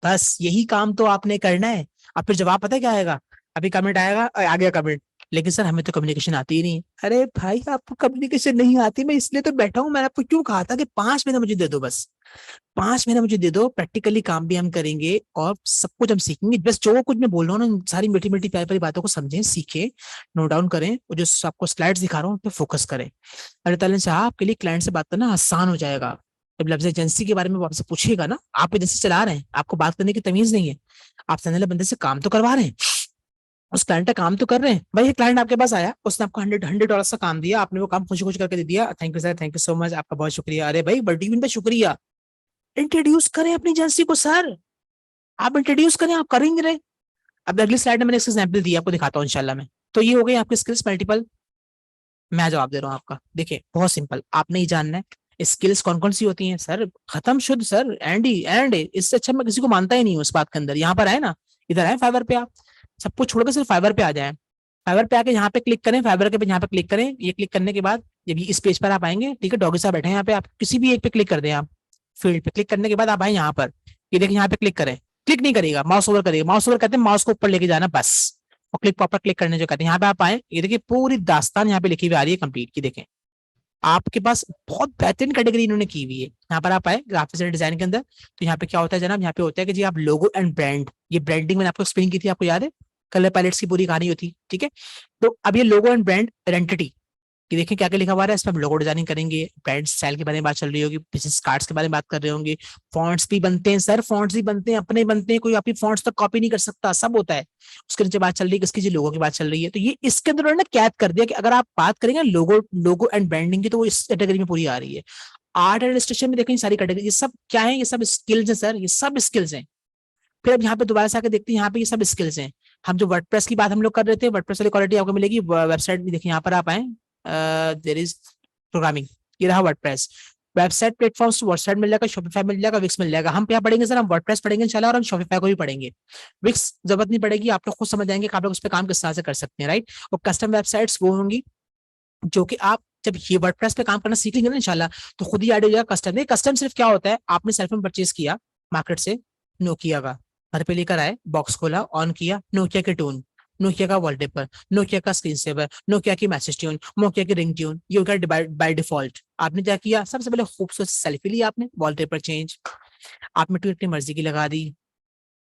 बस यही काम तो आपने करना है। अब फिर जवाब पता है क्या आएगा? अभी कमेंट आएगा, आ गया कमेंट, लेकिन सर हमें तो कम्युनिकेशन आती ही नहीं है। अरे भाई आपको कम्युनिकेशन नहीं आती, मैं इसलिए तो बैठा हूँ। मैंने आपको क्यों कहा था कि 5 महीने मुझे दे दो, बस 5 महीने मुझे दे दो, प्रैक्टिकली काम भी हम करेंगे और सब कुछ हम सीखेंगे। बस जो कुछ मैं बोल रहा हूँ ना, सारी मीठी मीठी प्यारी प्यारी बातों को समझें, सीखें, नोट डाउन करें, और जो आपको स्लाइड्स दिखा रहा हूँ उन पे फोकस करें। अरे तालिन साहब आपके लिए क्लाइंट से बात करना आसान हो जाएगा। जब लफ्ज़ एजेंसी के बारे में वो आपसे पूछेगा ना, आप एजेंसी चला रहे हैं, आपको बात करने की तमीज नहीं है, आप सामने वाले बंदे से काम तो करवा रहे हैं, उस क्लाइंट का काम तो कर रहे हैं। भाई ये क्लाइंट आपके पास आया, उसने आपको $100 का काम दिया, आपने वो काम खुशी खुशी करके दे दिया, thank you sir, thank you so much, आपका बहुत शुक्रिया। अरे भाई बड़ी पे शुक्रिया, इंट्रोड्यूस करें अपनी एजेंसी को सर, आप इंट्रोड्यूस करें, आप करेंगे रहे। अब अगली स्लाइड में मैंने इसका एग्जाम्पल दिया, आपको दिखाता हूँ इंशाल्लाह मैं। तो ये हो गई आपकी स्किल्स मल्टीपल। मैं जवाब दे रहा हूँ आपका, देखिए बहुत सिंपल, आपने ही जानना है स्किल्स कौन कौन सी होती हैं सर। खत्म शुद्ध सर, एंड ही एंड, इससे अच्छा मैं किसी को मानता ही नहीं हूँ इस बात के अंदर। यहाँ पर आए ना, इधर आए फाइवर पे, आप सब कुछ छोड़कर सिर्फ फाइवर पे आ जाए। फाइवर पे आके यहाँ पे क्लिक करें, फाइवर के पे यहाँ पे क्लिक करें। ये क्लिक करने के बाद जब इस पेज पर आप आएंगे, ठीक है, डॉगी साहब बैठे हैं यहाँ पे, आप किसी भी एक पे क्लिक कर दें। आप फील्ड पे क्लिक करने के बाद आप आए यहाँ पर, ये देखिए यहाँ पे क्लिक करें। क्लिक नहीं करेगा, माउस ओवर करेगा, माउस ओवर कहते हैं माउस को ऊपर लेके जाना बस, और क्लिक प्रॉपर क्लिक करने जो कहते हैं। यहाँ पे आप आए, ये देखिए पूरी दास्तान यहाँ पे लिखी हुई आ रही है कंप्लीट की, देखें आपके पास बहुत बेहतरीन कैटेगरी इन्होंने की हुई है। यहाँ पर आप आए ग्राफिक्स एंड डिजाइन के अंदर, तो यहाँ पे क्या होता है जनाब, यहाँ पे होता है कि जी आप लोगो एंड ब्रांड, ये ब्रांडिंग मैंने आपको एक्सप्लेन की थी, आपको याद है, कलर पैलेट्स की पूरी कहानी होती, ठीक है। तो अब ये लोगो एंड ब्रांड आइडेंटिटी, कि देखिए क्या क्या लिखा हुआ है इसमें। हम लोगो डिजाइनिंग करेंगे, ब्रांड स्टाइल के बारे में बात चल रही होगी, बिजनेस कार्ड्स के बारे में बात कर रहे होंगे, फॉन्ट्स भी बनते हैं सर, फॉन्ट्स भी बनते हैं, अपने बनते हैं, कोई आपकी फॉन्ट्स तक कॉपी नहीं कर सकता, सब होता है। उसके नीचे बात चल रही है किसकी, जी लोगों की बात चल रही है। तो ये इसके अंदर उन्होंने कैद कर दिया कि अगर आप बात करेंगे लोगो लोगो एंड ब्रांडिंग की, तो वो इस कैटेगरी में पूरी आ रही है। आर्ट एंड इलस्ट्रेशन में देखें सारी कैटेगरी, ये सब क्या है, ये सब स्किल्स है सर, ये सब स्किल्स हैं। फिर अब यहाँ पे दोबारा से आके देखते हैं, यहाँ पे ये सब स्किल्स हैं। हम जो वर्डप्रेस की बात हम लोग कर रहे थे, वर्डप्रेस वाली क्वालिटी आपको मिलेगी वेबसाइट भी, देखिए यहाँ पर आप आए, देयर इज प्रोग्रामिंग, ये रहा वर्डप्रेस। वेबसाइट प्लेटफॉर्म्स, वेबसाइट मिल जाएगा, शॉपिफाई मिल जाएगा, विक्स मिल जाएगा। हम क्या पढ़ेंगे सर, हम वर्डप्रेस पढ़ेंगे इंशाल्लाह, और हम शॉपिफाई को भी पढ़ेंगे। विक्स जरूरत नहीं पड़ेगी, आप लोग खुद समझ जाएंगे कि आप लोग उस पर काम किस तरह से कर सकते हैं, राइट। और कस्टम वेबसाइट्स वो होंगी जो कि आप जब ये वर्डप्रेस पे काम करना सीख लेंगे ना इंशाल्लाह, तो खुद ही ऐड हो जाएगा कस्टम। कस्टम सिर्फ क्या होता है, आपने सेलफोन परचेज किया मार्केट से, नोकिया का, घर पे लेकर आए, बॉक्स खोला, ऑन किया, नोकिया के टून, नोकिया का वॉलपेपर, नोकिया का स्क्रीन सेवर, नोकिया की मैसेज ट्यून, नोकिया की रिंग ट्यून, ये होगा बाय डिफॉल्ट। आपने क्या किया, सबसे पहले खूबसूरत सेल्फी ली आपने, वॉलपेपर चेंज, आपने ट्यून अपनी मर्जी की लगा दी,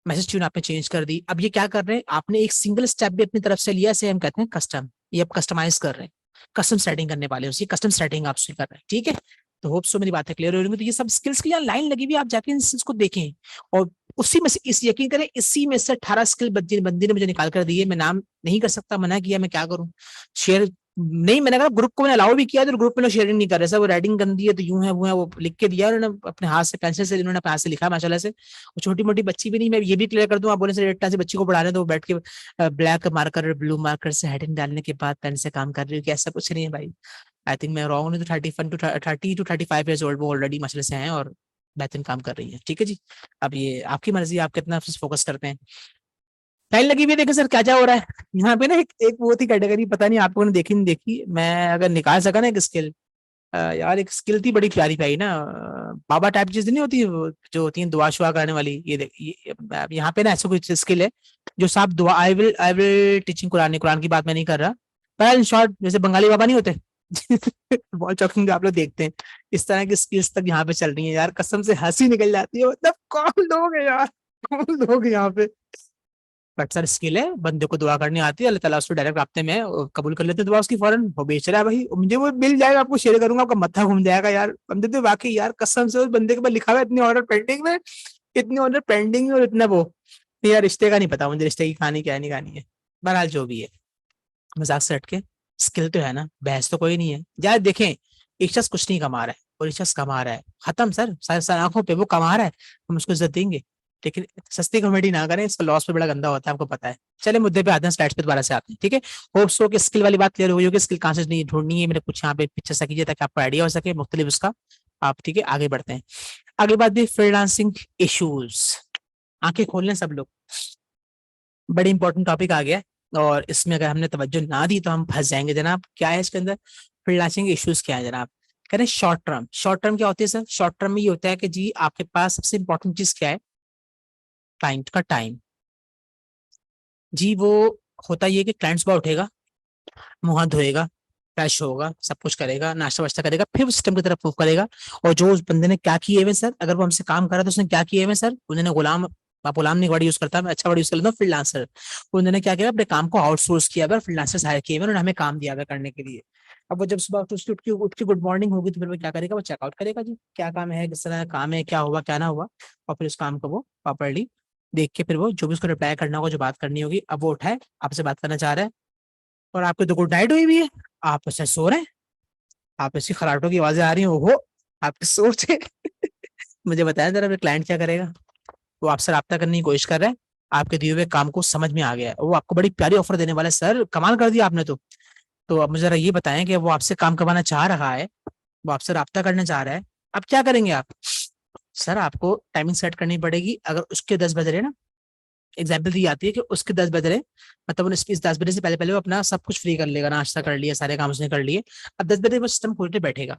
मैसेज ट्यून आपने चेंज कर दी। अब ये क्या कर रहे हैं, आपने एक सिंगल स्टेप भी अपनी तरफ से लिया, से हम कहते हैं कस्टम, ये आप कस्टमाइज कर रहे हैं, कस्टम सेटिंग करने वाले हैं, कस्टम सेटिंग आप कर रहे हैं, ठीक है। तो होप सो मेरी बातें क्लियर हो रही होंगी। तो ये सब स्किल्स की यहाँ लाइन लगी हुई, आप जाके इन skills को देखें, और उसी में से इस यकीन करें, इसी में से 18 स्किल बंदी ने मुझे निकाल कर दी है। मैं नाम नहीं कर सकता, मना किया, मैं क्या करूं, शेयर नहीं, मैंने कहा ग्रुप को मैंने अलाउ भी किया, तो ग्रुप में लोग शेयरिंग नहीं कर रहे सर, वो राइटिंग गंदी है, तो यूं है वो है, वो लिख के दिया उन्होंने अपने हाथ से, पेंसिल से इन्होंने अपने हाथ से लिखा माशाल्लाह से। वो छोटी मोटी बच्ची भी नहीं, मैं ये भी क्लियर कर दूं, आप बोले सर एट्टा से बच्ची को पढ़ा रहे, तो वो बैठ के ब्लैक मार्कर ब्लू मार्कर से हेडिंग डालने के बाद पेन से काम कर रही है, ऐसा कुछ नहीं है भाई। आई थिंक मैं रॉन्ग नहीं, तो 30 to 35 years old वो ऑलरेडी माशाल्लाह से हैं, और बेहतरीन काम कर रही है, ठीक है जी। अब ये आपकी मर्जी, आप कितना फोकस करते हैं। लाइन लगी हुई है, देखे सर क्या क्या हो रहा है यहाँ पे ना। एक वो थी कैटेगरी, पता नहीं आपको ने देखी नहीं देखी, मैं अगर निकाल सका ना एक स्किल, यार एक स्किल थी बड़ी प्यारी प्यारी ना, बाबा टाइप चीज नहीं होती वो, जो होती है दुआ शुआ करने वाली, ये देख यहाँ पे ना ऐसा कुछ स्किल है जो साहब दुआ, I will teaching Quran, Quran की बात मैं नहीं कर रहा, पर इन शॉर्ट जैसे बंगाली बाबा नहीं होते बहुत चौकिंग जो आप लोग देखते हैं, इस तरह की स्किल्स तक यहाँ पे चल रही है यार, कसम से हंसी निकल जाती है, मतलब कौन लोग है यार, कौन लोग यहाँ पे। बट सर स्किल है, बंदे को दुआ करनी आती है, अल्लाह ताला उसको डायरेक्ट रास्ते में कबूल कर लेते हैं दुआ उसकी फौरन, वो बेच रहा है भाई, मुझे वो मिल जाएगा, आपको शेयर करूंगा, आपका मत्था घूम जाएगा यार। बंदे तो वाकई यार कसम से, उस बंदे के पास लिखा हुआ है इतनी ऑर्डर पेंडिंग में, इतनी ऑर्डर पेंडिंग में, और इतना वो, तो यार रिश्ते का नहीं पता मुझे, रिश्ते की कहानी क्या है नहीं कहानी है। बहरहाल जो भी है, मजाक से हटके, स्किल तो है ना, बहस तो कोई नहीं है यार। देखें एक शख्स कुछ नहीं कमा रहा है और एक शख्स कमा रहा है, खत्म सर, सारे सारे आंखों पे वो कमा रहा है, हम उसको इज्जत देंगे, लेकिन सस्ती कॉमेडी ना करें, इसका लॉस पे बड़ा गंदा होता है, आपको पता है। चले मुद्दे पे आते हैं, स्लाइड्स पे दोबारा से आते हैं, ठीक है। होप सो कि स्किल वाली बात क्लियर हुई होगी, स्किल कहाँ से नहीं ढूंढनी है, मैंने कुछ यहाँ पे पिक्चर सा कीजिए ताकि आपको आइडिया हो सके मुख्तलिफ उसका, आप ठीक है। आगे बढ़ते हैं, आगे बात भी फ्रीलांसिंग इश्यूज, आंखें खोल लें सब लोग, बड़ी इंपॉर्टेंट टॉपिक आ गया है, और इसमें अगर हमने तवज्जो ना दी तो हम फंस जाएंगे जनाब। क्या है इसके अंदर, फ्रीलांसिंग इश्यूज क्या है जनाब, कह रहे शॉर्ट टर्म। शॉर्ट टर्म क्या होती है सर, शॉर्ट टर्म में ये होता है कि जी आपके पास सबसे इंपॉर्टेंट चीज क्या है, क्लाइंट का टाइम। जी वो होता ये कि क्लाइंट सुबह उठेगा, मुंह हाथ धोएगा, फ्रेश होगा, सब कुछ करेगा, नाश्ता वाश्ता करेगा, फिर वो सिस्टम की तरफ मूव करेगा। और जो उस बंदे ने क्या किए हुए सर, अगर वो हमसे काम कर रहा है तो उसने क्या किए हुए सर, उन्होंने गुलाम, आप गुलाम नहीं वर्ड यूज करता, मैं अच्छा वर्ड यूज कर लेता हूँ, फ्रीलांसर। उन्होंने क्या किया, अपने काम को आउटसोर्स किया हुआ, फ्रीलांसर्स हायर किए हुए, उन्होंने हमें काम दिया हुआ है करने के लिए। अब वो जब सुबह उठ के गुड मॉर्निंग होगी तो फिर वो क्या करेगा, वो चेकआउट करेगा जी, क्या काम है, किस तरह का काम है, क्या हुआ क्या ना हुआ, और फिर उस काम को वो प्रॉपरली देख के फिर वो जो भी उसको रिप्लाई करना होगा, जो बात करनी होगी, अब वो उठाए, आपसे बात करना चाह रहा है, और आपकी तो गुड नाइट हुई भी है, आप उससे सो रहे हैं, आप इसकी खराटों की आवाजें आ रही हैं, ओहो, आपकी सोच है। मुझे बताया जरा, मेरे क्लाइंट क्या करेगा। वो आपसे राब्ता करने की कोशिश कर रहा है, आपके दिए हुए काम को समझ में आ गया है, वो आपको बड़ी प्यारी ऑफर देने वाला है, सर कमाल कर दिया आपने तो अब मुझे जरा ये बताएं कि वो आपसे काम करवाना चाह रहा है, वो आपसे राब्ता करना चाह रहा है, अब क्या करेंगे आप। सर आपको टाइमिंग सेट करनी पड़ेगी, अगर उसके 10 बज रहे ना, एग्जाम्पल दी जाती है कि उसके 10 बज रहे, मतलब उन इस 10 बजे से पहले पहले वो अपना सब कुछ फ्री कर लेगा, नाश्ता कर लिया, सारे काम उसने कर लिए। अब 10 बजे वो सिस्टम खोल के बैठेगा,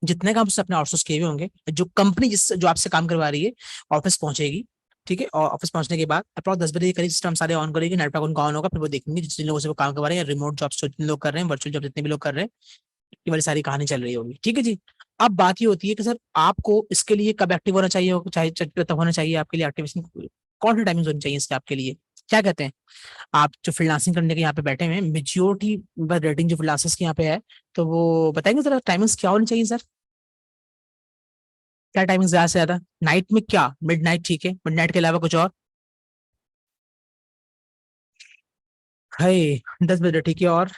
जितने काम उसने अपने आउटसोर्स किए हुए होंगे, जो कंपनी जो आपसे काम करवा रही है, ऑफिस पहुंचेगी, ठीक है, और ऑफिस पहुंचने के बाद अप्रॉक्स 10 बजे के करीब सिस्टम सारे ऑन करेगी, नेटवर्क उनका ऑन होगा, फिर वो देखेंगे जिन लोगों से वो काम करवा रहे हैं, रिमोट जॉब्स जितने लोग कर रहे हैं, वर्चुअल जॉब जितने भी लोग कर रहे हैं, ये वाली सारी कहानी चल रही होगी, ठीक है जी। अब बात ये होती है कि सर आपको इसके लिए कब एक्टिव होना चाहिए, तब होना चाहिए आपके लिए एक्टिवेशन, कौन सी टाइमिंग होनी चाहिए इसके आपके लिए, क्या कहते हैं। आप जो फ्रीलांसिंग करने के यहाँ पे बैठे हुए हैं, मेच्योरिटी रेटिंग जो फ्रीलांसर्स के यहाँ पे है, तो वो बताएंगे जरा टाइमिंग्स क्या होनी चाहिए सर, क्या टाइमिंग ज्यादा से ज्यादा, नाइट में क्या, मिड नाइट ठीक है, मिड नाइट के अलावा कुछ और। है 10 बजे ठीक है, और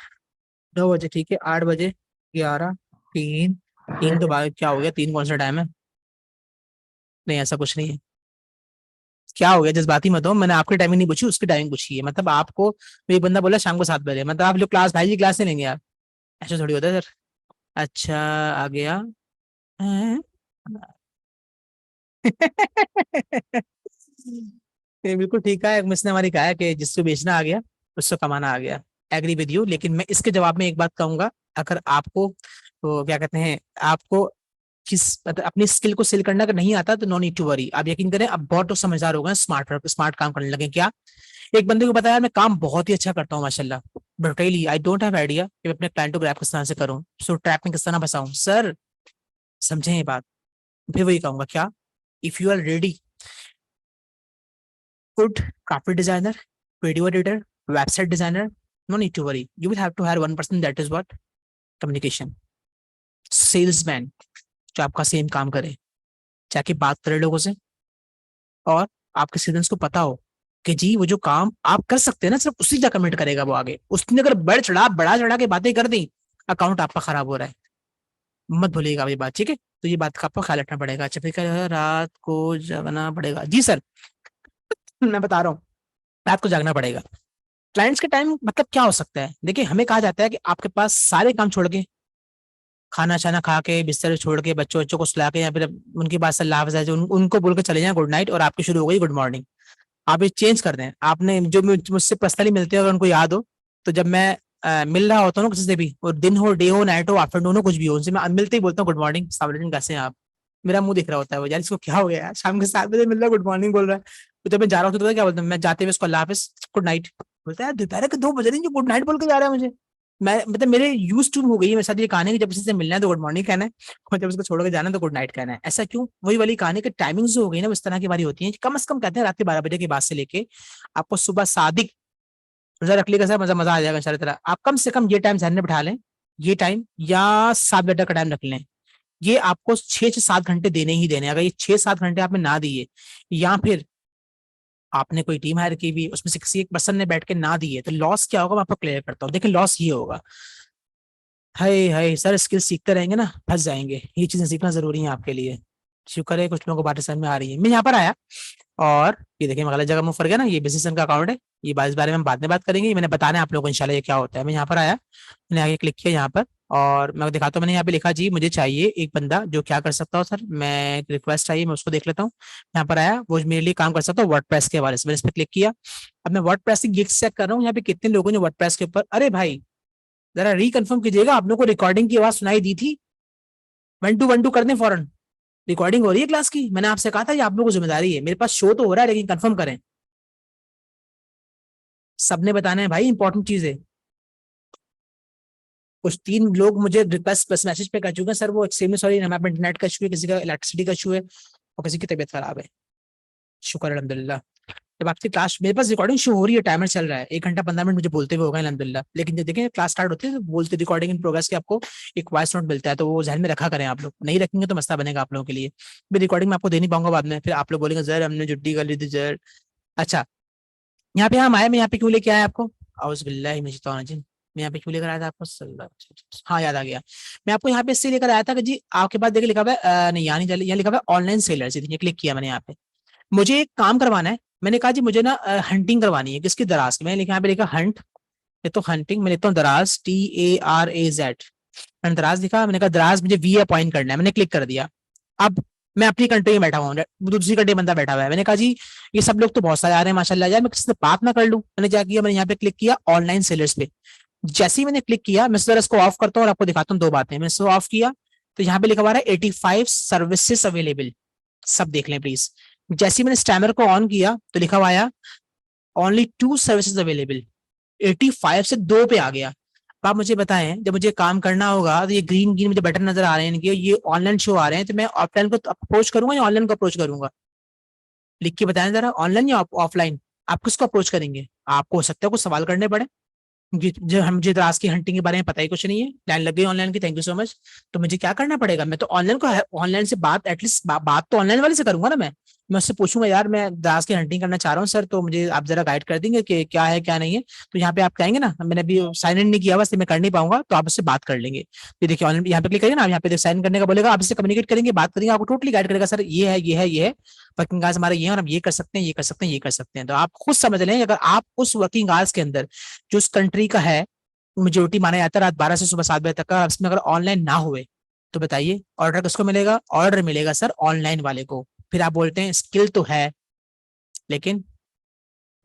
9 बजे ठीक है, 8 बजे, 11, 3, 3 तो बाद क्या हो गया, 3 कौन सा टाइम है, नहीं ऐसा कुछ नहीं है, क्या हो गया, जज्बाती मत हो, मैंने आपकी टाइमिंग नहीं पूछी, उसकी टाइमिंग पूछी है, मतलब आपको एक बंदा बोला शाम को 7 बजे, मतलब आप लोग क्लास, भाई जी क्लास से लेंगे आप, ऐसा थोड़ी होता है सर। अच्छा, आ गया। हैं? ये बिल्कुल ठीक है, मिस ने हमारी कहा है कि जिसको बेचना आ गया उसको कमाना आ गया, एग्री विद यू, लेकिन मैं इसके जवाब में एक बात कहूंगा, अगर आपको तो क्या कहते हैं, आपको किस मतलब अपनी स्किल को सेल करना अगर नहीं आता तो नो नीड टू वरी, आप यकीन करें अब बहुत लोग समझदार हो गए, स्मार्ट स्मार्ट काम करने लगे क्या। एक बंदे को बताया मैं काम बहुत ही अच्छा करता हूँ माशाल्लाह, but really I don't have idea कि मैं अपने क्लाइंट को ग्रैब किस तरह से करूँ, सो ट्रैप में किस तरह फंसाऊं सर, समझे ये बात। फिर वही कहूंगा क्या, if you are ready, good graphic designer, video editor, website designer, no need to worry. You will have to hire one person, that is what? Communication. Salesman, जो आपका सेम काम करे, जाके बात करे लोगों से, और आपके स्टूडेंट्स को पता हो कि जी वो जो काम आप कर सकते हैं ना, सिर्फ उसी का कमेंट करेगा वो आगे, उसने अगर बड़ा चढ़ा के बातें कर दी, अकाउंट आपका खराब हो रहा है, मत भूलिएगा ये बात, ठीक है, तो ये बात का आपको ख्याल रखना पड़ेगा। अच्छा फिर क्या, रात को जगना पड़ेगा जी सर, मैं बता रहा हूँ, रात को जागना पड़ेगा। क्लाइंट्स के टाइम मतलब क्या हो सकता है, देखिए हमें कहा जाता है कि आपके पास सारे काम छोड़ के, खाना छाना खा के, बिस्तर छोड़ के, बच्चों बच्चों को सुला के, या फिर उनके पास अल्लाह हाफ़िज़ है, उनको बोल के चले जाएं गुड नाइट, और आपकी शुरू हो गई गुड मॉर्निंग। आप ये चेंज कर दें, आपने जो मुझसे पर्सनली मिलते हैं अगर उनको याद हो, तो जब मैं मिल रहा होता हूँ ना किसी से भी, और दिन हो, डे हो, नाइट हो, आफ्टरनून हो, कुछ भी हो, उनसे मैं मिलते ही बोलता हूँ गुड मॉर्निंग, अस्सलाम कैसे हैं आप। मेरा मुंह दिख रहा होता है वो, यार इसको क्या हो गया यार, शाम के 7 बजे मिल रहा है, गुड मॉर्निंग बोल रहा है। तो जब मैं जा रहा हूँ तो पता है क्या बोलता हूँ, मैं जाते हुए उसको अल्लाह हाफिज, गुड नाइट, बोलता है यार दोपहर के 2 बज रहे हैं, जो गुड नाइट बोल के जा रहा है मुझे। मैं मतलब मेरे यूज टू हो गई है मेरे साथ ये कहानी कि जब किसी से मिलना है तो गुड मॉर्निंग कहना है, और जब उसको छोड़ के जाना है तो गुड नाइट कहना है। ऐसा क्यों, वही वाली कहानी की टाइमिंग जो हो गई ना, वो इस तरह की बारी होती है, कम से कम कहते हैं रात के 12 बजे के बाद से लेके आपको सुबह सादिक, रोजा रख लिएगा सर, मजा मजा आ जाएगा सारी तरह। आप कम से कम ये टाइम ध्यान में बिठा लें, ये टाइम या 7 बजे का टाइम रख लें, ये आपको 6 से 7 घंटे देने ही देने, अगर ये 6-7 घंटे आपने ना दिए, या फिर आपने कोई टीम हायर की भी, उसमें से किसी एक पर्सन ने बैठ के ना दिए, तो लॉस क्या होगा मैं आपको क्लियर करता हूँ। देखिए लॉस ये होगा, हाय हाय सर, स्किल सीखते रहेंगे ना फंस जाएंगे, ये चीजें सीखना जरूरी है आपके लिए। शुक्र है कुछ लोगों को बातें समझ में आ रही है। मैं यहाँ पर आया, और ये देखिए मैं गलत जगह मुंह फर गया ना, ये बिजनेस का अकाउंट है, ये इस बारे में हम बाद में बात करेंगे, ये मैंने बताना है आप लोगों को इंशाल्लाह ये क्या होता है। मैं यहाँ पर आया, मैंने आगे क्लिक किया यहाँ पर, और मैं दिखाता हूँ, मैंने यहाँ पे लिखा जी मुझे चाहिए एक बंदा जो क्या कर सकता हो सर, मैं रिक्वेस्ट चाहिए, मैं उसको देख लेता हूँ। यहाँ पर आया, वो मेरे लिए काम कर सकता है वर्डप्रेस के हवाले से, मैंने इस पर क्लिक किया। अब मैं वर्डप्रेस की गिग्स चेक कर रहा हूँ, यहाँ पे कितने लोगों ने वर्डप्रेस के ऊपर, अरे भाई जरा रिकन्फर्म कीजिएगा, आप लोगों को रिकॉर्डिंग की आवाज सुनाई दी थी, 1 2 1 2 कर दें फौरन, रिकॉर्डिंग हो रही है क्लास की, मैंने आपसे कहा था ये आप लोगों को जिम्मेदारी है, मेरे पास शो तो हो रहा है लेकिन कंफर्म करें, सबने बताना है भाई, इंपॉर्टेंट चीज है। कुछ 3 लोग मुझे रिक्वेस्ट बस मैसेज पे कर चुके हैं, सर वो एक्सट्रीमली सॉरी, हमारे पे इंटरनेट का इशू है, किसी का इलेक्ट्रिसिटी का इशू है और किसी की तबीयत खराब है। शुक्र है अल्हम्दुलिल्लाह। जब आपकी क्लास, मेरे पास रिकॉर्डिंग शो हो रही है, टाइमर चल रहा है, 1 घंटा 15 मिनट मुझे बोलते हुए होगा अल्हम्दुलिल्लाह। लेकिन जब देखें क्लास स्टार्ट होती है तो बोलते रिकॉर्डिंग इन प्रोग्रेस के आपको एक वॉइस नोट मिलता है, तो वो ध्यान में रखा करें। आप लोग नहीं रखेंगे तो मसला बनेगा आप लोगों के लिए। भी रिकॉर्डिंग में आपको दे नहीं पाऊंगा बाद में, फिर आप लोग बोलेंगे सर हमने छुट्टी कर ली थी सर। अच्छा, यहाँ पे हम आए, मैं यहाँ पे क्यों लेके आया आपको, औज़ु बिल्लाहि मिनश शैतानिर रजीम। मैं यहाँ पे क्यों लेकर आया था आपको, सल्लल्लाहु अलैहि वसल्लम। हाँ याद आ गया। मैं आपको यहाँ पे इसलिए लेकर आया था कि जी आपके पास देखिए लिखा हुआ है नहीं यहाँ नहीं चल, यहाँ लिखा हुआ है ऑनलाइन सेलर, ये क्लिक किया मैंने यहाँ पे। मुझे एक काम करवाना है, मैंने कहा जी मुझे ना हंटिंग करवानी है, किसकी, दराज की। मैंने लिखा यहाँ पे लिखा हंट, ये तो हंटिंग, मैं लिखता हूँ दराज, TARAZ। मैंने दराज लिखा, मैंने कहा दराज मुझे वी अपॉइंट करना है, मैंने क्लिक कर दिया। अब मैं अपनी कंट्री में बैठा हुआ हूँ, दूसरी कंट्री में बंदा बैठा हुआ है। मैंने कहा जी ये सब लोग तो बहुत सारे आ रहे हैं माशाल्लाह, यार मैं किसी से बात ना कर लूं। मैंने क्या किया, मैंने यहाँ पे क्लिक किया ऑनलाइन सेलर्स पे। जैसे ही मैंने क्लिक किया, मैं जरा इसको ऑफ करता हूँ और आपको दिखाता हूँ 2 बातें। मैंने इसको ऑफ किया तो यहाँ पे लिखा हुआ है 85 सर्विसेज अवेलेबल, सब देख लें प्लीज। जैसे ही मैंने स्टैमर को ऑन किया तो लिखा हुआ आया ओनली 2 सर्विसेज अवेलेबल, 85 से 2 पे आ गया। अब आप मुझे बताएं, जब मुझे काम करना होगा तो ये ग्रीन ग्रीन मुझे बटन नजर आ रहे हैं इनके, ये ऑनलाइन शो आ रहे हैं, तो मैं ऑफलाइन को अप्रोच करूंगा या ऑनलाइन को अप्रोच करूंगा? लिख के बताएं जरा, ऑनलाइन या ऑफलाइन, आप किसको अप्रोच करेंगे? आपको हो सकता है कुछ सवाल करने पड़े। जो हम, मुझे दराज की हंटिंग के बारे में पता ही कुछ नहीं है, लाइन लग गई ऑनलाइन की, थैंक यू सो मच। तो मुझे क्या करना पड़ेगा, मैं तो ऑनलाइन को, ऑनलाइन से बात एटलीस्ट बात तो ऑनलाइन वाले से करूंगा ना। मैं उससे पूछूंगा यार मैं दराज की हंटिंग करना चाह रहा हूँ सर, तो मुझे आप जरा गाइड कर देंगे कि क्या है क्या नहीं है। तो यहाँ पे आप कहेंगे ना, मैंने अभी साइन इन नहीं किया बस, मैं कर नहीं पाऊंगा, तो आप उससे बात कर लेंगे। ये देखिए ऑनलाइन यहाँ पे क्लिक करिए ना, यहाँ पे साइन करने का बोलेगा, आप इससे कम्युनिकेट करेंगे, बात करेंगे, आपको टोटली गाइड करेगा, सर ये है ये है ये है, वर्किंग आवर्स हमारे ये है और हम ये कर सकते हैं ये कर सकते हैं ये कर सकते हैं। तो आप खुद समझ लें, अगर आप उस वर्किंग आवर्स के अंदर जो उस कंट्री का है, मेजोरिटी माना जाता है रात 12 से सुबह 7 बजे तक का, इसमें अगर ऑनलाइन ना हुए तो बताइए ऑर्डर किसको मिलेगा? ऑर्डर मिलेगा सर ऑनलाइन वाले को। फिर आप बोलते हैं स्किल तो है, लेकिन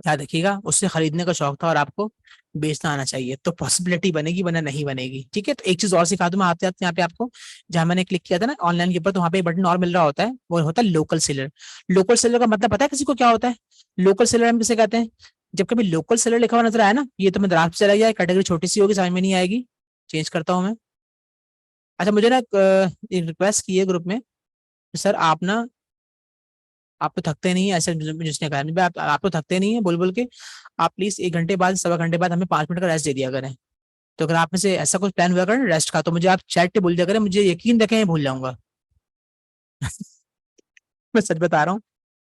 याद रखिएगा उससे खरीदने का शौक था और आपको बेचना आना चाहिए, तो पॉसिबिलिटी बनेगी वरना नहीं बनेगी। ठीक है, तो एक चीज और सिखा दूं मैं आते आते यहाँ पे आपको। जहां मैंने क्लिक किया था ना ऑनलाइन के ऊपर, तो वहां पे एक बटन और मिल रहा होता है, वो होता है लोकल सेलर। लोकल सेलर का मतलब पता है किसी को क्या होता है? लोकल सेलर हम किसे कहते हैं? जब कभी लोकल सेलर लिखा हुआ नजर आया ना, ये तो मैं दराज पे चला गया, कैटेगरी छोटी सी होगी समझ में नहीं आएगी, चेंज करता हूँ मैं। अच्छा, मुझे ना एक रिक्वेस्ट की है ग्रुप में, सर आप ना, आप तो थकते नहीं है ऐसे, जिसने कहा नहीं, आप तो थकते नहीं है बोल बोल के, आप प्लीज 1 घंटे बाद 1.25 घंटे बाद हमें 5 मिनट का रेस्ट दे दिया करें। तो अगर आप में से ऐसा कुछ प्लान हुआ करें रेस्ट का, तो मुझे आप चैट पे बोल दिया करें, मुझे यकीन रखें भूल जाऊंगा। मैं सच बता रहा हूँ,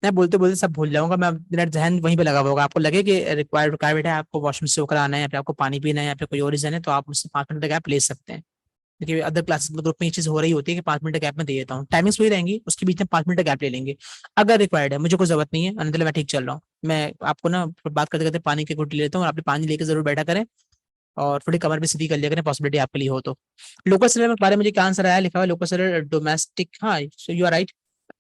मैं बोलते बोलते सब भूल जाऊंगा, मैं मेरा ध्यान वहीं पे लगा हुआ होगा। आपको लगे कि रिक्वायर्ड है, आपको वॉशरूम से होकर आना है या फिर आपको पानी पीना है या फिर कोई और रीजन है, तो आप मुझसे 5 मिनट का गैप ले सकते हैं। देखिए अदर क्लासेस में ग्रुप में ये चीज हो रही होती है कि 5 मिनट का गैप में दे देता हूँ, टाइमिंग्स वही रहेंगी, उसके बीच में 5 मिनट का गैप ले लेंगे अगर रिक्वायर्ड है। मुझे कोई जरूरत नहीं है, अंदर मैं ठीक चल रहा हूँ। मैं आपको ना बात करते करते पानी की घुट लेता हूँ और आप पानी लेकर जरूर बैठा करें और थोड़ी कमर भी सीधी कर लिया करें, पॉसिबिलिटी आपके लिए हो तो। लोकल सेलर के बारे में मुझे क्या आंसर आया, लिखा हुआ लोकल सेलर डोमेस्टिक, हाँ यू आर राइट,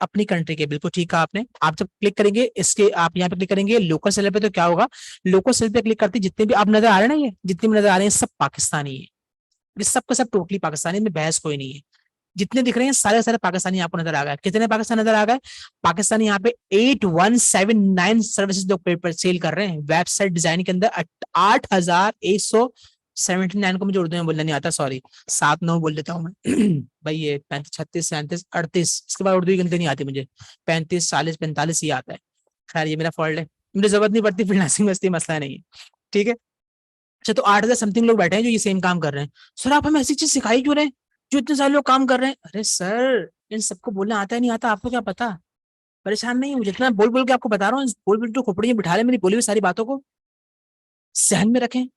अपनी कंट्री के, बिल्कुल ठीक कहा आपने। आप जब क्लिक करेंगे इसके, आप यहाँ पे क्लिक करेंगे लोकल सेलर पे, तो क्या होगा, लोकल सेलर पे क्लिक करते जितने भी आप नजर आ रहे हैं ना, ये जितने भी नजर आ रहे हैं सब पाकिस्तानी है, ये सबका सब टोटली पाकिस्तानी में बहस कोई नहीं है। जितने दिख रहे हैं सारे सारे पाकिस्तानी आपको नजर आ गए। कितने पाकिस्तान नजर आ गए? पाकिस्तानी यहाँ पे 8179 सर्विसेज लोग पेपर सेल कर रहे हैं वेबसाइट डिजाइन के अंदर। 8179 को मुझे उर्दू में बोलना नहीं आता, सॉरी, 7 9 बोल देता हूँ मैं। भाई ये 35 36 37 38, इसके बाद उर्दू की गिनती नहीं आती मुझे, 35 40 45 ही आता है। खैर ये मेरा फॉल्ट है, मुझे जरूरत नहीं पड़ती फ्रीलांसिंग में, इसलिए मसला नहीं है। ठीक है, अच्छा तो 8,000 समथिंग लोग बैठे हैं जो ये सेम काम कर रहे हैं। सर आप हमें ऐसी चीज सिखाई क्यों रहे हैं जो इतने सारे लोग काम कर रहे हैं? अरे सर इन सबको बोलना आता है नहीं आता, आपको क्या पता? परेशान नहीं हूँ, जितना बोल बोल के आपको बता रहा हूँ, बोल बोल तो खोपड़ी में बिठा ले मेरी बोली हुई सारी बातों को, सहन में रखें,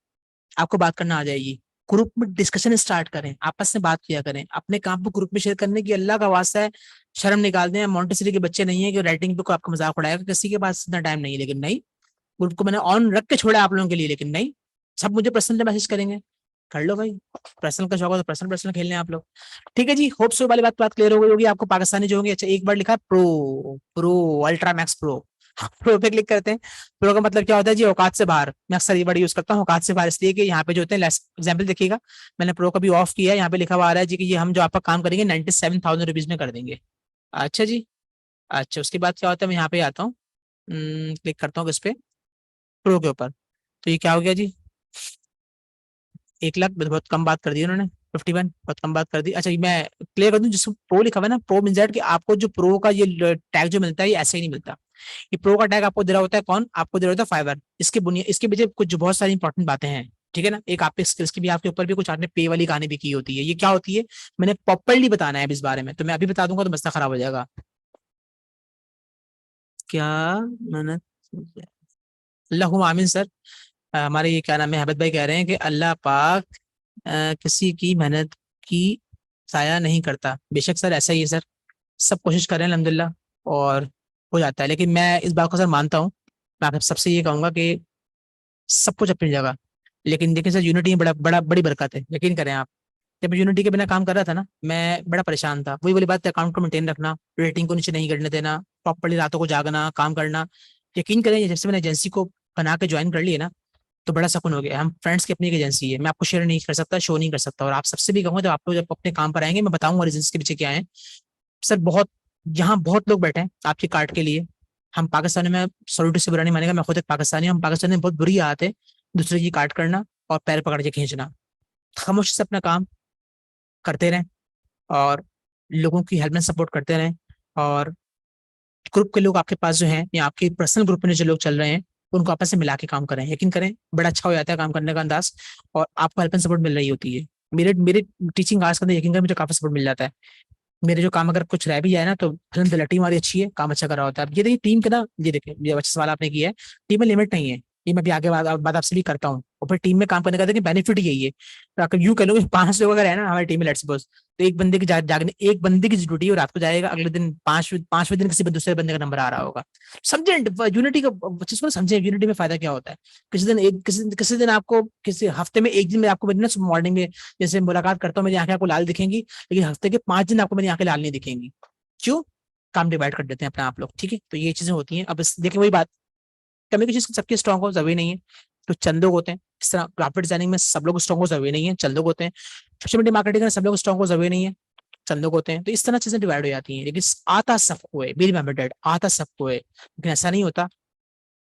आपको बात करना आ जाएगी। ग्रुप में डिस्कशन स्टार्ट करें, आपस में बात किया करें, अपने काम को ग्रुप में शेयर करने की अल्लाह का वास्ता है शर्म निकाल दें। मोंटेसरी के बच्चे नहीं है कि राइटिंग पे को आपका मजाक उड़ाएगा, किसी के पास इतना टाइम नहीं है। लेकिन नहीं, ग्रुप को मैंने ऑन रख के छोड़ा आप लोगों के लिए, लेकिन नहीं, सब मुझे पर्सनल मैसेज करेंगे। कर लो भाई, पर्सनल का शौक है तो पर्सनल पर्सनल खेलने आप लोग। ठीक है जी, होप सो वाली बात क्लियर हो गई होगी आपको, पाकिस्तानी जो होंगे। अच्छा एक बार लिखा pro, pro ultra max pro, pro पे क्लिक करते हैं। प्रो का मतलब क्या होता है जी, औकात से बाहर। मैं अक्सर ये वर्ड यूज करता हूँ औकात से बाहर, इसलिए कि यहाँ पे जो होते हैं, एग्जाम्पल देखिएगा, मैंने प्रो का भी ऑफ किया है, यहाँ पे लिखा हुआ आ रहा है जी कि ये हम जो आपका काम करेंगे 97,000 रुपीज में कर देंगे। अच्छा जी, अच्छा उसके बाद क्या होता है, मैं यहाँ पे आता हूँ, क्लिक करता हूँ इस पे प्रो के ऊपर, तो ये क्या हो गया जी, 1 लाख बहुत कम बात कर दी उन्होंने, 51 बहुत कम बात कर दी। अच्छा मैं क्लियर कर दूं, जिसको प्रो लिखा हुआ है ना, प्रो मींस दैट कि आपको जो प्रो का ये टैग जो मिलता है ये ऐसे ही नहीं मिलता। ये प्रो का टैग आपको दे रहा होता है कौन, आपको दे रहा होता है फाइवर। इसके बुनियाद, इसके पीछे कुछ बहुत सारी इंपॉर्टेंट बातें हैं, ठीक है ना। एक आपके स्किल्स की भी, आपके ऊपर भी कुछ आपने पे वाली कहानी भी की होती है। ये क्या होती है मैंने प्रॉपरली बताना है अब इस बारे में, तो मैं अभी बता दूंगा तो मसला खराब हो जाएगा। क्या मैंने, अल्लाहुम्मा आमीन सर। हमारे ये क्या नाम है, अहमद भाई कह रहे हैं कि अल्लाह पाक किसी की मेहनत की साया नहीं करता। बेशक सर ऐसा ही है सर, सब कोशिश कर रहे हैं अल्हम्दुलिल्लाह और हो जाता है। लेकिन मैं इस बात को सर मानता हूँ, मैं आप सबसे ये कहूंगा कि सब कुछ अपनी जगह, लेकिन देखिए सर यूनिटी बड़ा बड़ा बड़ी बरकत है, यकीन करें आप। जब मैं यूनिटी के बिना काम कर रहा था ना, मैं बड़ा परेशान था। वही वाली बात है, अकाउंट को मेंटेन रखना, रेटिंग को नीचे नहीं गिरने देना, प्रॉपर्ली रातों को जागना, काम करना। यकीन करें जब से मैंने एजेंसी को बना के ज्वाइन कर ली है ना, तो बड़ा सुकून हो गया। हम फ्रेंड्स की अपनी एक एजेंसी है, मैं आपको शेयर नहीं कर सकता, शो नहीं कर सकता। और आप सबसे भी कहूंगा, जब आप लोग जब अपने काम पर आएंगे मैं बताऊंगा रीजन के पीछे क्या है। सर बहुत, यहाँ बहुत लोग बैठे हैं आपके कार्ड के लिए। हम पाकिस्तानी में, सॉलिड से बुरा नहीं मानेगा, मैं खुद एक पाकिस्तानी हूँ। हम पाकिस्तानी में बहुत बुरी आदत है दूसरे की काट करना और पैर पकड़ के खींचना। खामोशी से अपना काम करते रहें और लोगों की हेल्प में सपोर्ट करते रहें। और ग्रुप के लोग आपके पास जो हैं, या आपके पर्सनल ग्रुप में जो लोग चल रहे हैं, उनको आपस में मिला के काम करें। यकीन करें बड़ा अच्छा हो जाता है काम करने का अंदाज, और आपको हेल्प एंड सपोर्ट मिल रही होती है। मेरे मेरे टीचिंग आवर्स के अंदर यकीन करें मुझे काफी सपोर्ट मिल जाता है। मेरे जो काम अगर कुछ रह भी जाए ना, तो अल्हम्दुलिल्लाह टीम हमारी अच्छी है, काम अच्छा कर रहा होता है। अब ये देखिए टीम के ना, ये देखिए ये अच्छा सवाल आपने किया है। टीम में लिमिट नहीं है, ये मैं भी आगे बात आपसे भी करता हूँ। और फिर टीम में काम करने का देखिए बेनिफिट यही है। तो अगर यूं कह लो कि 5 लोग अगर है ना हमारी टीम में, लेट्स सपोज, तो एक बंदे की जागने, एक बंदे की ड्यूटी वो रात को जाएगा, अगले दिन पांचवें दिन किसी दूसरे बंदे का नंबर आ रहा होगा। समझे यूनिटी का चीज को ना, समझे यूनिटी में फायदा क्या होता है। किसी दिन आपको, किसी हफ्ते में एक दिन में आपको मेरी ना मॉर्निंग में जैसे मुलाकात करता हूँ, मेरी आंखें आपको लाल दिखेंगी, लेकिन हफ्ते के 5 दिन आपको मेरी आंखें लाल नहीं दिखेंगी। क्यों? काम डिवाइड कर देते हैं अपना आप लोग, ठीक है। तो ये चीजें होती हैं। अब देखिए वही बात, कम्युनिकेशन सबके स्ट्रॉन्ग हो जरूरी नहीं है, तो चंद लोग होते हैं। इस तरह ग्राफिक डिजाइनिंग में सब लोग स्ट्रॉन्ग हो जरूरी नहीं है, चंद लोग होते हैं। सोशल मीडिया मार्केटिंग में सब लोग स्ट्रॉन्ग हो जरूरी नहीं है, चंद लोग होते हैं। तो इस तरह चीजें डिवाइड हो जाती हैं। लेकिन आता सबको है, बी मेथड आता सबको है, लेकिन ऐसा नहीं होता।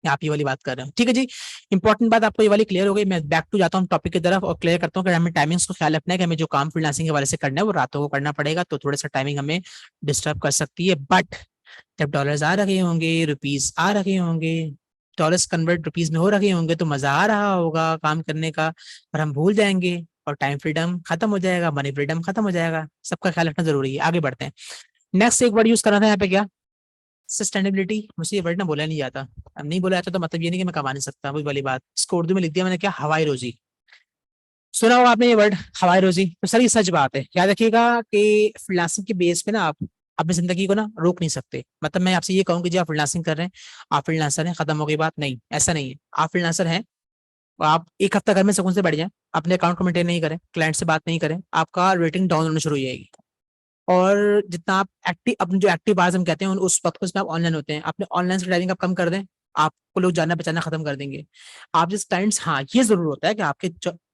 आप ये वाली बात कर रहे हो, ठीक है जी। इंपॉर्टेंट बात आपको ये वाली क्लियर हो गई। मैं बैक टू जाता हूँ टॉपिक की तरफ और क्लियर करता हूँ कि हमें टाइमिंग्स को ख्याल रखना है कि हमें जो काम फ्रीलांसिंग के वाले से करना है वो रातों को करना पड़ेगा, तो थोड़ा सा टाइमिंग हमें डिस्टर्ब कर सकती है। बट जब डॉलर्स आ रखे होंगे, रुपीज आ रखे होंगे, डॉलर्स कन्वर्ट रुपीज में हो रखे होंगे, तो मजा आ रहा होगा काम करने का, और हम भूल जाएंगे और टाइम फ्रीडम खत्म हो जाएगा, मनी फ्रीडम खत्म हो जाएगा। सबका ख्याल रखना जरूरी है। आगे बढ़ते हैं। नेक्स्ट एक वर्ड यूज करना था यहाँ पे, क्या? सस्टेनेबिलिटी। मुझे ये वर्ड ना बोला नहीं जाता। अब नहीं बोला जाता तो मतलब ये नहीं कि मैं कमा नहीं सकता, वही वाली बात। इसको उर्दू में लिख दिया मैंने, क्या? हवाई रोजी। सुना होगा आपने ये वर्ड, हवाई रोजी। तो सर ये सच बात है, याद रखिएगा कि फ्रीलांसिंग के बेस पे ना आप अपनी जिंदगी को ना रोक नहीं सकते। मतलब मैं आपसे ये कहूँ कि जी आप फ्रीलांसिंग कर रहे हैं, आप फ्रीलांसर हैं, खत्म हो गई बात, नहीं ऐसा नहीं है। आप फ्रीलांसर हैं, आप एक हफ्ता घर में सुकून से बैठ जाएं, अपने अकाउंट को मेंटेन नहीं करें, क्लाइंट से बात नहीं करें, आपका रेटिंग डाउन होना शुरू हो जाएगी। और जितना आप एक्टिव, अपने जो एक्टिव आवर्स हम कहते हैं उस वक्त को, इसमें आप ऑनलाइन होते हैं, अपने ऑनलाइन से टाइमिंग आप कम कर दें, आपको लोग जानना पहचानना खत्म कर देंगे। आप जिस क्लाइंट्स, हाँ ये जरूर होता है कि आपके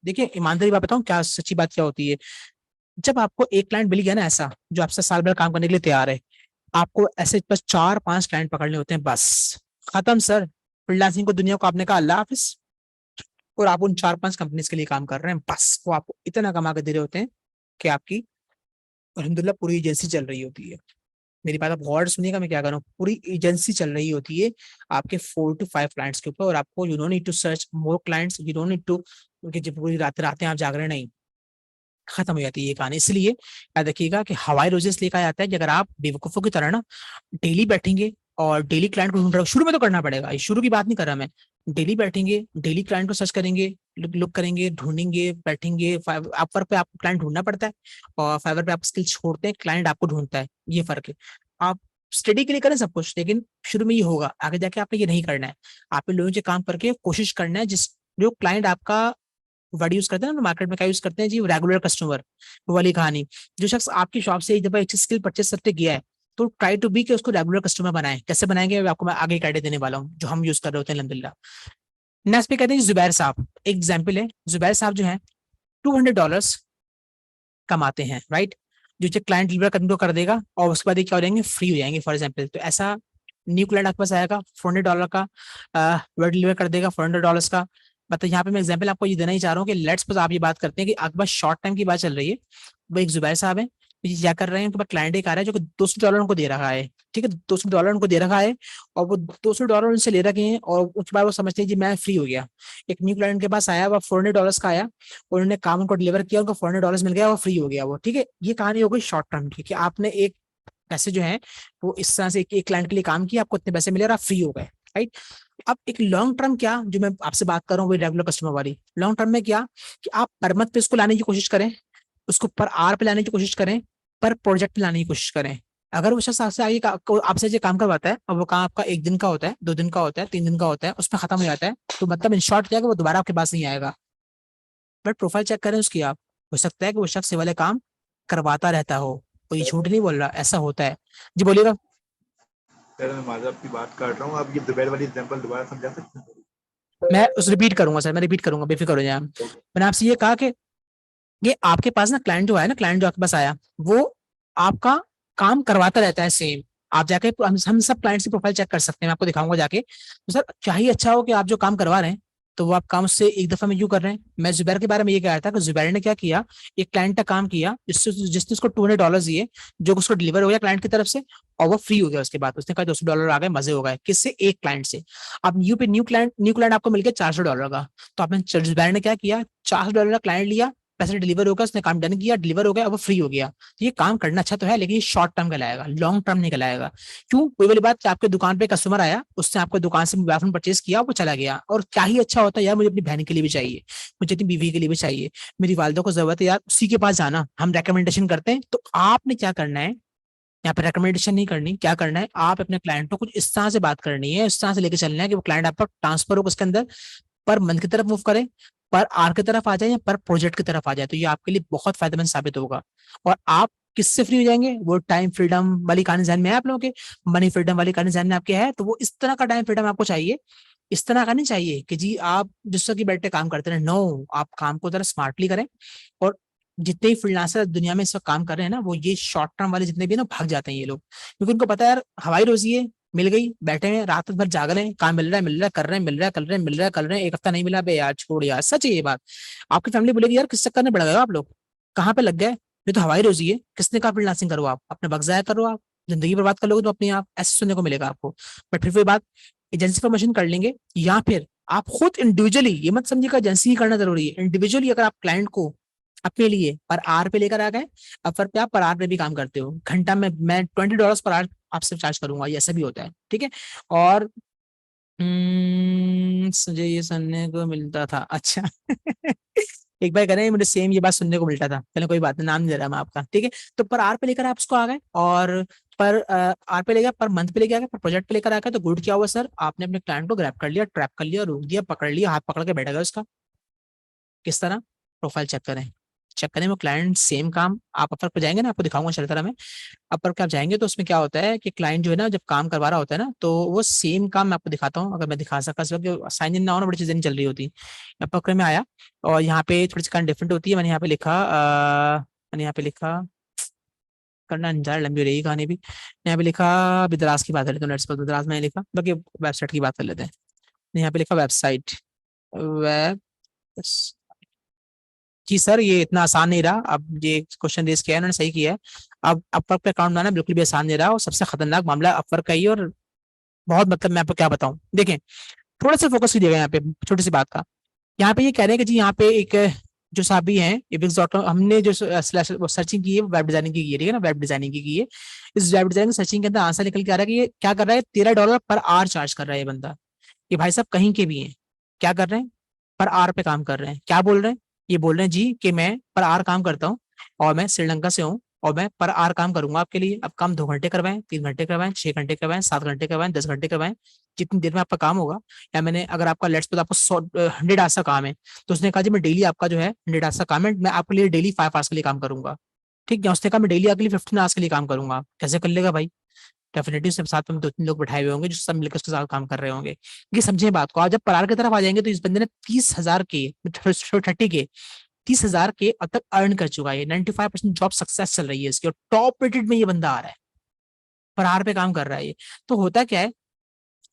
देखिए ईमानदारी बात बताऊं, क्या सच्ची बात क्या होती है। जब आपको एक क्लाइंट मिल गया ना ऐसा, जो आपसे साल भर काम करने के लिए तैयार है, आपको ऐसे बस 4-5 क्लाइंट पकड़ने होते हैं, बस खत्म सर। फ्रीलांसिंग को, दुनिया को आपने कहा अल्लाह हाफिज, और आप उन 4-5 कंपनीज के लिए काम कर रहे हैं, बस वो आपको इतना कमा के दे रहे होते हैं कि आपकी अल्हम्दुलिल्लाह पूरी एजेंसी चल रही होती है। मेरी बात आप गौर से सुनिएगा, मैं क्या कर रहा हूँ, पूरी एजेंसी चल रही होती है आपके 4 to 5 क्लाइंट्स के ऊपर। और आपको you don't need to search more clients, you don't need to, क्योंकि जब पूरी रातें आप जाग रहे, नहीं, खत्म हो जाती है ये कहानी। इसलिए याद रखिएगा कि हवाई रोजेस लेकर आता है कि अगर आप बेवकूफों की तरह ना डेली बैठेंगे और डेली क्लाइंट को ढूंढ रहे हो, शुरू में तो करना पड़ेगा, ये शुरू की बात नहीं कर रहा मैं। डेली बैठेंगे, डेली क्लाइंट को सर्च करेंगे, लुक करेंगे, ढूंढेंगे, बैठेंगे। अपवर्क पे आपको क्लाइंट ढूंढना पड़ता है, और फाइवर पे आप स्किल छोड़ते हैं, क्लाइंट आपको ढूंढता है, ये फर्क है। आप स्टडी के लिए करें सब कुछ, लेकिन शुरू में ये होगा, आगे जाके आपने ये नहीं करना है। आपने लोगों से काम करके कोशिश करना है, जिस जो क्लाइंट आपका वर्ड यूज करते हैं ना मार्केट में, क्या यूज करते हैं जी, रेगुलर कस्टमर, वो वाली कहानी। जो शख्स आपकी शॉप से एक दफा एक स्किल परचेस करके गया है, तो ट्राई टू बी कि उसको रेगुलर कस्टमर बनाए। कैसे बनाएंगे आपको मैं आगे गाइड देने वाला हूँ, जो हम यूज कर रहे होते हैं अल्हम्दुलिल्लाह। नेक्स्ट पे कहते हैं जुबैर साहब, एक एग्जाम्पल है। जुबैर साहब जो है $200 कमाते हैं, राइट। जो क्लाइंट डिलीवर करने को कर देगा, और उसके बाद ये क्या हो जाएंगे, फ्री हो जाएंगे फॉर एग्जाम्पल। तो ऐसा न्यू क्लाइंट आपके पास आएगा, $400 का वर्ड डिलीवर कर देगा, $400 का, मतलब यहाँ पे मैं एग्जांपल आपको ये देना ही चाह रहा हूँ कि लेट्स सपोज आप ये बात करते हैं कि आपके पास शॉर्ट टाइम की बात चल रही है। वो एक जुबैर साहब है, ये क्या कर रहे हैं, उनके पास क्लाइंट एक आ रहा है जो कि $200 उनको दे रखा है। ठीक है, $200 उनको दे रखा है, और वो $200 उनसे ले रखे हैं, और उसके बाद वो समझते हैं जी मैं फ्री हो गया। एक न्यू क्लाइंट के पास आया, वो $400 का आया, और उन्होंने काम उनको डिलीवर किया, उनको $400 मिल गया, वो फ्री हो गया वो। ठीक है, ये कहानी हो गई शॉर्ट टर्म की, कि आपने एक पैसे जो है वो इस तरह से एक क्लाइंट के लिए काम किया, आपको इतने पैसे मिले और आप फ्री हो गए। राइट। अब एक लॉन्ग टर्म क्या, जो मैं आपसे बात कर रहा हूँ वही रेगुलर कस्टमर वाली। लॉन्ग टर्म में क्या, कि आप पर मंथ पे इसको लाने की कोशिश करें, उसको पर आवर पे लाने की कोशिश करें, पर प्रोजेक्ट पे लाने की कोशिश करें। अगर वो शख्स आपसे आगे आपसे जो काम करवाता है, और वो काम आपका 1 दिन का होता है, 2 दिन का होता है, 3 दिन का होता है, उसमें खत्म हो जाता है, तो मतलब इन शॉर्ट क्या है कि वो दोबारा आपके पास नहीं आएगा। बट प्रोफाइल चेक करें उसकी आप, हो सकता है कि वो शख्स ये वाले काम करवाता रहता हो। कोई झूठ नहीं बोल रहा, ऐसा होता है। जी बोलिएगा। सर मैं माजर आपकी बात काट रहा हूँ, आप ये दुबई वाली एग्जांपल दोबारा समझा सकते हैं? मैं उस रिपीट करूंगा सर, मैं रिपीट करूंगा, बेफिक्र हो जाए आप। मैंने आपसे ये कहा कि ये आपके पास ना क्लाइंट जो है ना, क्लाइंट जो आपके पास आया, वो आपका काम करवाता रहता है सेम। आप जाके हम सब क्लाइंट्स की प्रोफाइल चेक कर सकते हैं, मैं आपको दिखाऊंगा जाके। तो सर चाहिए अच्छा हो कि आप जो काम करवा रहे हैं, तो वो आप काम उससे एक दफा में क्यों कर रहे हैं। मैं जुबैर के बारे में ये कह रहा था कि जुबैर ने क्या किया, एक क्लाइंट का काम किया, जिसने उसको $200 दिए, जो उसको डिलीवर हो गया क्लाइंट की तरफ से, और वो फ्री हो गया। उसके बाद उसने कहा $200 आ गए, मजे हो गए। किससे, एक क्लाइंट से। अब न्यू क्लाइंट आपको मिल गया $400 का। तो आपने जुबैर ने क्या किया, $400 का क्लाइंट लिया, पैसे डिलीवर हो गया, उसने काम डन किया, डिलीवर हो गया, अब वो फ्री हो गया। तो ये काम करना अच्छा तो है, लेकिन ये शॉर्ट टर्म कहलाएगा, लॉन्ग टर्म नहीं कहलाएगा। क्यों, कोई वाली बात कि आपके दुकान पे कस्टमर आया, उसने आपको दुकान से मोबाइल फोन परचेज किया, वो चला गया, और क्या ही अच्छा होता है यार, मुझे अपनी बहन के लिए भी चाहिए, मुझे अपनी बीवी के लिए भी चाहिए, मेरी वालदा को जरूरत है यार, उसी के पास जाना, हम रिकमेंडेशन करते हैं। तो आपने क्या करना है, यहाँ पे रिकमेंडेशन नहीं करनी, क्या करना है, आप अपने क्लाइंट को कुछ इस तरह से बात करनी है, इस तरह से लेके चलना है कि वो क्लाइंट आपका ट्रांसफर हो उसके अंदर, पर मंथ की तरफ मूव करे, पर आर की तरफ आ जाए, या पर प्रोजेक्ट की तरफ आ जाए, तो ये आपके लिए बहुत फायदेमंद साबित होगा। और आप किससे फ्री हो जाएंगे, वो टाइम फ्रीडम वाली कहानी ध्यान में है आप लोगों के, मनी फ्रीडम वाली कहानी ध्यान में आपके है, तो वो इस तरह का टाइम फ्रीडम आपको चाहिए। इस तरह का नहीं चाहिए कि जी आप जिससे की बैठे काम करते रहे, नो, आप काम को जरा स्मार्टली करें। और जितने ही फ्रीलांसर दुनिया में इस वक्त काम कर रहे हैं ना, वो ये शॉर्ट टर्म वाले जितने भी ना, भाग जाते हैं ये लोग, क्योंकि उनको पता है यार हवाई रोजी है, मिल गई, बैठे हैं रात भर जाग रहे हैं, काम मिल रहा है, मिल रहा है, कर रहे हैं, मिल रहा है, कर रहे हैं, मिल रहा है, कर रहे हैं, एक हफ्ता नहीं मिला बे यार, छोड़ यार, सच है ये बात। आपकी फैमिली बोलेगी यार किस चक्कर में पड़ गए हो आप लोग, कहाँ पे लग गए, ये तो हवाई रोजी है, किसने कहा फ्रीलांसिंग करो, आप अपने वक्त जाया करो, आप जिंदगी बर्बाद कर लोगे तो अपने आप, ऐसे सुनने को मिलेगा आपको। बट फिर वही बात, एजेंसी फॉर्मेशन कर लेंगे, या फिर आप खुद इंडिविजुअली, ये मत समझिएगा एजेंसी ही करना जरूरी है, इंडिविजुअली अगर आप क्लाइंट को अपने लिए पर आर पे लेकर आ गए, अब पर पे आप पर आर पे भी काम करते हो, घंटा में मैं $20 पर आर आपसे चार्ज करूंगा, ये ऐसा भी होता है। ठीक है। और मुझे ये सुनने को मिलता था, अच्छा एक बार करें, मुझे सेम ये बात सुनने को मिलता था, चलो कोई बात नहीं, नाम नहीं दे रहा मैं आपका। ठीक है। तो पर आर पे लेकर आप उसको आ गए, और पर आर पे ले गया, पर मंथ पे लेके आ गए, पर प्रोजेक्ट पे लेकर आ गए, तो गुड क्या हुआ सर, आपने अपने क्लाइंट को ग्रैब कर लिया, ट्रैप कर लिया, रोक दिया, पकड़ लिया, हाथ पकड़ के बैठा गया उसका। किस तरह, प्रोफाइल चेक करें, चेक करें वो क्लाइंट सेम काम, आप अपर पे जाएंगे ना, आपको दिखाऊंगा चल तरह में। अपर पे आप जाएंगे तो उसमें क्या होता है कि क्लाइंट जो है ना, जब काम करवा रहा होता है ना, तो वो सेम काम मैं आपको दिखाता हूँ, अगर मैं दिखा सका इस वक्त, साइन इन ना हो ना, बड़ी चीजें नहीं चल रही होती। अपर में आया, और यहाँ पे थोड़ी सी कान डिफरेंट होती है, मैंने यहाँ पे लिखा मैंने यहाँ पे लिखा, करना नहीं जा रहा, लंबी हो रहेगी कहानी भी। यहाँ पे लिखा बिदरास की बात कर लेते हैं, लेट्स सपोज बिदरास में लिखा, बाकी वेबसाइट की बात कर लेते हैं। यहाँ पे लिखा वेबसाइट, वेब, जी सर ये इतना आसान नहीं रहा, अब ये क्वेश्चन रेज किया है उन्होंने, सही किया है। अब अपवर्क पे अकाउंट बनाना बिल्कुल भी आसान नहीं रहा, और सबसे खतरनाक मामला अपवर्क का ही, और बहुत मतलब मैं आपको क्या बताऊं, देखें थोड़ा सा फोकस कीजिएगा यहाँ पे, छोटी सी बात का। यहाँ पे ये कह रहे हैं कि जी यहाँ पे एक जो साहबी हैं Wix.com, हमने जो सर्चिंग की है वेब डिजाइनिंग की है, ठीक है ना, वेब डिजाइनिंग की है। इस वेब डिजाइनिंग सर्चिंग के अंदर आंसर निकल के आ रहा है कि ये क्या कर रहा है, $13 पर आवर चार्ज कर रहा है ये बंदा। ये भाई साहब कहीं के भी हैं, क्या कर रहे हैं, पर आर पे काम कर रहे हैं। क्या बोल रहे हैं, ये बोल रहे हैं जी कि मैं पर आर काम करता हूँ, और मैं श्रीलंका से हूँ, और मैं पर आर काम करूंगा आपके लिए। अब काम 2 घंटे करवाएं, 3 घंटे करवाएं, 6 घंटे करवाएं, 7 घंटे करवाएं, 10 घंटे करवाएं, जितनी देर में आपका काम होगा। या मैंने अगर आपका लेट्स पे आपको 100 का काम है, तो उसने कहा जी मैं डेली आपका जो है 100 का काम है, मैं आपके लिए डेली 5 आवर्स के लिए काम करूंगा। ठीक है, उसने कहा मैं डेली आपके लिए 15 आवर्स के लिए काम करूंगा। कैसे कर लेगा भाई, डेफिनेटली सब साथ में 2-3 लोग बैठाए हुए होंगे जो सब मिलकर उसके साथ काम कर रहे होंगे। ये समझे बात को। आज जब परार की तरफ आ जाएंगे, तो इस बंदे ने 30,000 के 30 के 30,000 के अब तक अर्न कर चुका है। 95% जॉब सक्सेस चल रही है इसकी, और टॉप रेटेड में ये बंदा आ रहा है, परार पे काम कर रहा है ये। तो होता क्या है,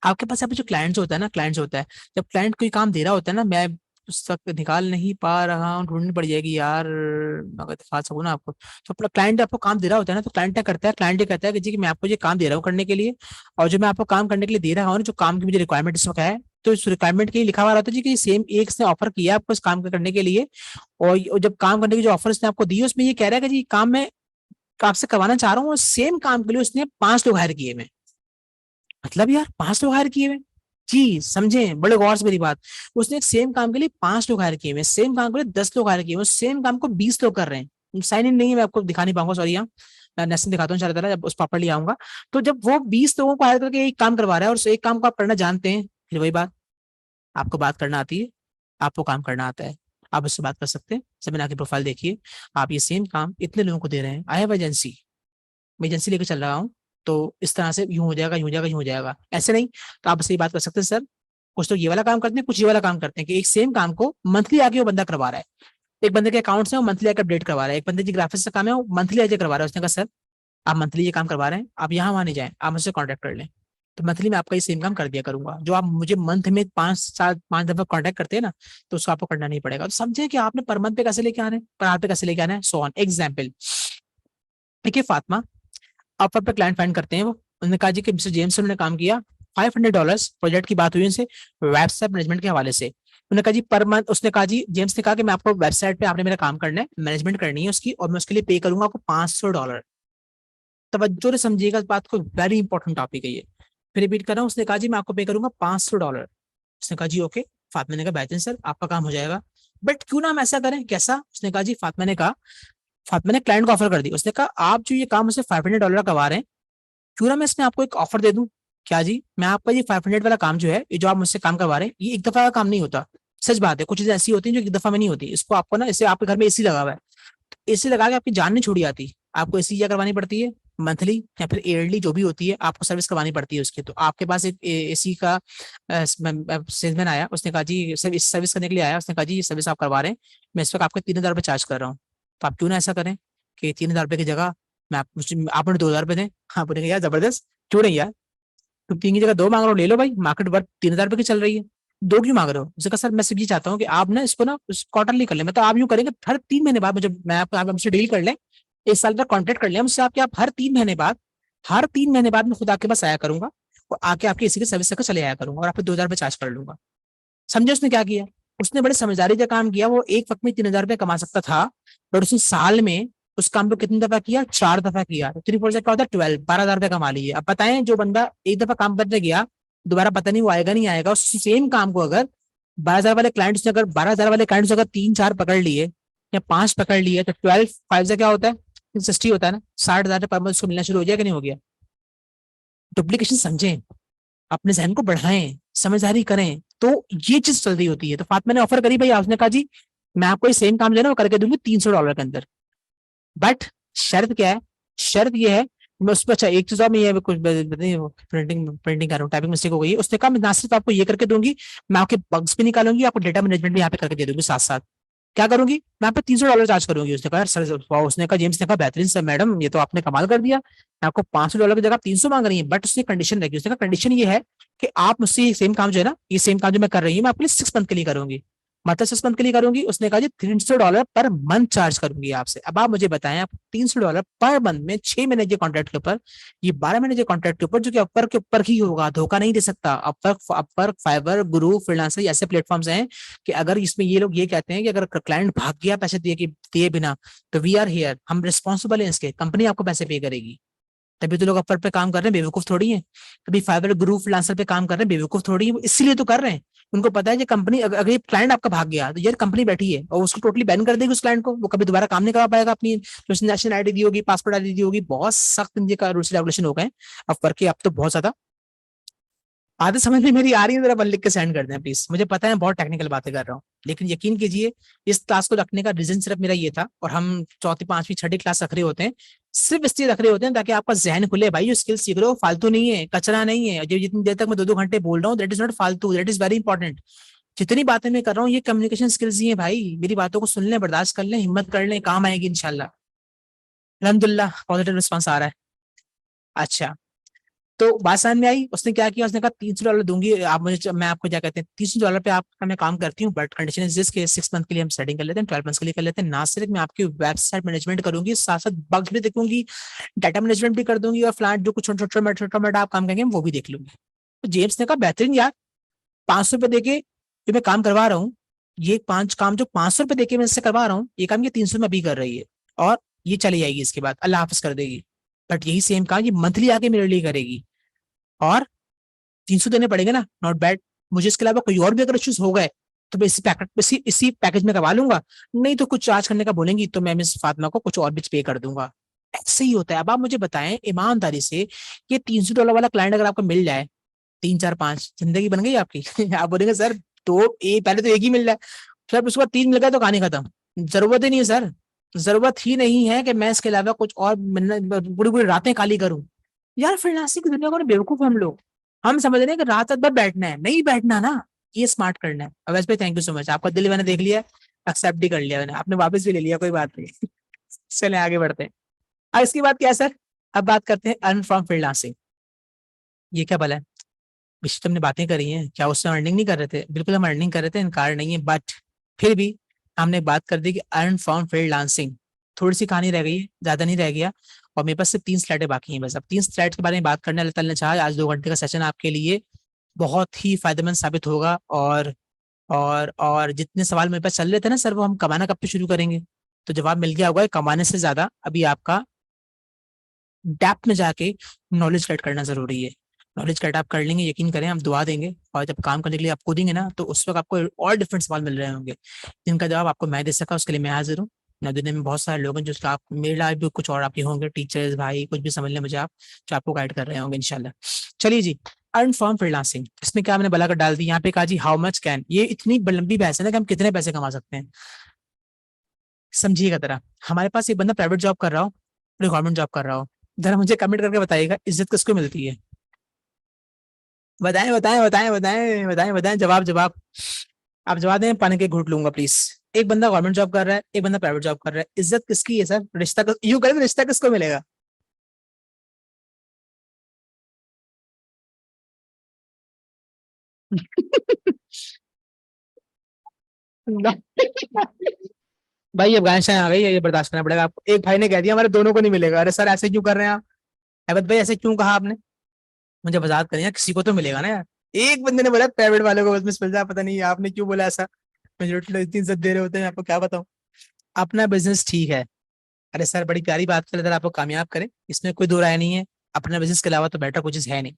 आपके पास यहाँ पे जो क्लाइंट्स होता है ना, क्लाइंट्स होता है, जब क्लाइंट कोई काम दे रहा होता है ना, मैं उस तक निकाल नहीं पा रहा हूँ, ढूंढनी पड़ जाएगी यार, अगर दिखा सकूँ ना आपको। तो अपना क्लाइंट आपको काम दे रहा होता है ना, तो क्लाइंट क्या करता है, क्लाइंट ये कहता है कि जी कि मैं आपको ये काम दे रहा हूँ करने के लिए, और जो मैं आपको काम करने के लिए दे रहा हूँ ना, जो काम की मुझे रिक्वायरमेंट इस वक्त है, तो इस रिक्वायरमेंट के लिए लिखा हुआ रहता है जी कि सेम एक इसने ऑफर किया आपको इस काम को करने के लिए, और जब काम करने की जो ऑफर इसने आपको दी है उसमें ये कह रहा है कि जी काम मैं आपसे करवाना चाह रहा हूँ, और सेम काम के लिए उसने 5 लोग हायर किए हुए हैं। मतलब यार 5 लोग हायर किए हुए हैं। जी समझे बड़े गौर से मेरी बात। उसने एक सेम काम के लिए 5 लोग हायर किए हुए हैं, सेम काम के लिए 10 लोग हायर किए हुए हैं, सेम काम को 20 लोग कर रहे हैं। साइन इन नहीं है, मैं आपको दिखा नहीं पाऊंगा, सॉरी। यहाँ मैं नेक्स्ट दिखाता हूँ इंशाल्लाह ताला, जब उस प्रॉपर्ली आऊंगा। तो जब वो 20 लोगों को हायर करके एक काम करवा रहा है, और एक काम को आप करना जानते हैं, फिर वही बात, आपको बात करना आती है, आपको काम करना आता है, आप उससे बात कर सकते हैं। सब आके प्रोफाइल देखिए, आप ये सेम काम इतने लोगों को दे रहे हैं। आई हैव एजेंसी, मैं एजेंसी लेकर चल रहा हूँ, तो इस तरह से यूं हो जाएगा, यूं हो जाएगा, यूं हो जाएगा, ऐसे नहीं। तो आप उससे बात कर सकते हैं, सर कुछ तो ये वाला काम करते हैं, कुछ ये वाला काम करते हैं, कि एक सेम काम को मंथली आके वो बंदा करवा रहा है। एक बंदे के अकाउंट्स है वो मंथली आके अपडेट करवा रहा है, एक बंदे की ग्राफिक्स का काम है वो मंथली आके करवा रहा है। उसने कहा सर आप मंथली ये काम करवा रहे हैं, आप यहाँ वहां नहीं जाए, आप मुझसे कॉन्टैक्ट कर लें, तो मंथली मैं आपका ये सेम काम कर दिया करूंगा। जो आप मुझे मंथ में 5 दफा कॉन्टैक्ट करते हैं ना, तो उसको आपको करना नहीं पड़ेगा। तो समझे कि आपने पर मंथ पे कैसे लेके आना है, पर आर पे कैसे लेके आना है, सो ऑन एग्जाम्पल। देखिए फातिमा, आप पे क्लाइंट फाइंड करते हैं वो, उन्होंने कहा जी कि मिस्टर जेम्स से उन्होंने काम किया, $500 प्रोजेक्ट की बात हुई उनसे, वेबसाइट मैनेजमेंट के हवाले से। उन्होंने कहा जी पर मंथ, उसने कहा जी जेम्स ने कहा कि मैं आपको वेबसाइट पे आपने मेरा काम करना है, मैनेजमेंट करनी है उसकी, और मैं उसके लिए पे करूंगा आपको $500। तवज्जो से समझिएगा इस बात को, वेरी इंपॉर्टेंट टॉपिक है ये। फिर रिपीट कर रहा हूँ, उसने कहा जी मैं आपको पे करूंगा $500। उसने कहा जी ओके। फातिमा ने कहा बेहतरीन सर, आपका काम हो जाएगा, बट क्यों ना हम ऐसा करें, कैसा? उसने कहा जी, फातिमा ने क्लाइंट को ऑफर कर दी। उसने कहा आप जो ये काम मुझसे $500 करवा रहे हैं, क्यों ना मैं इसमें आपको एक ऑफर दे दूं। क्या जी, मैं आपका ये 500 वाला काम जो है, ये जो आप मुझसे काम करवा रहे हैं, ये एक दफा का काम नहीं होता। सच बात है, कुछ चीजें ऐसी होती हैं जो एक दफा में नहीं होती। इसको आपको ना, इसे आपके घर में एसी लगा हुआ है, एसी लगा के आपकी जान नहीं छोड़ी आती, आपको एसी क्या करवानी पड़ती है, मंथली या फिर ईयरली जो भी होती है, आपको सर्विस करवानी पड़ती है उसकी। तो आपके पास एक एसी का सेल्समैन आया, उसने कहा जी सर्विस करने के लिए आया, उसने कहा जी ये सर्विस आप करवा रहे हैं, मैं इस वक्त आपको ₹3000 चार्ज कर रहा हूँ, तो आप क्यों ना ऐसा करें कि ₹3000 की जगह मैं आप मुझे ₹2000 दें। हाँ बोलेंगे यार जबरदस्त, क्यों नहीं यार, तुम 3 की जगह 2 मांग रहे हो, ले लो भाई, मार्केट वर्थ ₹3000 की चल रही है, 2 क्यों मांग रहे हो? उसने कहा सर मैं सिर्फ ये चाहता हूँ कि आप ना इसको ना क्वार्टरली कर ले, मतलब आप यूं करेंगे हर 3 महीने बाद मुझे, मैं आप हमसे डील कर लें, 1 साल तक कॉन्ट्रैक्ट कर लिया मुझसे आपके, आप हर 3 महीने बाद मैं खुद आपके पास आया करूंगा, और आके आपकी एसी की सर्विस करके चले आया करूंगा, और आपको ₹2000 चार्ज कर लूंगा। समझे उसने क्या किया? उसने बड़े समझदारी का काम किया। वो एक वक्त में ₹3000 कमा सकता था, बट उसने साल में उस काम को कितनी दफा किया, 4 दफा किया, तो 3 4 क्या होता है, 12, ₹12000 कमा लिए। अब बताएं, जो बंदा एक दफा काम करने गया, दोबारा पता नहीं वो आएगा नहीं आएगा, उस सेम काम को अगर 12,000 वाले क्लाइंट्स ने, अगर 12,000 वाले क्लाइंट्स अगर 3 4 पकड़ लिए या 5 पकड़ लिए, तो 12 5 से क्या होता है, 60 होता है ना, 60,000 पर मंथ उसको मिलना शुरू हो जाएगा, नहीं हो गया? डुप्लीकेशन समझें, अपने जहन को बढ़ाएं, समझदारी करें, तो ये चीज जल्दी होती है। तो फातिमा ने ऑफर करी भाई, उसने कहा जी मैं आपको ये सेम काम जो है ना वो करके दूंगी $300 के अंदर, बट शर्त क्या है, शर्त ये है, मैं उस पर, अच्छा एक चीज और, मैं ये कुछ प्रिंटिंग प्रिंटिंग कर रहा हूँ, टाइपिंग मिस्टेक हो गई है। उसने कहा मैं ना सिर्फ आपको ये करके दूंगी, मैं आपके बग्स भी निकालूंगी, आपको डेटा मैनेजमेंट भी यहाँ पे करके दे दूंगी साथ साथ। क्या करूंगी मैं, आप पे $300 चार्ज करूंगी। उसने कहा सर, उसने कहा जेम्स ने कहा बेहतरीन सर, मैडम ये तो आपने कमाल कर दिया, मैं आपको $500 की जगह 300 मांग रही है, बट उसने कंडीशन रखी। उसने कहा कंडीशन ये है कि आप मुझसे ये सेम काम जो है ना, ये सेम काम जो मैं कर रही हूँ, मैं आपके लिए 6 मंथ के लिए करूंगी, मतलब 6 मंथ के लिए करूंगी। उसने कहा जी $300 पर मंथ चार्ज करूंगी आपसे। अब आप मुझे बताएं, आप $300 पर मंथ में 6 महीने के कॉन्ट्रैक्ट के ऊपर, ये 12 महीने के कॉन्ट्रैक्ट के ऊपर, जो कि अपर के ऊपर ही होगा, धोखा नहीं दे सकता। अपर फाइवर, गुरु, फ्रीलांसर ऐसे प्लेटफॉर्म्स हैं कि अगर इसमें ये लोग ये कहते हैं कि अगर क्लाइंट भाग गया पैसे दिए बिना, तो वी आर हियर, हम रिस्पॉन्सिबल है इसके, कंपनी आपको पैसे पे करेगी। तभी तो लोग अपर पे काम कर रहे हैं, बेवकूफ थोड़ी है। कभी फाइवर, ग्रुप, फ्रीलांसर पे काम कर रहे हैं, बेवकूफ थोड़ी है, वो इसलिए तो कर रहे हैं। उनको पता है कि कंपनी, अगर ये क्लाइंट आपका भाग गया, तो यार कंपनी बैठी है और उसको टोटली बैन कर देगी उस क्लाइंट को, वो कभी दोबारा काम नहीं करवा पाएगा। अपनी जो नेशनल आईडी दी होगी, पासपोर्ट आईडी दी होगी, बहुत सख्त इनके का रूल्स रेगुलेशन हो गए अपर के, अब तो बहुत ज्यादा। आधे समझ में मेरी आ रही है, जरा बन लिख के सेंड कर दें प्लीज। मुझे पता है बहुत टेक्निकल बातें कर रहा हूँ, लेकिन यकीन कीजिए इस क्लास को रखने का रीजन सिर्फ मेरा ये था, और हम चौथी पांचवी छठी क्लास रख रहे होते हैं, सिर्फ इसलिए रख रहे होते हैं ताकि आपका जहन खुले। भाई जो स्किल सीख रहे हो फालतू नहीं है, कचरा नहीं है। जो जितनी देर तक मैं 2 2 घंटे बोल रहा हूँ, दैट इज नॉट फालतू, दैट इज वेरी इंपॉर्टेंट। जितनी बातें मैं कर रहा हूँ, ये कम्युनिकेशन स्किल्स ही है भाई। मेरी बातों को सुन लें, बर्दाश्त कर लें, हिम्मत कर लें, काम आएगी इंशाल्लाह। अल्हम्दुलिल्लाह पॉजिटिव रिस्पॉन्स आ रहा है। अच्छा, तो बात समझ में आई। उसने क्या किया, उसने कहा $300 दूंगी आप मुझे, मैं आपको क्या कहते हैं $300 पे आपका मैं काम करती हूँ, बट कंडीशन इज दिस के 6 मंथ के लिए हम सेटिंग कर लेते हैं, 12 मंथ्स के लिए कर लेते हैं। ना सिर्फ मैं आपकी वेबसाइट मैनेजमेंट करूंगी, साथ साथ बग्स भी देखूंगी, डाटा मैनेजमेंट भी कर दूंगी, और फ्लैट जो कुछ छोटा छोटा आप काम करेंगे वो भी देख लूंगी। तो जेम्स ने कहा बेहतरीन यार, ₹500 देके जो मैं काम करवा रहा हूँ, ये 5 काम जो ₹500 देके मैं इससे करवा रहा हूँ, ये काम ये 300 में अभी कर रही है, और ये चली जाएगी, इसके बाद अल्लाह हाफिज कर देगी। बट यही सेम काम ये मंथली आके मेरे लिए करेगी, और 300 देने पड़ेंगे ना, नॉट बैड। मुझे इसके अलावा कोई और भी अगर इश्यूज हो गए तो मैं इसी पैकेज में करवा लूंगा, नहीं तो कुछ चार्ज करने का बोलेंगी तो मैं मिस फातिमा को कुछ और भी पे कर दूंगा। ऐसे ही होता है। अब आप मुझे बताएं ईमानदारी से, ये $300 वाला क्लाइंट अगर आपको मिल जाए, 3 4 5, जिंदगी बन गई आपकी। आप बोलेंगे सर पहले तो एक ही मिल जाए, फिर उसके बाद 3 मिल गए तो कहानी खत्म। जरूरत ही नहीं है सर, जरूरत ही नहीं है कि मैं इसके अलावा कुछ और पूरी पूरी रातें खाली करूं। यार फ्रीलांसिंग की दुनिया को ना बेवकूफ हम लोग, हम समझ रहे हैं कि रात रात भर बैठना है, नहीं बैठना ना, ये स्मार्ट करना है। अवैस भाई थैंक यू सो मच, आपका दिल मैंने देख लिया, एक्सेप्ट भी कर लिया मैंने, आपने वापस भी ले लिया, कोई बात नहीं। चले आगे बढ़ते हैं। अब इसकी बात क्या है सर, अब बात करते हैं अर्न फ्रॉम फ्रीलांसिंग। ये क्या भला है, विश तुमने बातें करी हैं क्या, उससे अर्निंग नहीं कर रहे थे? बिल्कुल हम अर्निंग कर रहे थे, इनकार नहीं है, बट फिर भी हमने बात कर दी कि अर्न फ्रॉम फ्रीलांसिंग। थोड़ी सी कहानी रह गई है, ज्यादा नहीं रह गया, और मेरे पास सिर्फ 3 स्लाइडें बाकी हैं बस। अब 3 स्लाइड के बारे में बात करने, अल्लाह ताला ने चाहा आज 2 घंटे का सेशन आपके लिए बहुत ही फायदेमंद साबित होगा। और जितने सवाल मेरे पास चल रहे थे ना सर, वो हम कमाना कब से शुरू करेंगे, तो जवाब मिल गया होगा। कमाने से ज्यादा अभी आपका डेप्थ में जाके नॉलेज कलेक्ट करना जरूरी है। नॉलेज कलेक्ट आप कर लेंगे, यकीन करें हम दुआ देंगे, और जब काम करने के लिए आप कूदेंगे ना, तो उस वक्त आपको और डिफरेंट सवाल मिल रहे होंगे, जिनका जवाब आपको मैं दे सका उसके लिए मैं हाजिर हूँ। ना दुनिया में बहुत सारे लोग हैं जो आप मेरे लाइफ भी कुछ और आपके होंगे, टीचर्स भाई कुछ भी समझ लें मुझे आप, जो आपको गाइड कर रहे होंगे इंशाल्लाह। चलिए जी, अर्न फ्रॉम फ्रीलांसिंग, इसमें क्या मैंने बला कर डाल दी यहाँ पे, कहा जी हाउ मच कैन, ये इतनी लंबी बहस है ना कि हम कितने पैसे कमा सकते हैं। समझिएगा तरह, हमारे पास एक बंदा प्राइवेट जॉब कर रहा हो और गवर्नमेंट जॉब कर रहा हो, जरा मुझे कमेंट करके बताइएगा इज्जत किसको मिलती है? बताएं बताएं बताएं बताएं बताएं बताएं, जवाब जवाब। आप जवाब दें, पानी के घूट लूंगा प्लीज। एक बंदा गवर्नमेंट जॉब कर रहा है, एक बंदा प्राइवेट जॉब कर रहा है, इज्जत किसकी है सर? रिश्ता यूं करें तो रिश्ता किसको मिलेगा? भाई अब गाय आ गई है, ये बर्दाश्त करना पड़ेगा आपको। एक भाई ने कह दिया हमारे दोनों को नहीं मिलेगा। अरे सर ऐसे क्यों कर रहे हैं आप? अहमद भाई ऐसे क्यों कहा आपने? मुझे वजाहत करिए, किसी को तो मिलेगा ना यार। एक बंदे ने बोला प्राइवेट वालों को बस मिल जाए, पता नहीं आपने क्यों बोला ऐसा। मेजोरिटी लोग इतनी इज्जत दे रहे होते हैं, आपको क्या बताऊं। अपना बिजनेस ठीक है। अरे सर बड़ी प्यारी बात कर, अगर आपको कामयाब करे, इसमें कोई दो राय नहीं है। अपना बिजनेस के अलावा तो बेटर कोई चीज है नहीं।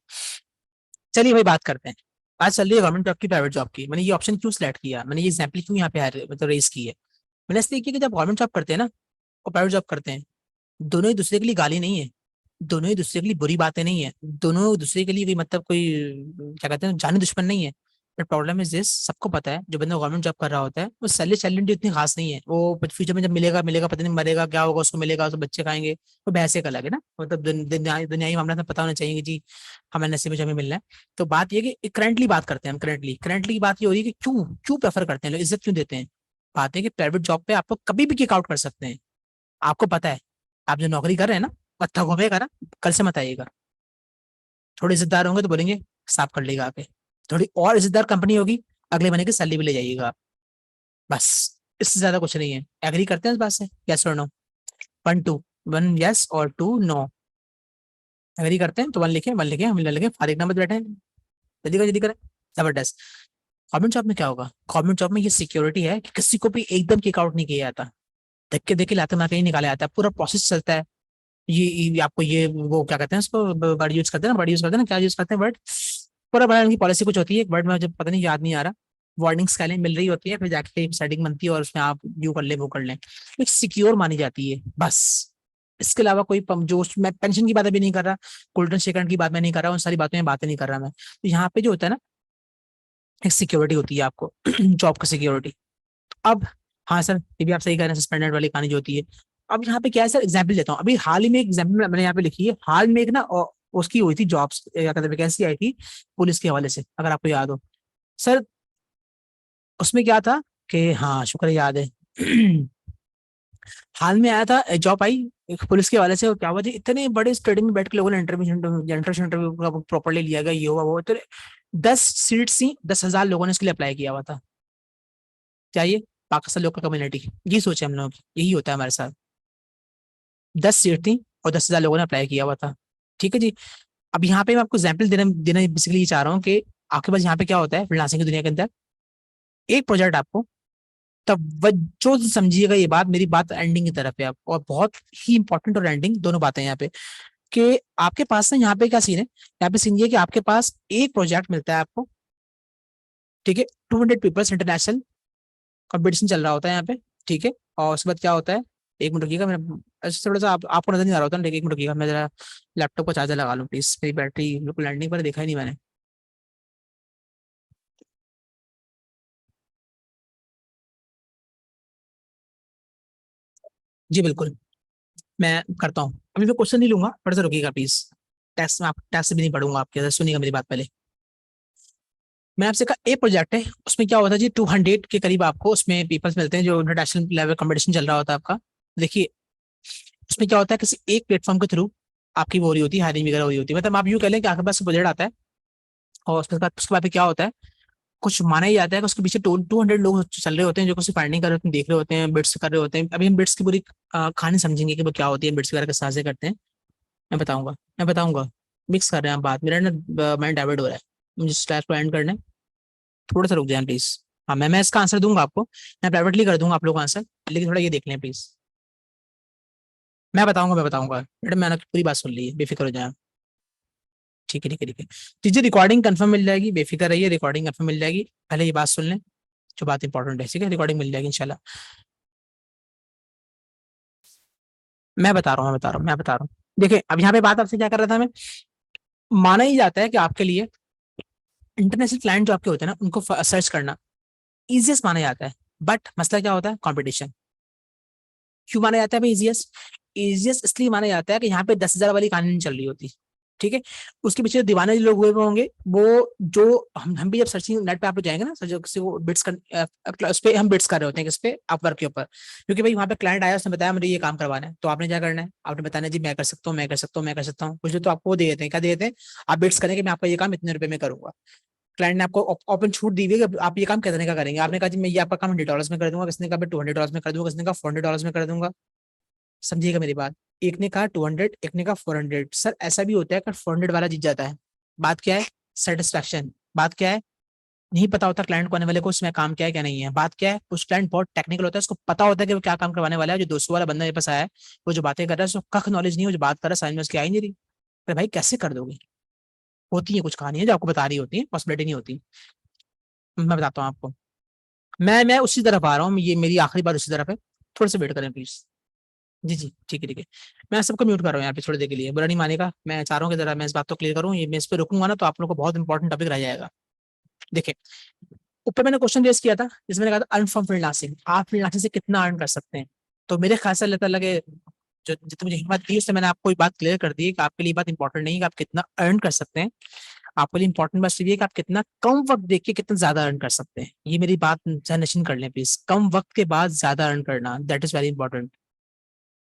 चलिए भाई बात करते हैं। आज चल रही है गवर्नमेंट जॉब की प्राइवेट जॉब की, मैंने ये ऑप्शन क्यों सिलेक्ट किया, मैंने ये एग्जाम्पल क्यों यहाँ पे मतलब रेस की है। मैंने इसलिए किया कि जब गवर्नमेंट जॉब करते हैं ना और प्राइवेट जॉब करते हैं, दोनों एक दूसरे के लिए गाली नहीं है, दोनों एक दूसरे के लिए बुरी बातें नहीं है, दोनों एक दूसरे के लिए कोई मतलब कोई क्या कहते हैं जानी दुश्मन नहीं है। बट प्रॉब्लम इज दिस, सबको पता है जो बंदा गवर्नमेंट जॉब कर रहा होता है वो सैलरी सैलरी इतनी खास नहीं है। वो फ्यूचर में जब मिलेगा मिलेगा, पता नहीं मरेगा क्या होगा, उसको मिलेगा तो बच्चे खाएंगे, वो बहस एक अलग है ना। मतलब दुनियाई मामला में पता होना चाहिए कि जी हमें नसीब में जो हमें मिलना है। तो बात ये कि करंटली बात करते हैं हम, करंटली की बात ये हो रही है कि क्यों क्यों प्रेफर करते हैं लोग, इज्जत क्यों देते हैं। बात है कि प्राइवेट जॉब पे आपको कभी भी किक आउट कर सकते हैं। आपको पता है, आप जो नौकरी कर रहे हैं ना, पत्ता घूमेगा ना, कल से मत आइएगा। थोड़े इज्जतदार होंगे तो बोलेंगे साफ कर लेगा आके, थोड़ी और इज्जतदार कंपनी होगी, अगले महीने की सैलरी भी ले जाइएगा। बस, इससे ज्यादा कुछ नहीं है। एग्री करते हैं इस बात से, यस और नो? 1 2, 1 यस और 2 नो। एग्री करते हैं तो 1 लिखे, हम लिखे, फारिग नंबर बैठे हैं। जल्दी करें जल्दी करें। जबरदस्त। गवर्नमेंट जॉब में क्या होगा, गवर्नमेंट जॉब में ये सिक्योरिटी है कि किसी को भी एकदम किक आउट नहीं किया जाता, धक्के धक्के लाते मार के ही निकाला जाता है, पूरा प्रोसेस चलता है। ये आपको ये वो क्या कहते हैं उसको, वर्ड यूज करते हैं ना, वर्ड यूज करते हैं ना, क्या यूज करते हैं वर्ड, पूरा बड़ा उनकी पॉलिसी कुछ होती है, एक वर्ड में जब पता नहीं याद नहीं आ रहा। वार्निंग स्केलें मिल रही होती है, फिर जाके सेटिंग बनती है और उसमें आप यू कर ले वो कर लें, एक सिक्योर मानी जाती है बस। इसके अलावा कोई जो मैं पेंशन की बात अभी नहीं कर रहा, गोल्डन शेकरण की बात मैं नहीं कर रहा, उन सारी बातों में बातें नहीं कर रहा मैं। तो यहाँ पे जो होता है ना, एक सिक्योरिटी होती है आपको, जॉब का सिक्योरिटी। अब हाँ सर, ये भी आप सही कह रहे हैं, सस्पेंडेड वाली कहानी जो होती है। अब यहाँ पे क्या है सर, एग्जाम्पल देता हूँ। अभी हाल ही में एग्जाम्पल मैंने यहाँ पे लिखी है, हाल में एक ना उसकी हुई थी जॉब्स, क्या कहते हैं वैकेंसी आई थी पुलिस के हवाले से, अगर आपको याद हो सर। उसमें क्या था कि हाँ शुक्र है, याद है। हाल में आया था, जॉब आई एक पुलिस के वाले से, और क्या हुआ जी, इतने बड़े स्टेडियम में बैठ के लोगों ने इंटरव्यू प्रॉपरली लिया गया, ये हुआ वो, इतने 10 सीट्स थी, 10,000 लोगों ने इसके लिए अप्लाई किया हुआ था। चाहिए पाकिस्तान लोकल कम्युनिटी, ये सोचे हम लोग, यही होता है हमारे साथ। 10 सीट थी और 10,000 लोगों ने अप्लाई किया हुआ था। ठीक है जी। अब यहाँ पे मैं आपको एग्जाम्पल देना देना बेसिकली ये चाह रहा हूँ कि आपके पास यहाँ पे क्या होता है फ्रीलांसिंग की दुनिया के अंदर, एक प्रोजेक्ट आपको, तवज्जो से समझिएगा, ये बात मेरी बात एंडिंग की तरफ है आप, और बहुत ही इंपॉर्टेंट और एंडिंग दोनों बातें यहाँ पे, कि आपके पास ना यहाँ पे क्या सीन है, यहाँ पे सीन ये है कि आपके पास एक प्रोजेक्ट मिलता है आपको, ठीक है, 200 पीपल्स इंटरनेशनल कंपटीशन चल रहा होता है यहाँ पे, ठीक है। और उसके बाद क्या होता है, एक मिनट रुकिएगा, मैं ऐसे थोड़ा सा आपको नजर नहीं आ रहा होता ना, लेकिन एक मिनट रुकिएगा, मैं जरा लैपटॉप को चार्जर लगा लूँ प्लीज, मेरी बैटरी बिल्कुल लैंडिंग पर देखा ही नहीं मैंने। जी बिल्कुल, मैं करता हूँ, अभी मैं क्वेश्चन नहीं लूंगा, थोड़ा सा रुकिएगा प्लीज। टैक्स में आप टैक्स से भी नहीं पढ़ूंगा आपके, सुनिएगा मेरी बात पहले। मैं आपसे कहा एक प्रोजेक्ट है, उसमें क्या होता है जी, 200 के करीब आपको उसमें पीपल्स मिलते हैं, जो इंटरनेशनल लेवल कंपटीशन चल रहा होता है आपका। देखिए उसमें क्या होता है, किसी एक प्लेटफॉर्म के थ्रू आपकी वो हो रही होती है, हायरिंग वगैरह हो रही होती है, मतलब आप यूँ कह लें कि आपके पास प्रोजेक्ट आता है, और उसके बाद फिर क्या होता है, कुछ माना ही जाता है कि उसके पीछे 200 लोग चल रहे होते हैं, जो कुछ फाइंडिंग कर रहे होते हैं, देख रहे होते हैं, बिट्स कर रहे होते हैं। अभी हम बिट्स की पूरी कहानी समझेंगे कि वो क्या होती है, बिट्स वगैरह किस तरह से करते हैं, मैं बताऊंगा। मिक्स कर रहे हैं आप बात, मेरा ना माइंड डाइवर्ट हो रहा है, मुझे स्टार्ट को एंड करना है, थोड़ा सा रुक जाए प्लीज। हाँ, मैं इसका आंसर दूंगा आपको, मैं प्राइवेटली कर दूंगा आप लोग आंसर, लेकिन थोड़ा ये देख लें प्लीज। मैं बताऊंगा मैडम, मैंने पूरी बात सुन ली है, बेफिक्र हो जाए। ठीक है, ठीक है, ठीक है। चीजें रिकॉर्डिंग कंफर्म मिल जाएगी, बेफिक्र रहिए, रिकॉर्डिंग कंफर्म मिल जाएगी। पहले ये बात सुन लें, जो बात इंपॉर्टेंट है, ठीक है, रिकॉर्डिंग मिल जाएगी इंशाल्लाह। मैं बता रहा हूँ। देखिए अब यहाँ पे बात आपसे क्या कर रहा था मैं, माना ही जाता है कि आपके लिए इंटरनेशनल क्लाइंट जो आपके होते हैं ना, उनको सर्च करना इजिएस्ट माना जाता है। बट मसला क्या होता है, कंपटीशन। क्यों माना जाता है भाई इजिएस्ट? इजिएस्ट इसलिए माना जाता है कि यहाँ पे 10,000 वाली कहानी नहीं चल रही होती, ठीक है। उसके पीछे जो दीवाने जो लोग हुए हुए होंगे, वो जो हम भी जब सर्चिंग नेट पे आप लोग जाएंगे ना, जो किसी को बिट्स कर उस पे हम बिट्स कर रहे होते हैं, किस पे, अपवर्क के ऊपर, क्योंकि भाई वहाँ पे क्लाइंट आया, उसने बताया मुझे ये काम करवाना है, तो आपने क्या करना है, आपने बताना है जी मैं कर सकता हूँ, मैं कर सकता हूँ, मैं कर सकता हूँ, कुछ लोग तो आपको वो दे देते हैं, क्या दे देते हैं, आप बिट्स करें कि मैं आपका ये काम इतने रुपए में करूंगा। क्लाइंट ने आपको ओपन छूट दी हुई है कि आप ये काम कितने का करेंगे, आपने कहा जी मैं ये आपका काम $100 में कर दूंगा, किसने कहा $200 में कर दूंगा, किसने कहा $400 में कर दूंगा। समझिएगा मेरी बात, एक ने कहा 200, एक ने कहा 400। सर ऐसा भी होता है कि 400 वाला जीत जाता है। बात क्या है, सेटिस्फैक्शन। बात क्या है, नहीं पता होता क्लाइंट को, आने वाले को उसमें काम क्या है क्या नहीं है। बात क्या है, उस क्लाइंट बहुत टेक्निकल होता है, उसको पता होता है कि वो क्या काम करवाने वाला है। जो 200 वाला बंदा मेरे पास आया है, वो जो बातें कर रहा है उसको कख नॉलेज नहीं है, वो जो बात कर रहा है समझ में उसकी आई नहीं रही। अरे भाई कैसे कर दोगे, होती है कुछ कहानियां जो आपको बता रही होती है, पॉसिबिलिटी नहीं होती। मैं बताता हूँ आपको, मैं उसी तरफ आ रहा हूँ, ये मेरी आखिरी बार उसी तरफ है, थोड़ा सा वेट करें प्लीज। जी जी, ठीक है, ठीक है। मैं सबको म्यूट कर रहा हूँ यहाँ पे थोड़ी देर के लिए, बुरा नहीं मानेगा, मैं चाह रहा हूँ कि जरा मैं इस बात को क्लियर करूँ, ये मैं इस पे रुकूंगा ना तो आप लोगों को बहुत इंपॉर्टेंट टॉपिक रह जाएगा। देखिए ऊपर मैंने क्वेश्चन रेस किया था, जिसमें मैंने कहा था अर्न फ्रॉम फ्रीलांसिंग, आप फ्रीलांसिंग से कितना अर्न कर सकते हैं। तो मेरे ख्याल से अल्लाह ताला के जो जितनी मुझे हिम्मत दी, उससे मैंने आपको ये बात क्लियर कर दी है कि आपके लिए बात इंपॉर्टेंट नहीं है कि आप कितना अर्न कर सकते हैं। आपके लिए इंपॉर्टेंट बात ये है कि आप कितना कम वक्त देख के कितना ज्यादा अर्न कर सकते हैं। ये मेरी बात ध्यान नशीन कर लें प्लीज, कम वक्त के बाद ज्यादा अर्न करना, दैट इज वेरी इंपॉर्टेंट।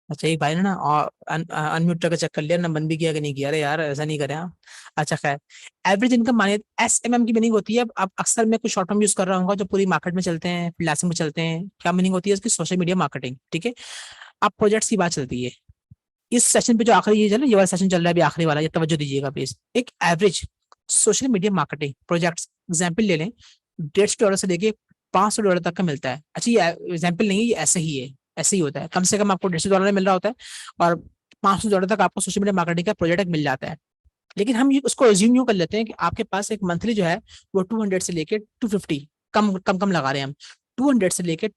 अच्छा एक भाई ने ना अनम्यूट करके चेक कर लिया ना, बंद भी किया कि नहीं किया, अरे यार ऐसा नहीं करें आप। अच्छा खैर, एवरेज इनकम माने SMM की मीनिंग होती है, अब अक्सर मैं कुछ शॉर्ट टर्म यूज कर रहा हूँ जो पूरी मार्केट में चलते हैं, फ्रीलांसिंग में चलते हैं। क्या मीनिंग होती है इसकी, सोशल मीडिया मार्केटिंग, ठीक है। अब प्रोजेक्ट्स की बात चलती है, इस सेशन पे जो आखिरी ये चल, ये वाला सेशन चल रहा है अभी आखिरी वाला, ये तवज्जो दीजिएगा प्लीज। एक average social media marketing projects example ले लें, $150 से लेके $500 तक का मिलता है। अच्छा ये एग्जाम्पल नहीं है, ये ऐसे ही है, ऐसे ही होता है, कम से कम आपको $150 में मिल रहा होता है, और $500 तक आपको सोशल मीडिया मार्केटिंग का प्रोजेक्ट मिल जाता है। लेकिन हम ये उसको एज्यूम यूं कर लेते हैं कि आपके पास एक मंथली जो है वो 200 से लेके 250, कम कम कम लगा रहे हैं हम, 200 से लेके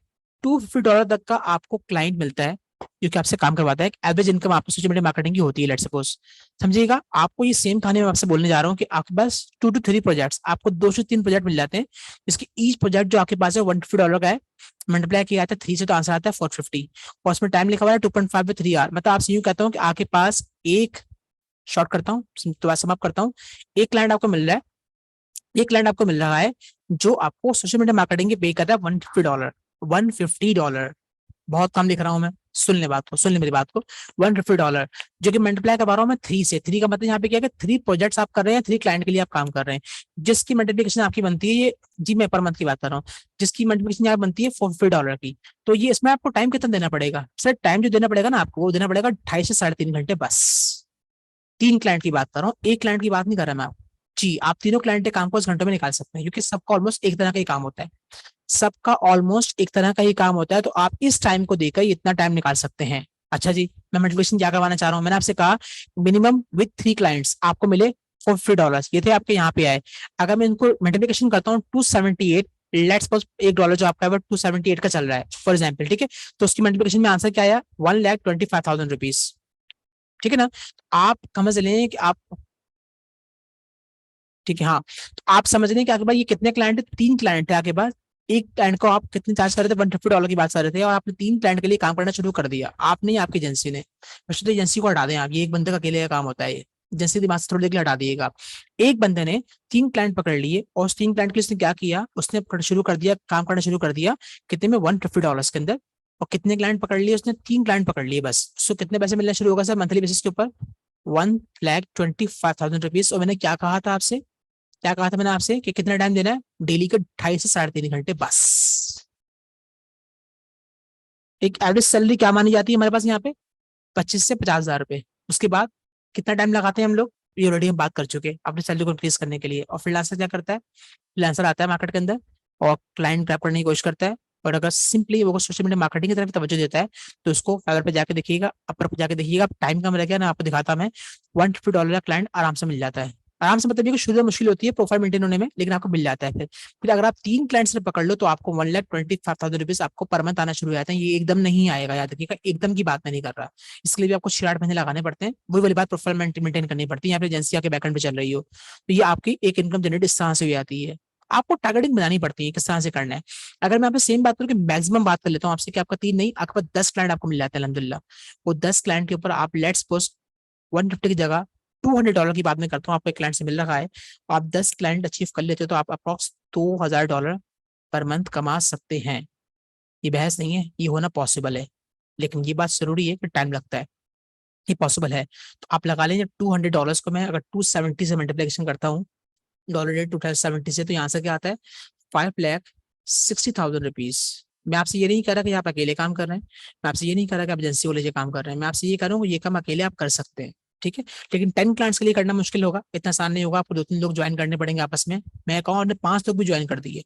$250 तक का आपको क्लाइंट मिलता है, क्योंकि आपसे काम करवाता है। एवरेज इनकम आपको सोशल मीडिया मार्केटिंग की होती है, लेट्स सपोज। समझिएगा, आपको ये सेम कहानी मैं आपसे बोलने जा रहा हूँ कि आपके पास 2 to 3 प्रोजेक्ट्स, आपको 2 से 3 प्रोजेक्ट मिल जाते हैं, जिसकी ईच प्रोजेक्ट जो आपके पास है $150 का है, मल्टीप्लाई किया जाता है 3 से तो आंसर आता है 450, और उसमें टाइम लिखा हुआ है 2.5 with 3 आवर। मतलब आपसे यूं कहता हूँ कि आपके पास एक, शॉर्ट करता हूँ तो समाप्त करता हूँ, एक क्लाइंट आपको मिल रहा है, एक क्लाइंट आपको मिल रहा है जो आपको सोशल मीडिया मार्केटिंग के पे कर रहा है $150, $150। बहुत कम लिख रहा हूँ मैं, सुन ले बात को, सुन ले मेरी बात को। $150 जो कि मल्टीप्लाई करवा रहा हूँ मैं 3 से। 3 का मतलब यहाँ पे क्या है कि 3 प्रोजेक्ट्स आप कर रहे हैं, 3 क्लाइंट के लिए आप काम कर रहे हैं, जिसकी मल्टीप्लिकेशन आपकी बनती है ये, जी मैं पर मंथ की बात कर रहा हूँ, जिसकी मल्टीप्लिकेशन यहाँ बनती है $450 की। तो ये इसमें आपको टाइम कितना देना पड़ेगा सर? टाइम जो देना पड़ेगा ना आपको, वो देना पड़ेगा 2.5 से 3.5 घंटे बस। 3 क्लाइंट की बात कर रहा हूँ, एक क्लाइंट की बात नहीं कर रहा मैं। आप जी, आप तीनों क्लाइंट के काम को इस घंटों में निकाल सकते हैं, क्योंकि सबका ऑलमोस्ट एक तरह का ही काम होता है। सबका ऑलमोस्ट एक तरह का ही काम होता है, तो आप इस टाइम को देकर इतना टाइम निकाल सकते हैं। अच्छा जी, मैं मल्टीप्लिकेशन क्या करवाना चाह रहा हूँ, मैंने आपसे कहा मिनिमम विथ 3 क्लाइंट्स आपको मिले $450, ये थे आपके यहाँ पे आए। अगर मैं इनको मल्टीप्लिकेशन करता हूँ 278, लेट्स सपोज $1 जो आपका है वो 278 का चल रहा है फॉर एग्जाम्पल, ठीक है, तो उसकी मल्टीप्लिकेशन में आंसर क्या आया? ₹1,25,000। ठीक है ना? आप समझ लें कि आप, ठीक है हाँ, तो आप समझ रहे हैं कि आपके पास ये कितने क्लाइंट है? 3 क्लाइंट है आपके पास। एक क्लाइंट को आप कितने चार्ज कर रहे थे? $150 की बात कर रहे थे, और आपने 3 क्लाइंट के लिए काम करना शुरू कर दिया। आप नहीं, आपकी एजेंसी ने। वैसे तो एजेंसी को हटा दें आप, ये एक बंदे का अकेले का काम होता है ये। एजेंसी दिमाग से थोड़ी देर के लिए हटा दिएगा आप। एक बंदे ने 3 क्लाइंट पकड़ लिए, और उस 3 क्लाइंट के लिए उसने क्या किया, उसने शुरू कर दिया, काम करना शुरू कर दिया कितने में? $150 के अंदर। और कितने क्लाइंट पकड़ लिए उसने? 3 क्लाइंट पकड़ लिए बस। उसको कितने पैसे मिलना शुरू होगा सर मंथली बेसिस के ऊपर? ₹1,25,000। और मैंने क्या कहा था आपसे, क्या कहा था मैंने आपसे कि कितना टाइम देना है? डेली के 2.5 से 3.5 घंटे बस। एक एवरेज सैलरी क्या मानी जाती है हमारे पास यहाँ पे? 25 से 50 हजार रुपए। उसके बाद कितना टाइम लगाते हैं हम लोग? ये ऑलरेडी हम बात कर चुके हैं, अपनी सैलरी को इंक्रीज करने के लिए। और फ्रीलांसर क्या करता है? फ्रीलांसर आता है मार्केट के अंदर और क्लाइंट ग्रैब करने की कोशिश करता है। और अगर सिंपली वो सोशल मीडिया मार्केटिंग की तरफ तवज्जो देता है, तो उसको फाइवर पे जाके देखिएगा, अपर पे जाके देखिएगा, टाइम कम रह गया ना, आपको दिखाता मैं, $150 का क्लाइंट आराम से मिल जाता है। आराम से मतलब ये कि शुरू में मुश्किल होती है प्रोफाइल मेंटेन होने में, लेकिन आपको मिल जाता है। फिर अगर आप 3 क्लाइंट्स से पकड़ लो, तो आपको $1,25,000 आपको पर मंथ आना शुरू हो जाता है। ये एकदम नहीं आएगा, याद रखिएगा, एकदम की बात मैं नहीं कर रहा। इसके लिए भी आपको 6-8 महीने लगाने पड़ते हैं। वही वाली बात, प्रोफाइल मेंटेन करनी पड़ती है। यहाँ पे एजेंसी आके बैकएंड पे चल रही हो, तो ये आपकी एक इनकम जनरेट इस तरह से हो जाती है। आपको टारगेटिंग बनानी पड़ती है किस तरह से करना है। अगर मैं आपसे सेम बात करूँ कि मैक्सिमम बात कर लेता हूँ आपसे, कि आपका 3 नहीं, आपके पास 10 क्लाइंट आपको मिल जाते हैं अलहमदुलिल्लाह। वो 10 क्लाइंट के ऊपर आप लेट्स सपोज 150 की जगह $200 की बात मैं करता हूँ, आपको एक क्लाइंट से मिल रखा है, आप 10 क्लाइंट अचीव कर लेते हो, तो आप अप्रॉक्स $2,000 पर मंथ कमा सकते हैं। ये बहस नहीं है, ये होना पॉसिबल है। लेकिन ये बात जरूरी है कि टाइम लगता है। ये पॉसिबल है, तो आप लगा लें $200 को मैं अगर 270 से मल्टीप्लिकेशन करता हूँ, $270 से, तो यहाँ से क्या आता है? ₹5,60,000। मैं आपसे ये नहीं कह रहा कि आप अकेले काम कर रहे हैं, मैं आपसे ये नहीं कह रहा कि आप एजेंसी को लेकर काम कर रहे हैं, मैं आपसे ये कह रहा हूँ ये काम अकेले आप कर सकते हैं, ठीक है। लेकिन 10 क्लाइंट्स के लिए करना मुश्किल होगा, इतना आसान नहीं होगा, आपको 2-3 लोग ज्वाइन करने पड़ेंगे आपस में। मैं अकाउंट ने 5 लोग भी ज्वाइन कर दिए,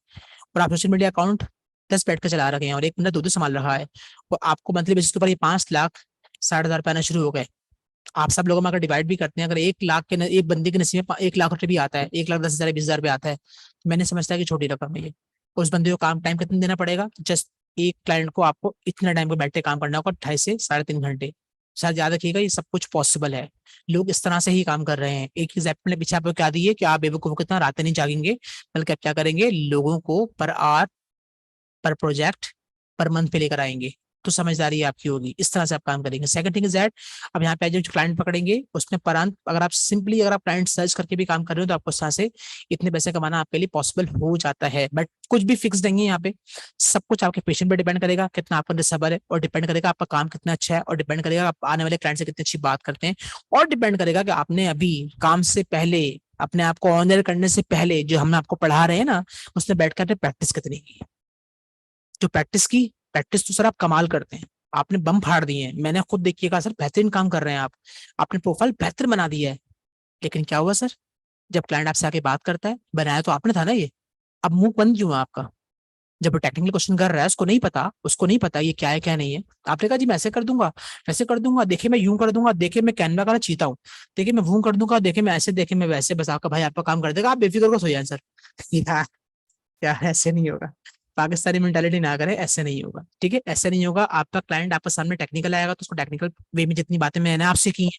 और आप सोशल मीडिया अकाउंट 10 बैठ कर चला रखे हैं, और एक बंदा 2 संभाल रहा है, और आपको मंथली बेसिस के ऊपर ये 5,60,000 आना शुरू हो गए। आप सब लोगों में अगर डिवाइड भी करते हैं, अगर 1 लाख के एक बंदे के नसीब में 1 लाख रुपए भी आता है, 1,10,000 20,000 रुपए आता है, तो मैंने समझता है कि छोटी रकम है ये। उस बंदे को काम टाइम कितना देना पड़ेगा? जस्ट एक क्लाइंट को आपको इतना टाइम को बैठे काम करना होगा, 2.5 से 3.5 घंटे। शायद याद रखिएगा, ये सब कुछ पॉसिबल है। लोग इस तरह से ही काम कर रहे हैं। एक एग्जाम्पल ने पीछे आपको क्या दी है कि आप बेवकूफों की तरह रातें नहीं जागेंगे, बल्कि आप क्या करेंगे, लोगों को पर आवर, पर प्रोजेक्ट, पर मंथ पे लेकर आएंगे, तो समझदारी आपकी होगी। इस तरह से आप काम करेंगे। सेकंड थिंग इज दैट, अब यहाँ पे जो क्लाइंट पकड़ेंगे उसमें परांत, अगर आप सिंपली अगर आप क्लाइंट सर्च करके भी काम कर रहे हो, तो आपको इस तरह से इतने पैसे कमाना आपके लिए पॉसिबल हो जाता है। बट कुछ भी फिक्स नहीं है यहाँ पे, सब कुछ आपके पेशेंट पे डिपेंड करेगा, कितना आपका सब्र है, और डिपेंड करेगा आपका काम कितना अच्छा है, और डिपेंड करेगा आप आने वाले क्लाइंट से कितनी अच्छी बात करते हैं, और डिपेंड करेगा कि आपने अभी काम से पहले, अपने आप को ऑनर करने से पहले, जो हम आपको पढ़ा रहे हैं ना, उसने बैठ कर प्रैक्टिस कितनी की। जो प्रैक्टिस की, प्रैक्टिस तो सर आप कमाल करते हैं, आपने बम फाड़ दिए हैं, मैंने खुद देखिएगा सर, बेहतरीन काम कर रहे हैं आप, आपने प्रोफाइल बेहतर बना दिया है। लेकिन क्या हुआ सर, जब क्लाइंट आपसे आके बात करता है, बनाया तो आपने था ना ये, अब मुंह बंद क्यों है आपका? जब वो टेक्निकल क्वेश्चन कर रहा है, उसको नहीं पता, उसको नहीं पता ये क्या है क्या नहीं है, आपने कहा जी मैं ऐसे कर दूंगा, वैसे कर दूंगा, देखिए मैं यूं कर दूंगा, देखिए मैं कैनवा का चीता हूँ, देखिए मैं वो कर दूंगा, देखिए मैं ऐसे, देखिए मैं वैसे, बस आपका भाई आपका काम कर देगा, आप बेफिक्र को सो जाए सर। यार, यार ऐसे नहीं होगा। पाकिस्तानी मेंटालिटी ना करें, ऐसे नहीं होगा, ठीक है, ऐसे नहीं होगा। आपका क्लाइंट आपके सामने टेक्निकल आएगा, तो उसको टेक्निकल वे में जितनी बातें मैंने आपसे की हैं,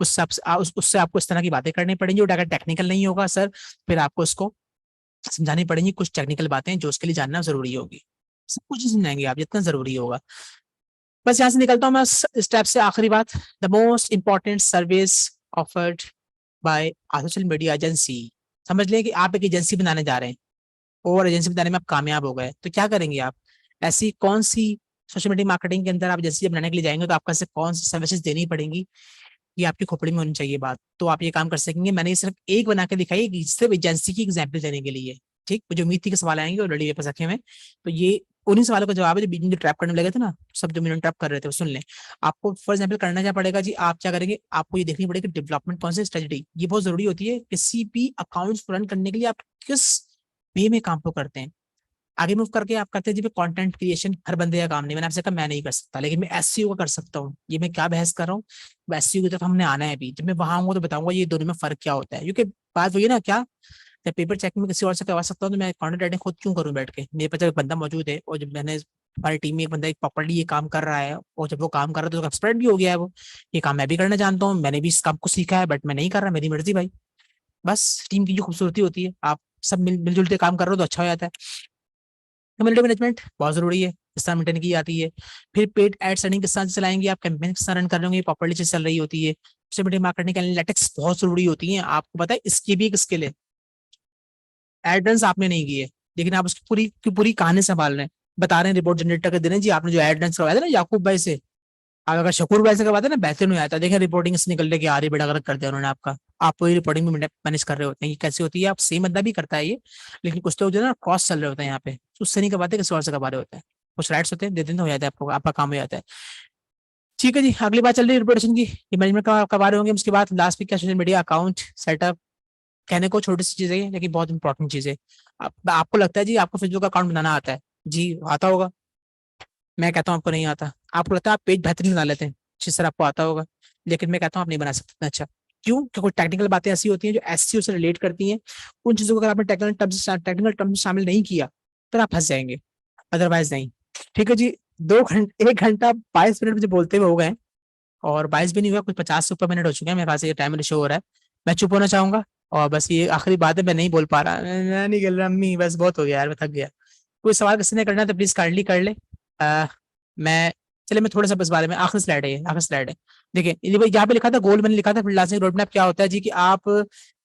उससे आपको इस तरह की बातें करनी पड़ेंगी। और अगर टेक्निकल नहीं होगा सर, फिर आपको उसको समझानी पड़ेंगी कुछ टेक्निकल बातें, जो उसके लिए जानना जरूरी होगी। सब कुछ ही समझाएंगे आप जितना जरूरी होगा। बस यहाँ से निकलता हूँ मैं स्टेप से। आखिरी बात, the most important service offered by social media agency. समझ लें कि आप एक एजेंसी बनाने जा रहे हैं, और एजेंसी बनाने में आप कामयाब हो गए, तो क्या करेंगे आप? ऐसी कौन सी सोशल मीडिया मार्केटिंग के अंदर आप जैसे ही बनाने के लिए जाएंगे तो आपका से कौन सी सर्विसेज देनी पड़ेंगी, ये आपकी खोपड़ी में होनी चाहिए बात, तो आप ये काम कर सकेंगे। मैंने ये सिर्फ एक बना के दिखाई है, सिर्फ एजेंसी की एग्जाम्पल देने के लिए। ठीक, मुझे उम्मीद थी कि सवाल आएंगे, ऑलरेडी मेरे पास रखे हुए हैं। तो ये उन्हीं सवालों का जवाब है जो बीच में ट्रैप करने लगे थे ना, सब जो मैंने ट्रैप कर रहे थे वो सुन लें। आपको फॉर एग्जाम्पल करना क्या पड़ेगा जी, आप क्या करेंगे, आपको ये देखनी पड़ेगी डेवलपमेंट कौन सी स्ट्रेटजी, ये बहुत जरूरी होती है किसी भी अकाउंट्स रन करने के लिए। आप किस वे में काम को करते हैं, आगे मूव करके आप करते हैं जी कंटेंट क्रिएशन हर बंदे का काम नहीं। मैंने आपसे कहा मैं नहीं कर सकता, लेकिन मैं एसईओ का कर सकता हूँ। ये मैं क्या बहस कर रहा हूँ, एसईओ की तरफ हमने आना है अभी। जब मैं वहां आऊंगा तो बताऊंगा ये दोनों में फर्क क्या होता है, क्योंकि बात वही है ना, क्या मैं पेपर चेक में किसी और से करवा सकता हूँ तो मैं कंटेंट राइटिंग खुद क्यों करूँ बैठ के। मेरे पास जब एक बंदा मौजूद है, और जब मैंने हमारी टीम में एक बंदा एक प्रॉपरली ये काम कर रहा है, और जब वो काम कर रहा है तो एक्सपर्ट भी हो गया है वो, ये काम मैं भी करना जानता हूँ, मैंने भी इस काम को सीखा है, बट मैं नहीं कर रहा, मेरी मर्जी भाई। बस टीम की जो खूबसूरती होती है, आप सब मिलजुल के काम कर रहे हो तो अच्छा हो जाता है। कम्युनिटी मैनेजमेंट बहुत जरूरी है, किस तरह मेंटेन की जाती है। फिर पेड एड रनिंग किस तरह से चलाएंगे, आप कैंपेन किस तरह रन कर रहे होंगे, प्रॉपर्ली चीज चल रही होती है। सोशल मीडिया मार्केटिंग एनालिटिक्स बहुत जरूरी होती है, आपको पता है इसकी भी एक स्किल है। एड रन आपने नहीं किए, लेकिन आप उसकी पूरी की पूरी कहानी संभाल रहे हैं, बता रहे हैं रिपोर्ट जनरेटर के दिन जी आपने जो एड रन करवाया था ना याकूब भाई से, आप अगर शकूर भाई से करवाते ना बेहतर नहीं आता। देखिए रिपोर्टिंग से निकल के आ रही, बड़ा गलत कर दिया उन्होंने आपका। आप वही रिपोर्टिंग में मैनेज कर रहे होते हैं, ये कैसे होती है, आप सेम बंदा भी करता है ये, लेकिन कुछ लोग जो है ना क्रॉस चल रहे होते हैं यहाँ पे, तो उससे नहीं करवाते, किसी और से करवा रहे होते हैं। कुछ राइट्स होते हैं दे देते हो जाता है आपको, आपका काम हो जाता है। ठीक है जी, अगली बात चल रही है रिपोर्टेशन की, मैनेजमेंट का करवा रहे होंगे। उसके बाद लास्ट में क्या, सोशल मीडिया अकाउंट सेटअप। कहने को छोटी सी चीज है लेकिन बहुत इंपॉर्टेंट चीज है। आपको लगता है जी आपको फेसबुक अकाउंट बनाना आता है, जी आता होगा, मैं कहता हूँ आपको नहीं आता। आपको लगता है आप पेज बेहतरीन बना लेते हैं, जिस तरह आपको आता होगा, लेकिन मैं कहता हूँ आप नहीं बना सकते इतना अच्छा। क्यों, क्योंकि कुछ टेक्निकल बातें ऐसी होती हैं जो एसईओ से रिलेट करती हैं। उन चीजों को अगर आपने टेक्निकल टर्म्स शामिल नहीं किया तो आप फंस जाएंगे, अदरवाइज नहीं। ठीक है जी, 2 घंटे 1 घंटा 22 मिनट मुझे बोलते हुए हो गए, और 22 भी नहीं हुआ, कुछ 50 से ऊपर मिनट हो चुके हैं मेरे पास, ये टाइमर शो हो रहा है। मैं चुप होना चाहूंगा, और बस ये आखिरी बात है, मैं नहीं बोल पा रहा, मैं नहीं खेल रहा अम्मी, बस बहुत हो गया यार, मैं थक गया। कोई सवाल किसी ने करना है तो प्लीज काइंडली कर ले। मैं चले मैं थोड़ा सा बस बारे में, आखिरी स्लाइड है ये, आखिरी स्लाइड है। देखिए ये भाई यहाँ पे लिखा था गोल, मैंने लिखा था फ्रीलांसिंग रोड मैप क्या होता है जी, कि आप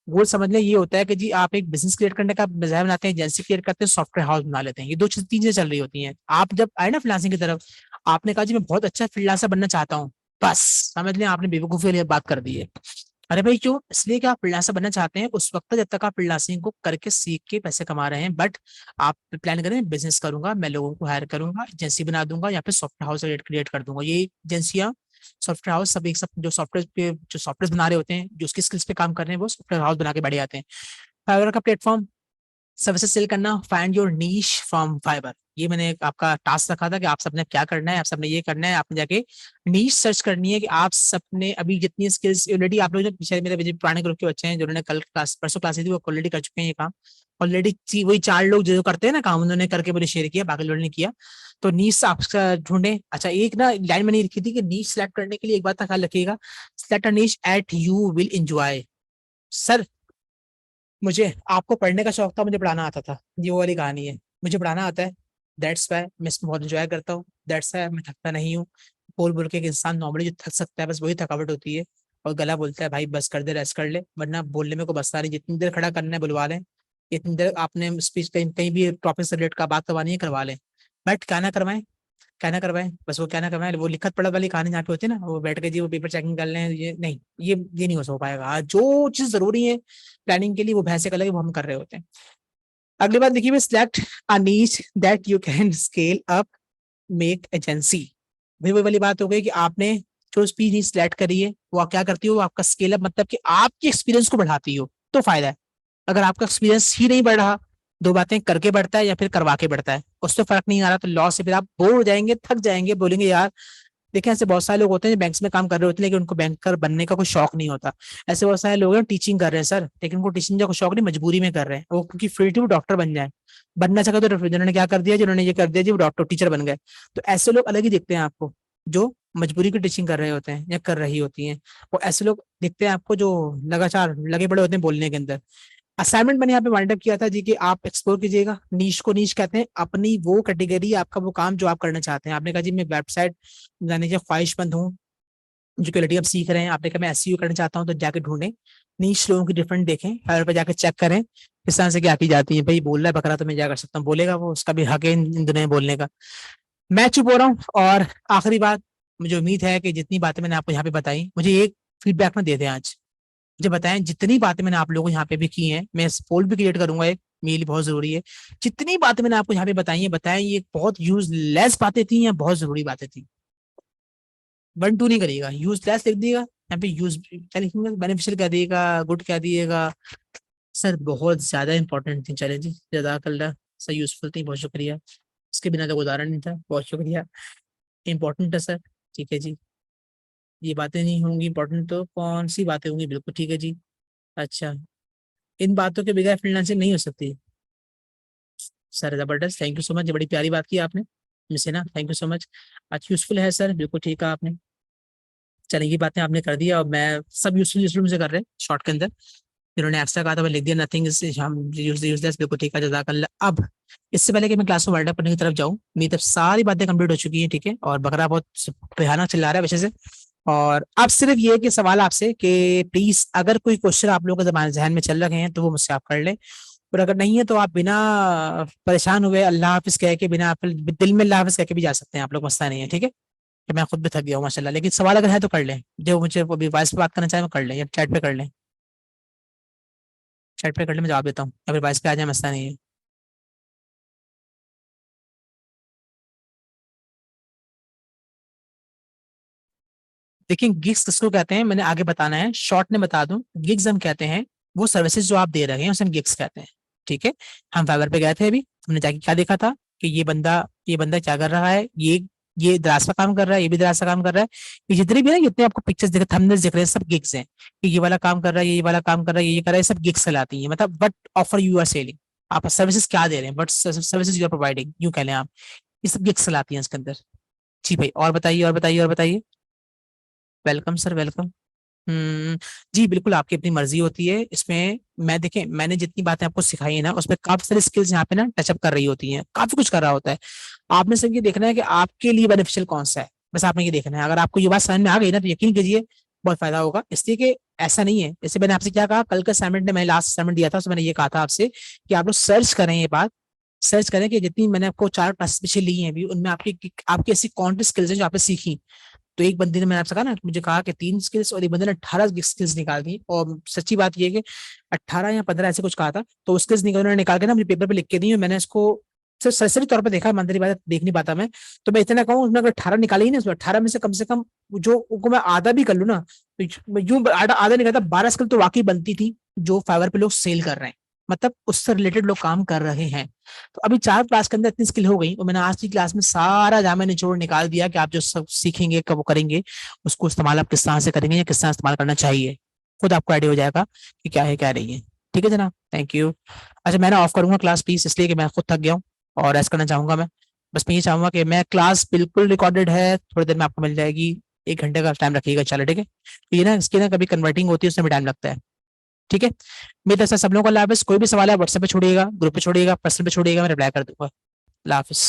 गोल समझ लें, ये होता है कि जी आप एक बिजनेस क्रिएट करने का बजाय बनाते हैं एजेंसी क्रिएट करते हैं, सॉफ्टवेयर हाउस बना लेते हैं। ये दो चीज तीन चीजें चल रही होती हैं। आप जब आए ना फ्रीलांसिंग की तरफ, आपने कहा जी मैं बहुत अच्छा फ्रीलांसर बनना चाहता हूँ, बस समझ लें आपने बेवकूफी वाली बात कर दी है। अरे भाई क्यों, इसलिए कि आप फ्रीलांसर बनना चाहते हैं उस वक्त जब तक आप फ्रीलांसिंग को करके सीख के पैसे कमा रहे हैं, बट आप प्लान करें बिजनेस करूंगा, मैं लोगों को हायर करूंगा, एजेंसी बना दूंगा, या फिर सॉफ्टवेयर हाउस क्रिएट कर दूंगा। ये एजेंसियां सॉफ्टवेयर हाउस सब एक सब जो सॉफ्टवेयर पे जो सॉफ्टवेयर बना रहे होते हैं, जो उसकी स्किल्स पे काम कर रहे हैं, वो सॉफ्टवेयर हाउस बना के बैठ जाते हैं। फाइवर का प्लेटफॉर्म, सर्विसेज सेल करना, find your niche from fibre. ये मैंने आपका टास्क रखा था कि आप सबने क्या करना है, आप सबने ये करना है, आपने जाके नीश सर्च करनी है कि आप सबने अभी जितनी स्किल्स ऑलरेडी आप लोग जो पीछे मेरे जो पुराने ग्रुप के बच्चे हैं जिन्होंने कल क्लास परसों क्लास ली थी, वो ऑलरेडी कर चुके हैं ये काम। ऑलरेडी वही 4 लोग जो करते हैं ना काम, उन्होंने करके मुझे शेयर किया, बाकी लोगों ने किया। तो नीश आप ढूंढे। अच्छा एक ना लाइन मैंने लिखी थी कि नीश सेलेक्ट करने के लिए एक बात का ख्याल रखिएगा, select a niche at you will enjoy. Sir मुझे आपको पढ़ने का शौक था, मुझे पढ़ाना आता था, ये वो वाली कहानी है। मुझे पढ़ाना आता है, दैट्स वाई मैं इसमें बहुत इंजॉय करता हूँ, दैट्स वाई मैं थकता नहीं हूँ। बोल बोल के एक इंसान नॉर्मली जो थक सकता है बस वही थकावट होती है, और गला बोलता है भाई बस कर दे, रेस्ट कर ले, वरना बोलने में को बसता नहीं। जितनी देर खड़ा करना है बुलवा लें, इतनी देर आपने स्पीच कहीं कहीं भी टॉपिक से रिलेट का बात करवानी है करवा लें, बट क्या ना करवाएं, क्या ना करवाएं, बस वो क्या ना करवाएं। वो लिखत पढ़त वाली कहानी जहाँ पे होती है ना, वो बैठ के जी वो पेपर चेकिंग कर लें, ये नहीं, ये नहीं हो पाएगा। जो चीज जरूरी है प्लानिंग के लिए वो भैंसे कर वो हम कर रहे होते हैं। अगली बात देखिए, select a niche that you can scale up, make agency. भाई वही वाली बात हो गई कि आपने जो स्पीच नीश सिलेक्ट करी है वो आप क्या करती हो, वो आपका स्केल अप मतलब कि आपके एक्सपीरियंस को बढ़ाती हो तो फायदा है। अगर आपका एक्सपीरियंस ही नहीं बढ़ रहा, दो बातें करके बढ़ता है या फिर करवा के बढ़ता है, उससे फर्क नहीं आ रहा, तो लॉस से फिर आप बोर हो जाएंगे, थक जाएंगे, बोलेंगे यार। देखिए ऐसे बहुत सारे लोग होते हैं बैंक्स में काम कर रहे होते हैं लेकिन उनको बैंकर बनने का कोई शौक नहीं होता। ऐसे बहुत सारे लोग हैं टीचिंग कर रहे हैं सर, लेकिन उनको टीचिंग का कोई शौक नहीं, मजबूरी में कर रहे हैं वो, क्योंकि फील्ड वो डॉक्टर बन जाए। बनना चाहता तो जिन्होंने क्या कर दिया, जिन्होंने ये कर दिया जी वो डॉक्टर टीचर बन गए। तो ऐसे लोग अलग ही दिखते हैं आपको, जो मजबूरी की टीचिंग कर रहे होते हैं या कर रही होती हैं। और ऐसे लोग दिखते हैं आपको जो लगातार लगे पड़े होते हैं बोलने के अंदर। असाइनमेंट मैंने यहाँ पे वाइंड अप किया था जी कि आप एक्सप्लोर कीजिएगा नीश को। नीश कहते हैं अपनी वो कैटेगरी, आपका वो काम जो आप करना चाहते हैं। आपने कहा जी मैं वेबसाइट बनाने की ख्वाहिशमंद हूँ, जो क्वालिटी आप सीख रहे हैं, आपने कहा मैं एसईओ करना चाहता हूँ, तो जाके ढूंढें नीश लोगों की डिफरेंट देखें, फाइवर पे जाकर चेक करें किस तरह से क्या की जाती है। भाई बोल रहा है बकरा तो मैं क्या कर सकता हूँ, बोलेगा वो, उसका भी हक है इन दुनिया में बोलने का। मैं चुप हो रहा हूँ। और आखिरी बात, मुझे उम्मीद है कि जितनी बातें मैंने आपको यहाँ पे बताई, मुझे एक फीडबैक में दे दें आज। मुझे बताएं जितनी बातें मैंने आप लोगों को यहाँ पे भी की हैं, मैं पोल भी क्रिएट करूंगा एक, मेरे लिए बहुत जरूरी है। जितनी बातें मैंने आपको यहाँ पे बताई हैं, बताएं ये बहुत यूजलेस बातें थी या बहुत जरूरी बातें थी। 1 2 नहीं करिएगा, यूजलेस लिख दिएगा यहाँ पे, यूज क्या लिखेंगे, बेनिफिशियल क्या दिएगा, गुड क्या दिएगा। सर बहुत ज्यादा इंपॉर्टेंट थी, चलें जी, जज़ाकल्लाह। सर यूजफुल थी, बहुत शुक्रिया। इसके बिना तो उदाहरण नहीं था, बहुत शुक्रिया। इंपॉर्टेंट है सर, ठीक है जी। ये बातें नहीं होंगी इंपॉर्टेंट तो कौन सी बातें होंगी, बिल्कुल ठीक है जी। अच्छा, इन बातों के बगैर फ्रीलांसिंग नहीं हो सकती। सर जबरदस्त, थैंक यू सो मच, ये बड़ी प्यारी बात की आपने मिसे ना, थैंक यू सो मच। आज यूजफुल है सर, बिल्कुल ठीक है आपने। चलिए ये बातें आपने कर दी और मैं सब यूजफुल यूजफुल मुझे कर रहे हैं शॉर्ट के अंदर। जिन्होंने एक्स्ट्रा कहा था मैं लिख दिया, नथिंग इज हम यूजलेस, बिल्कुल ठीक है, जज़ाकल्लाह। अब इससे पहले कि मैं क्लास में वाइंड अप करने की तरफ जाऊँ, मेरी तरफ सारी बातें कंप्लीट हो चुकी हैं, ठीक है। और बकरा बहुत भयानक चिल्ला रहा है वैसे से। और अब सिर्फ ये कि सवाल आपसे कि प्लीज अगर कोई क्वेश्चन आप लोगों के जहन में चल रहे हैं तो वो मुझसे आप कर लें। और अगर नहीं है तो आप बिना परेशान हुए अल्लाह हाफिज कह के, बिना दिल में अल्लाह हाफिज कह के भी जा सकते हैं आप लोग, मसला नहीं है, ठीक है। कि मैं खुद भी थक गया हूँ माशाल्लाह, लेकिन सवाल अगर है तो कर लें, जो मुझे अभी वॉइस पे बात करना चाहे वो कर लें या चैट पे कर लें। चैट पे कर लें, मैं जवाब देता हूँ, या फिर वॉइस पे आ जाए, मसला नहीं है। देखिए गिग्स किसको कहते हैं मैंने आगे बताना है, शॉर्ट में बता दूं, गिग्स हम कहते हैं वो सर्विसेज जो आप दे रहे हैं उसे हम गिग्स कहते हैं, ठीक है। हम फाइवर पे गए थे अभी, हमने जाके क्या देखा था कि ये बंदा क्या कर रहा है, ये दराज का काम कर रहा है, ये भी दराज का काम कर रहा है। ये जितने भी ना, जितने आपको पिक्चर्स दिख रहे, थंबनेल्स दिख रहे हैं, सब गिग्स हैं। कि ये वाला काम कर रहा है, ये वाला काम कर रहा है, ये कर रहा है, सब गिग्स कहलाती है। मतलब what offer you are selling, आप सर्विसेज क्या दे रहे हैं, but services you are providing, यूं कह लें आप। ये सब गिग्स कहलाती हैं इसके अंदर। जी भाई, और बताइए और बताइए और बताइए। Welcome sir, welcome. हम्म। जी बिल्कुल, आपकी अपनी मर्जी होती है इसमें। मैं देखें, मैंने जितनी बातें आपको सिखाई है ना, उसमें काफी सारी स्किल्स यहाँ पे ना टचअप कर रही होती हैं, काफी कुछ कर रहा होता है। आपने सिर्फ ये देखना है कि आपके लिए बेनिफिशियल कौन सा है, बस आपने ये देखना है। अगर आपको ये बात समझ में आ गई ना तो यकीन कीजिए बहुत फायदा होगा। इसलिए कि ऐसा नहीं है, जैसे मैंने आपसे क्या कहा, कल का असाइनमेंट में मैंने लास्ट असाइनमेंट दिया था, उसमें मैंने ये कहा था आपसे कि आप लोग सर्च करें, ये बात सर्च करें कि जितनी मैंने आपको 4 क्लास पीछे ली है अभी, उनमें आपकी ऐसी कौन सी स्किल्स हैं जो आपने सीखी। तो एक बंदे ने, मैंने आपसे कहा ना, मुझे कहा कि 3 स्किल्स, और एक बंदे ने 18 स्किल्स निकाल दी। और सच्ची बात ये है कि 18 या 15 ऐसे कुछ कहा था, तो स्किल्स उन्होंने निकाल के ना मुझे पेपर पे लिख के दी। मैंने इसको सिर्फ सरसरी तौर पे देखा, ईमानदारी बात है, देख नहीं पाता मैं। तो मैं इतना कहूँ, उसमें अगर 18 निकाली ही ना, उसमें 18 में से कम जो उनको मैं आधा भी कर लूँ ना, तो यूं आधा आधा निकलता, 12 स्किल तो वाकई बनती थी जो फाइवर पे लोग सेल कर रहे हैं, मतलब उससे रिलेटेड लोग काम कर रहे हैं। तो अभी 4 क्लास के अंदर इतनी स्किल हो गई, और मैंने आज की क्लास में सारा जामा निचोड़ निकाल दिया कि आप जो सब सीखेंगे कब वो करेंगे, उसको इस्तेमाल आप किस तरह से करेंगे या किस तरह इस्तेमाल करना चाहिए, खुद आपको आइडिया हो जाएगा कि क्या है क्या नहीं है। ठीक है जनाब, थैंक यू। अच्छा, मैं ना ऑफ करूंगा क्लास प्लीज, इसलिए कि मैं खुद थक गया हूँ और रेस्ट करना चाहूंगा मैं। बस मैं ये चाहूंगा कि मैं क्लास बिल्कुल रिकॉर्डेड है, थोड़ी देर में आपको मिल जाएगी। 1 घंटे का टाइम रखिएगा, चलो ठीक है। तो ये ना, इसकी ना कभी कन्वर्टिंग होती है, उसमें भी टाइम लगता है, ठीक है। मेरी तरफ से सब लोगों को अल्लाह हाफिज़। कोई भी सवाल है व्हाट्सएप पे छोड़िएगा, ग्रुप पे छोड़िएगा, पर्सनल पे छोड़िएगा, मैं रिप्लाई कर दूंगा। अल्लाह हाफिज़।